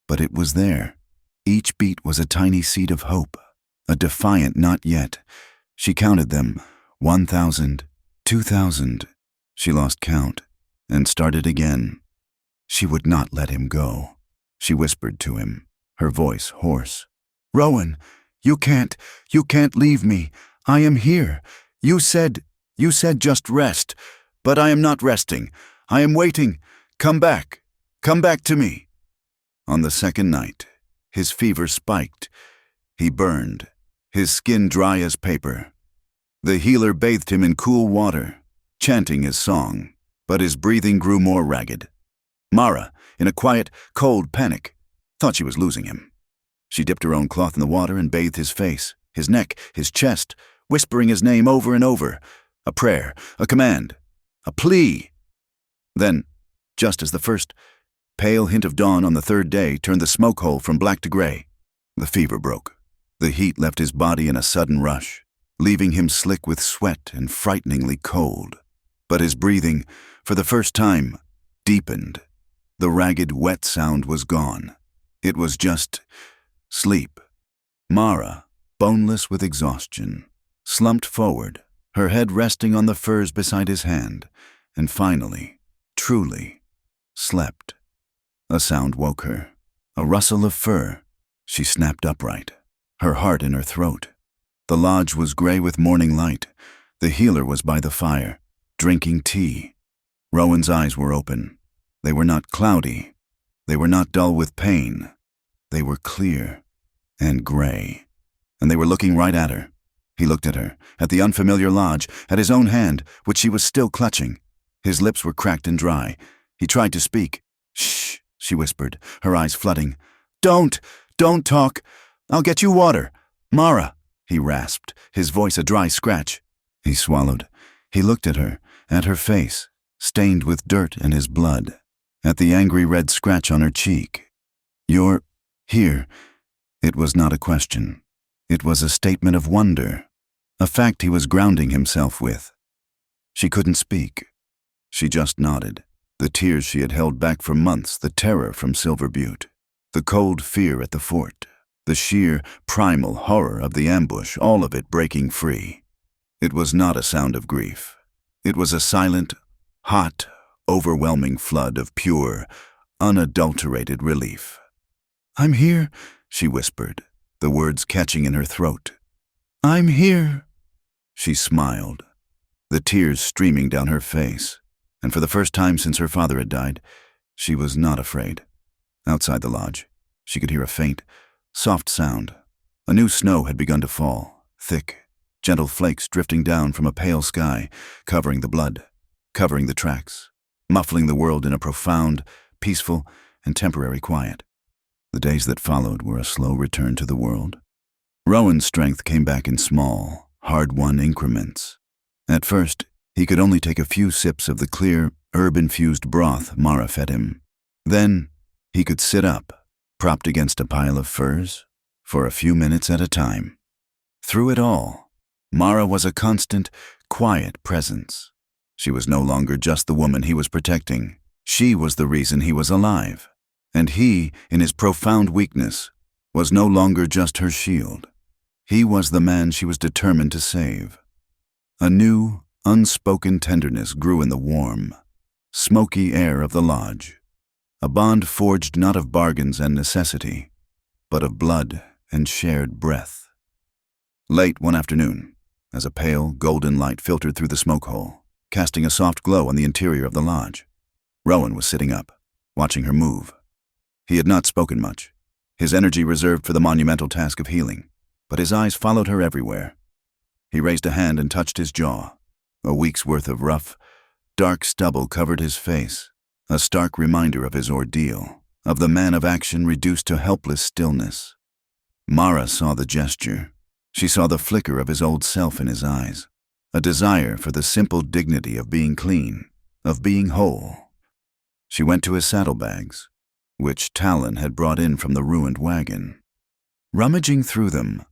But it was there. Each beat was a tiny seed of hope, a defiant not yet. She counted them, 1,000, 2,000. She lost count and started again. She would not let him go. She whispered to him, her voice hoarse. "Rowan, you can't leave me. I am here. You said just rest, but I am not resting. I am waiting. Come back to me." On the second night, his fever spiked. He burned, his skin dry as paper. The healer bathed him in cool water, chanting his song, but his breathing grew more ragged. Mara, in a quiet, cold panic, thought she was losing him. She dipped her own cloth in the water and bathed his face, his neck, his chest, whispering his name over and over. A prayer, a command, a plea. Then, just as the first pale hint of dawn on the third day turned the smoke hole from black to gray, the fever broke. The heat left his body in a sudden rush, leaving him slick with sweat and frighteningly cold. But his breathing, for the first time, deepened. The ragged, wet sound was gone. It was just sleep. Mara, boneless with exhaustion, slumped forward, her head resting on the furs beside his hand, and finally, truly, slept. A sound woke her, a rustle of fur. She snapped upright, her heart in her throat. The lodge was gray with morning light. The healer was by the fire, drinking tea. Rowan's eyes were open. They were not cloudy. They were not dull with pain. They were clear and gray, and they were looking right at her. He looked at her, at the unfamiliar lodge, at his own hand, which she was still clutching. His lips were cracked and dry. He tried to speak. "Shh," she whispered, her eyes flooding. Don't talk. I'll get you water. Mara," he rasped, his voice a dry scratch. He swallowed. He looked at her face, stained with dirt and his blood, at the angry red scratch on her cheek. "You're here." It was not a question. It was a statement of wonder, a fact he was grounding himself with. She couldn't speak. She just nodded. The tears she had held back for months, the terror from Silver Butte, the cold fear at the fort, the sheer, primal horror of the ambush, all of it breaking free. It was not a sound of grief. It was a silent, hot, overwhelming flood of pure, unadulterated relief. "I'm here," she whispered, the words catching in her throat. "I'm here." She smiled, the tears streaming down her face, and for the first time since her father had died, she was not afraid. Outside the lodge, she could hear a faint, soft sound. A new snow had begun to fall, thick, gentle flakes drifting down from a pale sky, covering the blood, covering the tracks, muffling the world in a profound, peaceful, and temporary quiet. The days that followed were a slow return to the world. Rowan's strength came back in small, hard-won increments. At first, he could only take a few sips of the clear, herb-infused broth Mara fed him. Then, he could sit up, propped against a pile of furs, for a few minutes at a time. Through it all, Mara was a constant, quiet presence. She was no longer just the woman he was protecting. She was the reason he was alive. And he, in his profound weakness, was no longer just her shield. He was the man she was determined to save. A new, unspoken tenderness grew in the warm, smoky air of the lodge, a bond forged not of bargains and necessity, but of blood and shared breath. Late one afternoon, as a pale, golden light filtered through the smoke hole, casting a soft glow on the interior of the lodge, Rowan was sitting up, watching her move. He had not spoken much, his energy reserved for the monumental task of healing, but his eyes followed her everywhere. He raised a hand and touched his jaw. A week's worth of rough, dark stubble covered his face, a stark reminder of his ordeal, of the man of action reduced to helpless stillness. Mara saw the gesture. She saw the flicker of his old self in his eyes, a desire for the simple dignity of being clean, of being whole. She went to his saddlebags, which Talon had brought in from the ruined wagon. Rummaging through them,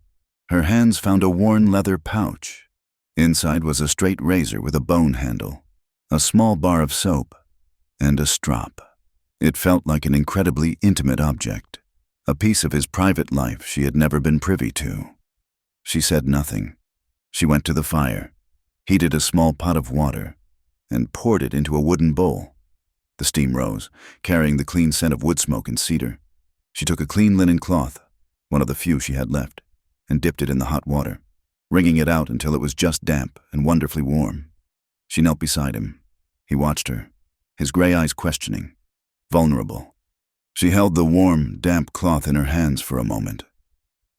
her hands found a worn leather pouch, Inside was a straight razor with a bone handle, a small bar of soap, and a strop. It felt like an incredibly intimate object, a piece of his private life she had never been privy to. She said nothing. She went to the fire, heated a small pot of water, and poured it into a wooden bowl. The steam rose, carrying the clean scent of wood smoke and cedar. She took a clean linen cloth, one of the few she had left, and dipped it in the hot water, wringing it out until it was just damp and wonderfully warm. She knelt beside him. He watched her, his gray eyes questioning, vulnerable. She held the warm, damp cloth in her hands for a moment.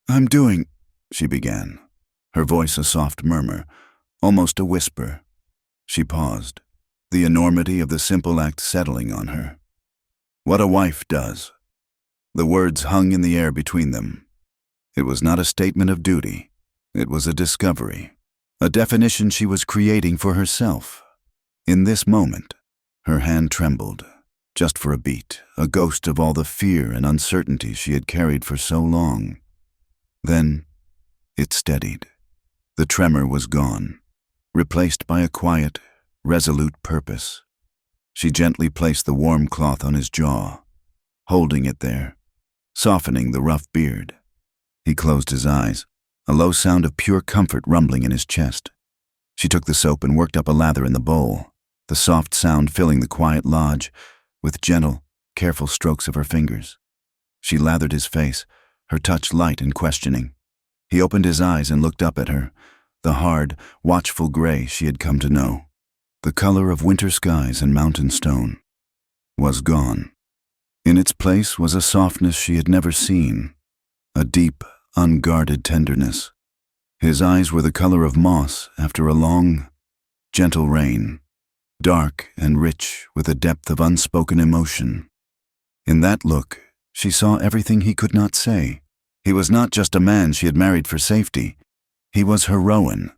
"I'm doing," she began, her voice a soft murmur, almost a whisper. She paused, the enormity of the simple act settling on her. "What a wife does." The words hung in the air between them. It was not a statement of duty. It was a discovery, a definition she was creating for herself. In this moment, her hand trembled, just for a beat, a ghost of all the fear and uncertainty she had carried for so long. Then, it steadied. The tremor was gone, replaced by a quiet, resolute purpose. She gently placed the warm cloth on his jaw, holding it there, softening the rough beard. He closed his eyes, a low sound of pure comfort rumbling in his chest. She took the soap and worked up a lather in the bowl, the soft sound filling the quiet lodge with gentle, careful strokes of her fingers. She lathered his face, her touch light and questioning. He opened his eyes and looked up at her, the hard, watchful gray she had come to know. The color of winter skies and mountain stone was gone. In its place was a softness she had never seen, a deep, unguarded tenderness. His eyes were the color of moss after a long, gentle rain, dark and rich with a depth of unspoken emotion. In that look, she saw everything he could not say. He was not just a man she had married for safety. He was her Rowan.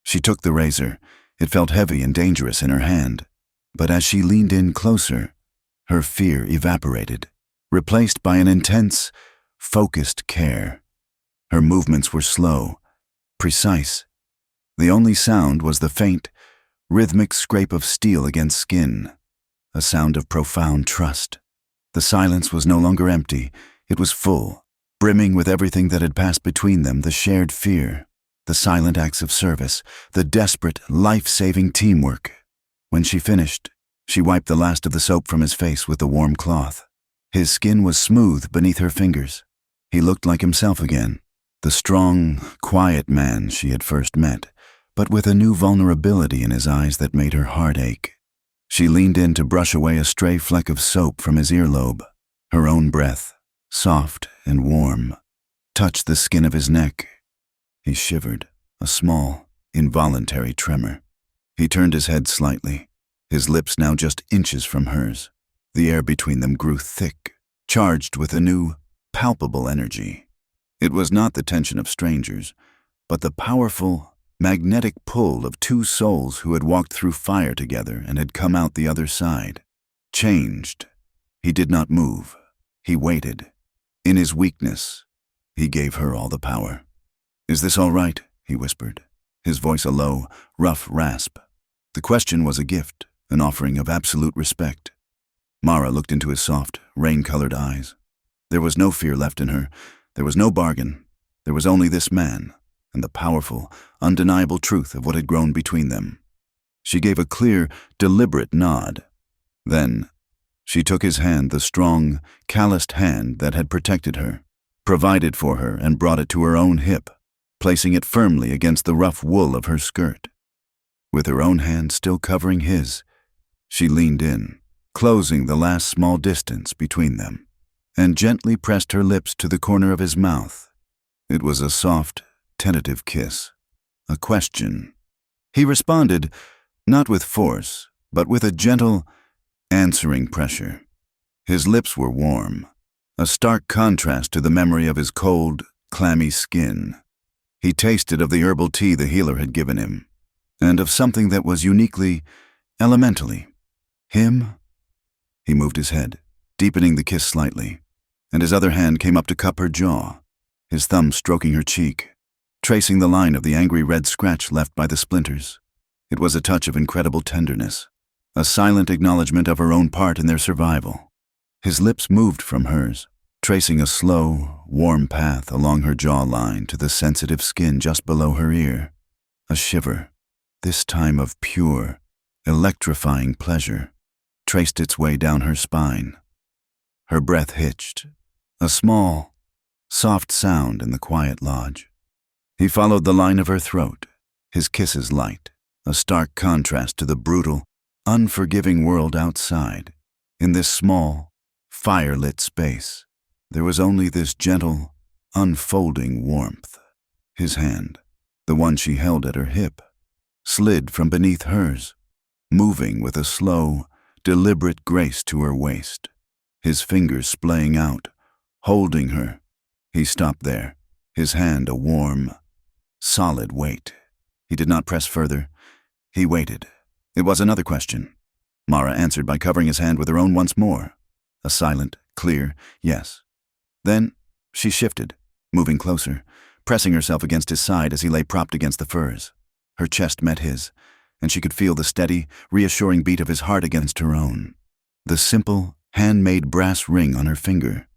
She took the razor. It felt heavy and dangerous in her hand. But as she leaned in closer, her fear evaporated, replaced by an intense, focused care. Her movements were slow, precise. The only sound was the faint, rhythmic scrape of steel against skin, a sound of profound trust. The silence was no longer empty. It was full, brimming with everything that had passed between them, the shared fear, the silent acts of service, the desperate, life-saving teamwork. When she finished, she wiped the last of the soap from his face with the warm cloth. His skin was smooth beneath her fingers. He looked like himself again, the strong, quiet man she had first met, but with a new vulnerability in his eyes that made her heart ache. She leaned in to brush away a stray fleck of soap from his earlobe. Her own breath, soft and warm, touched the skin of his neck. He shivered, a small, involuntary tremor. He turned his head slightly, his lips now just inches from hers. The air between them grew thick, charged with a new, palpable energy. It was not the tension of strangers, but the powerful, magnetic pull of two souls who had walked through fire together and had come out the other side. Changed. He did not move. He waited. In his weakness, he gave her all the power. "Is this all right?" he whispered, his voice a low, rough rasp. The question was a gift, an offering of absolute respect. Mara looked into his soft, rain-colored eyes. There was no fear left in her. There was no bargain. There was only this man, and the powerful, undeniable truth of what had grown between them. She gave a clear, deliberate nod. Then, she took his hand, the strong, calloused hand that had protected her, provided for her, and brought it to her own hip, placing it firmly against the rough wool of her skirt. With her own hand still covering his, she leaned in, closing the last small distance between them, and gently pressed her lips to the corner of his mouth. It was a soft, tentative kiss, a question. He responded, not with force, but with a gentle, answering pressure. His lips were warm, a stark contrast to the memory of his cold, clammy skin. He tasted of the herbal tea the healer had given him, and of something that was uniquely, elementally, him. He moved his head, deepening the kiss slightly, and his other hand came up to cup her jaw, his thumb stroking her cheek. tracing the line of the angry red scratch left by the splinters. It was a touch of incredible tenderness, a silent acknowledgement of her own part in their survival. His lips moved from hers, tracing a slow, warm path along her jawline to the sensitive skin just below her ear. A shiver, this time of pure, electrifying pleasure, traced its way down her spine. Her breath hitched, a small, soft sound in the quiet lodge. He followed the line of her throat, his kisses light, a stark contrast to the brutal, unforgiving world outside. In this small, fire-lit space, there was only this gentle, unfolding warmth. His hand, the one she held at her hip, slid from beneath hers, moving with a slow, deliberate grace to her waist, his fingers splaying out, holding her. He stopped there, his hand a warm, solid weight. He did not press further. He waited. It was another question. Mara answered by covering his hand with her own once more. A silent, clear yes. Then she shifted, moving closer, pressing herself against his side as he lay propped against the furs. Her chest met his, and she could feel the steady, reassuring beat of his heart against her own. The simple, handmade brass ring on her finger,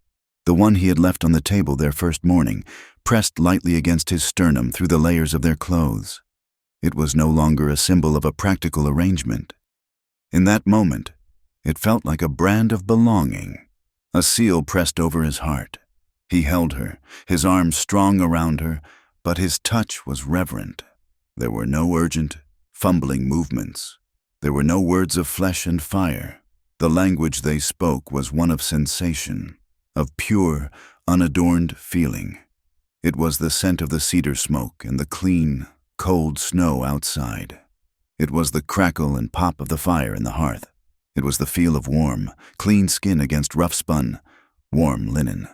the one he had left on the table their first morning, pressed lightly against his sternum through the layers of their clothes. It was no longer a symbol of a practical arrangement. In that moment, it felt like a brand of belonging, a seal pressed over his heart. He held her, his arms strong around her, but his touch was reverent. There were no urgent, fumbling movements. There were no words of flesh and fire. The language they spoke was one of sensation, of pure, unadorned feeling. It was the scent of the cedar smoke and the clean, cold snow outside. It was the crackle and pop of the fire in the hearth. It was the feel of warm, clean skin against rough-spun, warm linen.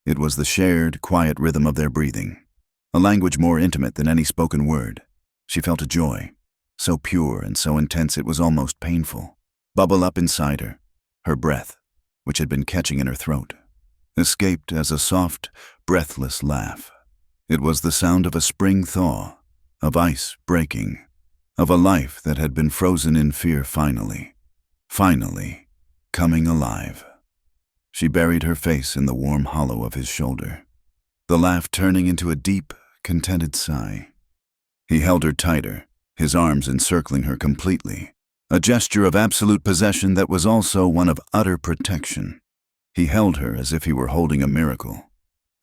It was the shared, quiet rhythm of their breathing, a language more intimate than any spoken word. She felt a joy, so pure and so intense it was almost painful, bubble up inside her. Her breath, which had been catching in her throat, escaped as a soft, breathless laugh. It was the sound of a spring thaw, of ice breaking, of a life that had been frozen in fear finally coming alive. She buried her face in the warm hollow of his shoulder, the laugh turning into a deep, contented sigh. He held her tighter, his arms encircling her completely, a gesture of absolute possession that was also one of utter protection. He held her as if he were holding a miracle,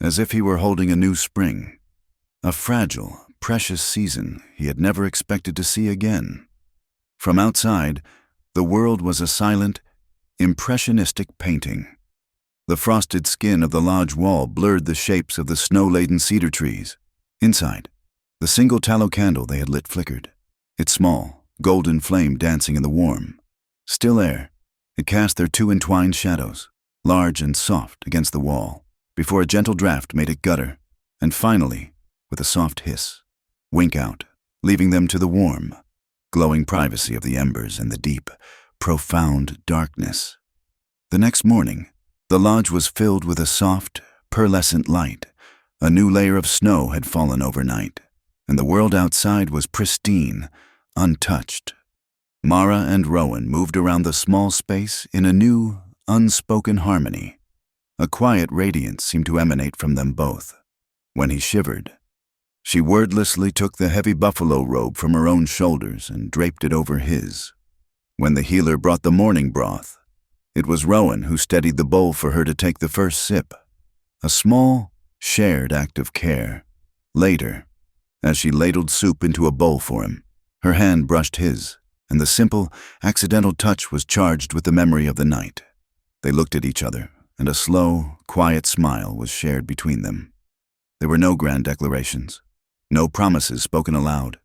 as if he were holding a new spring, a fragile, precious season he had never expected to see again. From outside, the world was a silent, impressionistic painting. The frosted skin of the lodge wall blurred the shapes of the snow-laden cedar trees. Inside, the single tallow candle they had lit flickered, its small, golden flame dancing in the warm, still air. It cast their two entwined shadows, large and soft, against the wall, before a gentle draft made it gutter, and finally, with a soft hiss, wink out, leaving them to the warm, glowing privacy of the embers and the deep, profound darkness. The next morning, the lodge was filled with a soft, pearlescent light. A new layer of snow had fallen overnight, and the world outside was pristine, untouched. Mara and Rowan moved around the small space in a new, unspoken harmony. A quiet radiance seemed to emanate from them both. When he shivered, she wordlessly took the heavy buffalo robe from her own shoulders and draped it over his. When the healer brought the morning broth, it was Rowan who steadied the bowl for her to take the first sip, a small, shared act of care. Later, as she ladled soup into a bowl for him, her hand brushed his, and the simple, accidental touch was charged with the memory of the night. They looked at each other, and a slow, quiet smile was shared between them. There were no grand declarations, no promises spoken aloud.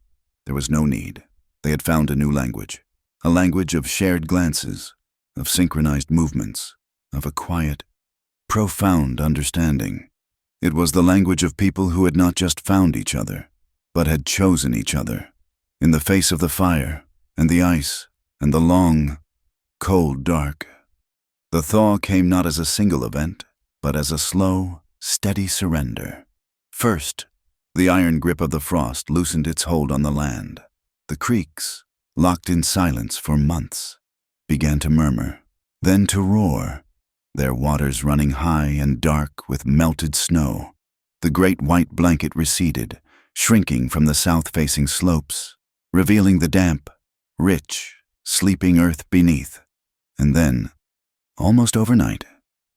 There was no need. They had found a new language, a language of shared glances, of synchronized movements, of a quiet, profound understanding. It was the language of people who had not just found each other, but had chosen each other, in the face of the fire, and the ice, and the long, cold dark. The thaw came not as a single event, but as a slow, steady surrender. First, The iron grip of the frost loosened its hold on the land. The creeks, locked in silence for months, began to murmur, then to roar, their waters running high and dark with melted snow. The great white blanket receded, shrinking from the south-facing slopes, revealing the damp, rich, sleeping earth beneath. And then, almost overnight,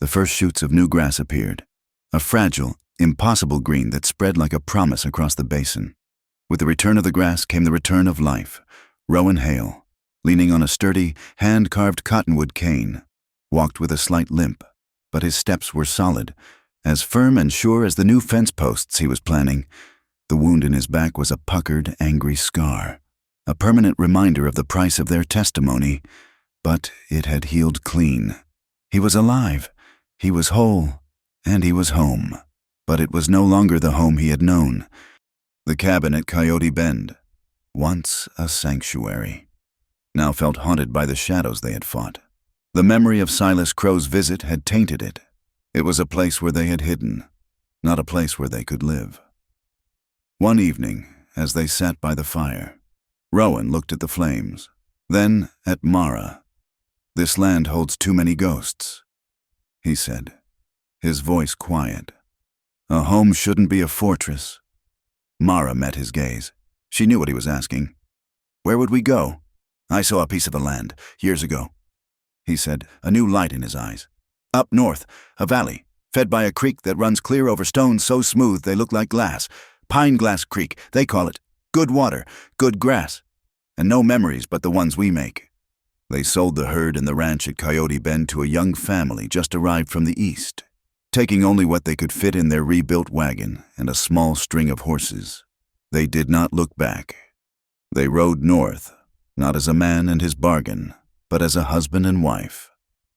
the first shoots of new grass appeared, a fragile, impossible green that spread like a promise across the basin. With the return of the grass came the return of life. Rowan Hale, leaning on a sturdy, hand-carved cottonwood cane, walked with a slight limp, but his steps were solid, as firm and sure as the new fence posts he was planning. The wound in his back was a puckered, angry scar, a permanent reminder of the price of their testimony, but it had healed clean. He was alive, he was whole, and he was home. But it was no longer the home he had known. The cabin at Coyote Bend, once a sanctuary, now felt haunted by the shadows they had fought. The memory of Silas Crow's visit had tainted it. It was a place where they had hidden, not a place where they could live. One evening, as they sat by the fire, Rowan looked at the flames, then at Mara. "This land holds too many ghosts," he said, his voice quiet. "A home shouldn't be a fortress." Mara met his gaze. She knew what he was asking. "Where would we go?" "I saw a piece of the land, years ago," he said, a new light in his eyes. "Up north, a valley, fed by a creek that runs clear over stones so smooth they look like glass. Pine Glass Creek, they call it. Good water, good grass, and no memories but the ones we make." They sold the herd and the ranch at Coyote Bend to a young family just arrived from the east, taking only what they could fit in their rebuilt wagon and a small string of horses. They did not look back. They rode north, not as a man and his bargain, but as a husband and wife,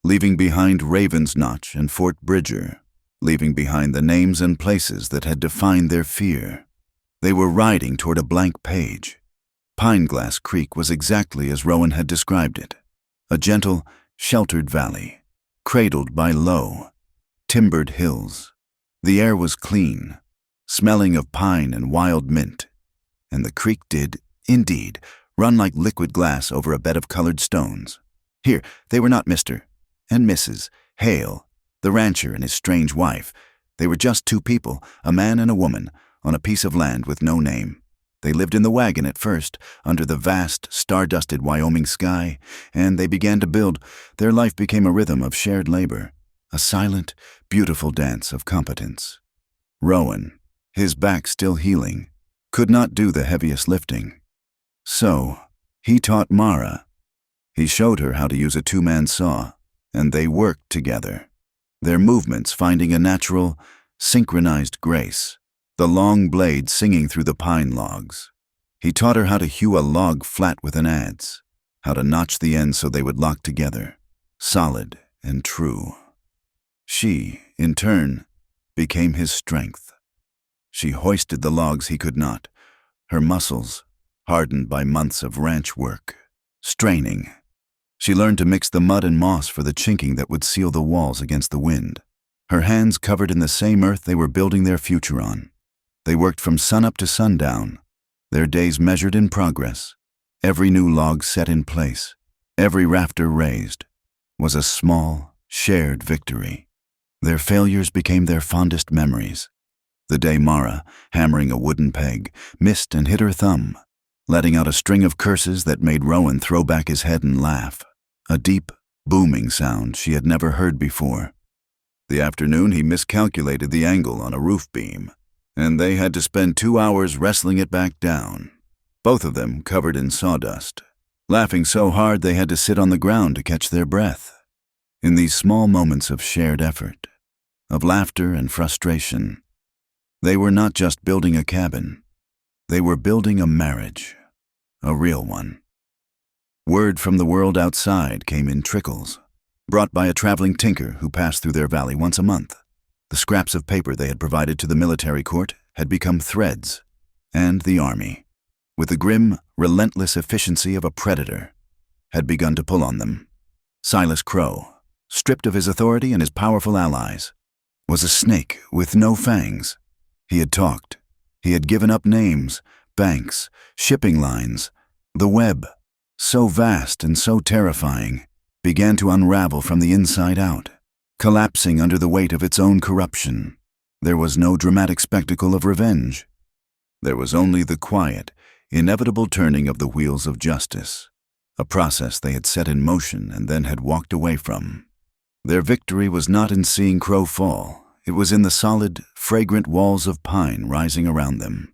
leaving behind Raven's Notch and Fort Bridger, leaving behind the names and places that had defined their fear. They were riding toward a blank page. Pine Glass Creek was exactly as Rowan had described it, a gentle, sheltered valley, cradled by low, timbered hills. The air was clean, smelling of pine and wild mint, and the creek did, indeed, run like liquid glass over a bed of colored stones. Here, they were not Mr. and Mrs. Hale, the rancher and his strange wife. They were just two people, a man and a woman, on a piece of land with no name. They lived in the wagon at first, under the vast, star-dusted Wyoming sky, and they began to build. Their life became a rhythm of shared labor, a silent, beautiful dance of competence. Rowan, his back still healing, could not do the heaviest lifting. So, he taught Mara. He showed her how to use a two-man saw, and they worked together, their movements finding a natural, synchronized grace, the long blade singing through the pine logs. He taught her how to hew a log flat with an adze, how to notch the ends so they would lock together, solid and true. She, in turn, became his strength. She hoisted the logs he could not, her muscles, hardened by months of ranch work, straining. She learned to mix the mud and moss for the chinking that would seal the walls against the wind, her hands covered in the same earth they were building their future on. They worked from sunup to sundown, their days measured in progress. Every new log set in place, every rafter raised, was a small, shared victory. Their failures became their fondest memories. The day Mara, hammering a wooden peg, missed and hit her thumb, letting out a string of curses that made Rowan throw back his head and laugh, a deep, booming sound she had never heard before. The afternoon he miscalculated the angle on a roof beam, and they had to spend 2 hours wrestling it back down, both of them covered in sawdust, laughing so hard they had to sit on the ground to catch their breath. In these small moments of shared effort, of laughter and frustration, they were not just building a cabin, they were building a marriage, a real one. Word from the world outside came in trickles, brought by a traveling tinker who passed through their valley once a month. The scraps of paper they had provided to the military court had become threads, and the army, with the grim, relentless efficiency of a predator, had begun to pull on them. Silas Crow, stripped of his authority and his powerful allies, was a snake with no fangs. He had talked, He had given up names, banks, shipping lines. The web, so vast and so terrifying, began to unravel from the inside out, collapsing under the weight of its own corruption. There was no dramatic spectacle of revenge. There was only the quiet, inevitable turning of the wheels of justice, a process they had set in motion and then had walked away from. Their victory was not in seeing Crow fall. It was in the solid, fragrant walls of pine rising around them.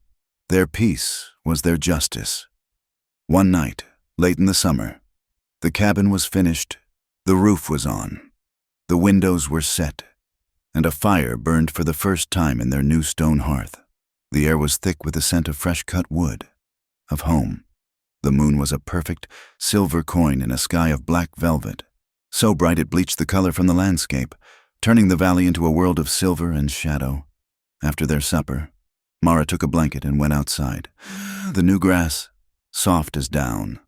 Their peace was their justice. One night, late in the summer, the cabin was finished, the roof was on, the windows were set, and a fire burned for the first time in their new stone hearth. The air was thick with the scent of fresh-cut wood, of home. The moon was a perfect, silver coin in a sky of black velvet, so bright it bleached the color from the landscape, turning the valley into a world of silver and shadow. After their supper, Mara took a blanket and went outside. The new grass, soft as down,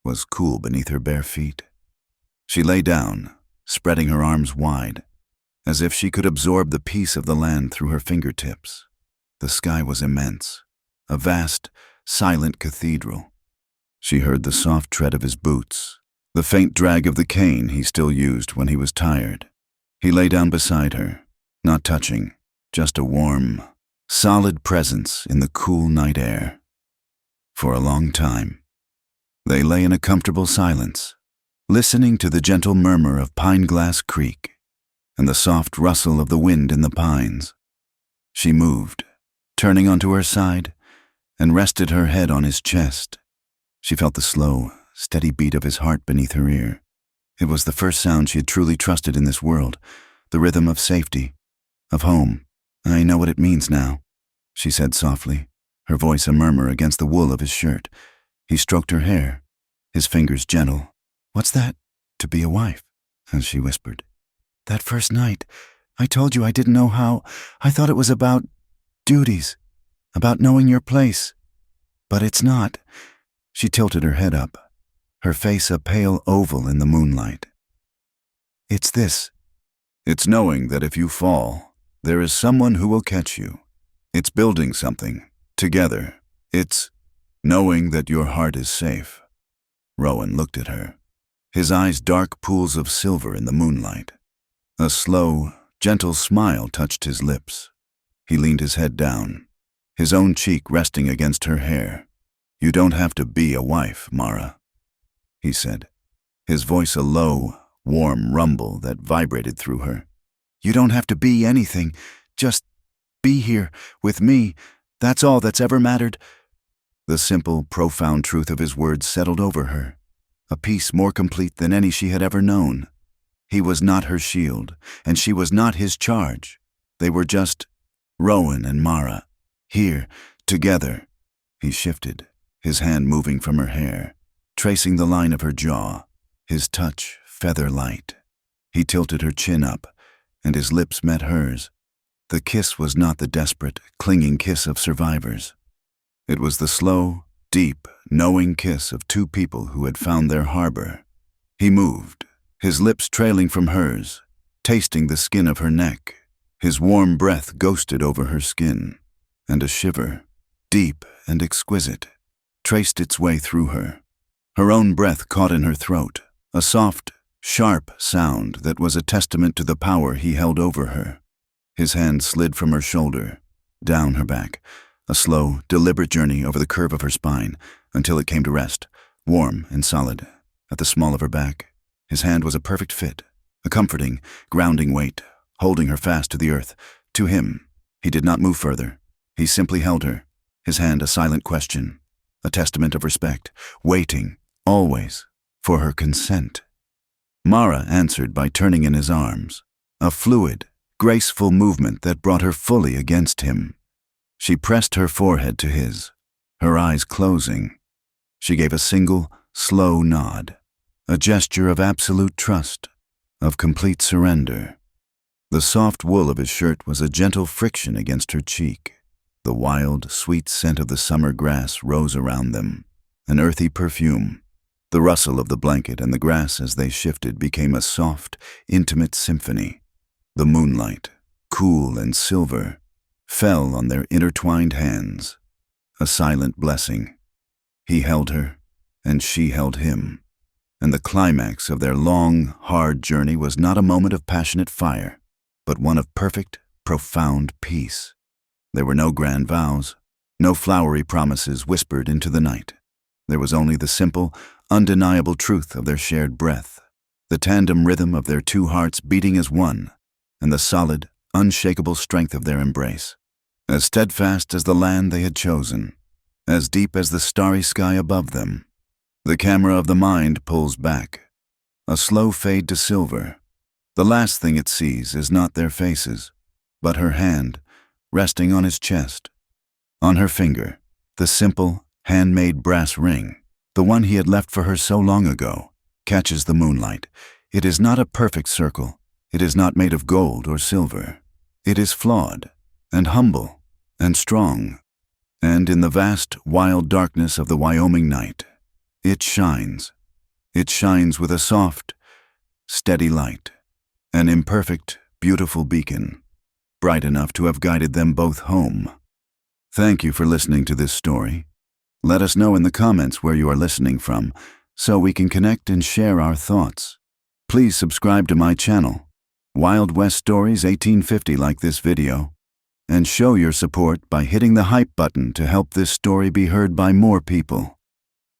was cool beneath her bare feet. She lay down, spreading her arms wide, as if she could absorb the peace of the land through her fingertips. The sky was immense, a vast, silent cathedral. She heard the soft tread of his boots, the faint drag of the cane he still used when he was tired. He lay down beside her, not touching, just a warm, solid presence in the cool night air. For a long time, they lay in a comfortable silence, listening to the gentle murmur of Pine-Glass Creek and the soft rustle of the wind in the pines. She moved, turning onto her side, and rested her head on his chest. She felt the slow, steady beat of his heart beneath her ear. It was the first sound she had truly trusted in this world, the rhythm of safety, of home. "I know what it means now," she said softly, her voice a murmur against the wool of his shirt. He stroked her hair, his fingers gentle. "What's that? To be a wife," as she whispered. "That first night, I told you I didn't know how. I thought it was about duties, about knowing your place. But it's not." She tilted her head up, her face a pale oval in the moonlight. "It's this. It's knowing that if you fall, there is someone who will catch you. It's building something, together. It's knowing that your heart is safe." Rowan looked at her, his eyes dark pools of silver in the moonlight. A slow, gentle smile touched his lips. He leaned his head down, his own cheek resting against her hair. "You don't have to be a wife, Mara," he said, his voice a low, warm rumble that vibrated through her. "You don't have to be anything. Just be here, with me. That's all that's ever mattered." The simple, profound truth of his words settled over her, a peace more complete than any she had ever known. He was not her shield, and she was not his charge. They were just Rowan and Mara, here, together. He shifted, his hand moving from her hair, tracing the line of her jaw, his touch feather-light. He tilted her chin up, and his lips met hers. The kiss was not the desperate, clinging kiss of survivors. It was the slow, deep, knowing kiss of two people who had found their harbor. He moved, his lips trailing from hers, tasting the skin of her neck. His warm breath ghosted over her skin, and a shiver, deep and exquisite, traced its way through her. Her own breath caught in her throat, a soft, sharp sound that was a testament to the power he held over her. His hand slid from her shoulder, down her back, a slow, deliberate journey over the curve of her spine, until it came to rest, warm and solid, at the small of her back. His hand was a perfect fit, a comforting, grounding weight, holding her fast to the earth. To him, he did not move further. He simply held her, his hand a silent question, a testament of respect, waiting, always, for her consent. Mara answered by turning in his arms, a fluid, graceful movement that brought her fully against him. She pressed her forehead to his, her eyes closing. She gave a single, slow nod, a gesture of absolute trust, of complete surrender. The soft wool of his shirt was a gentle friction against her cheek. The wild, sweet scent of the summer grass rose around them, an earthy perfume. The rustle of the blanket and the grass as they shifted became a soft, intimate symphony. The moonlight, cool and silver, fell on their intertwined hands, a silent blessing. He held her, and she held him, and the climax of their long, hard journey was not a moment of passionate fire, but one of perfect, profound peace. There were no grand vows, no flowery promises whispered into the night. There was only the simple, undeniable truth of their shared breath, the tandem rhythm of their two hearts beating as one, and the solid, unshakable strength of their embrace. As steadfast as the land they had chosen, as deep as the starry sky above them. The camera of the mind pulls back. A slow fade to silver. The last thing it sees is not their faces, but her hand, resting on his chest. On her finger, the simple, handmade brass ring, the one he had left for her so long ago, catches the moonlight. It is not a perfect circle. It is not made of gold or silver. It is flawed, and humble, and strong. And in the vast, wild darkness of the Wyoming night, it shines. It shines with a soft, steady light, an imperfect, beautiful beacon, bright enough to have guided them both home. Thank you for listening to this story. Let us know in the comments where you are listening from, so we can connect and share our thoughts. Please subscribe to my channel, Wild West Stories 1850, like this video, and show your support by hitting the hype button to help this story be heard by more people.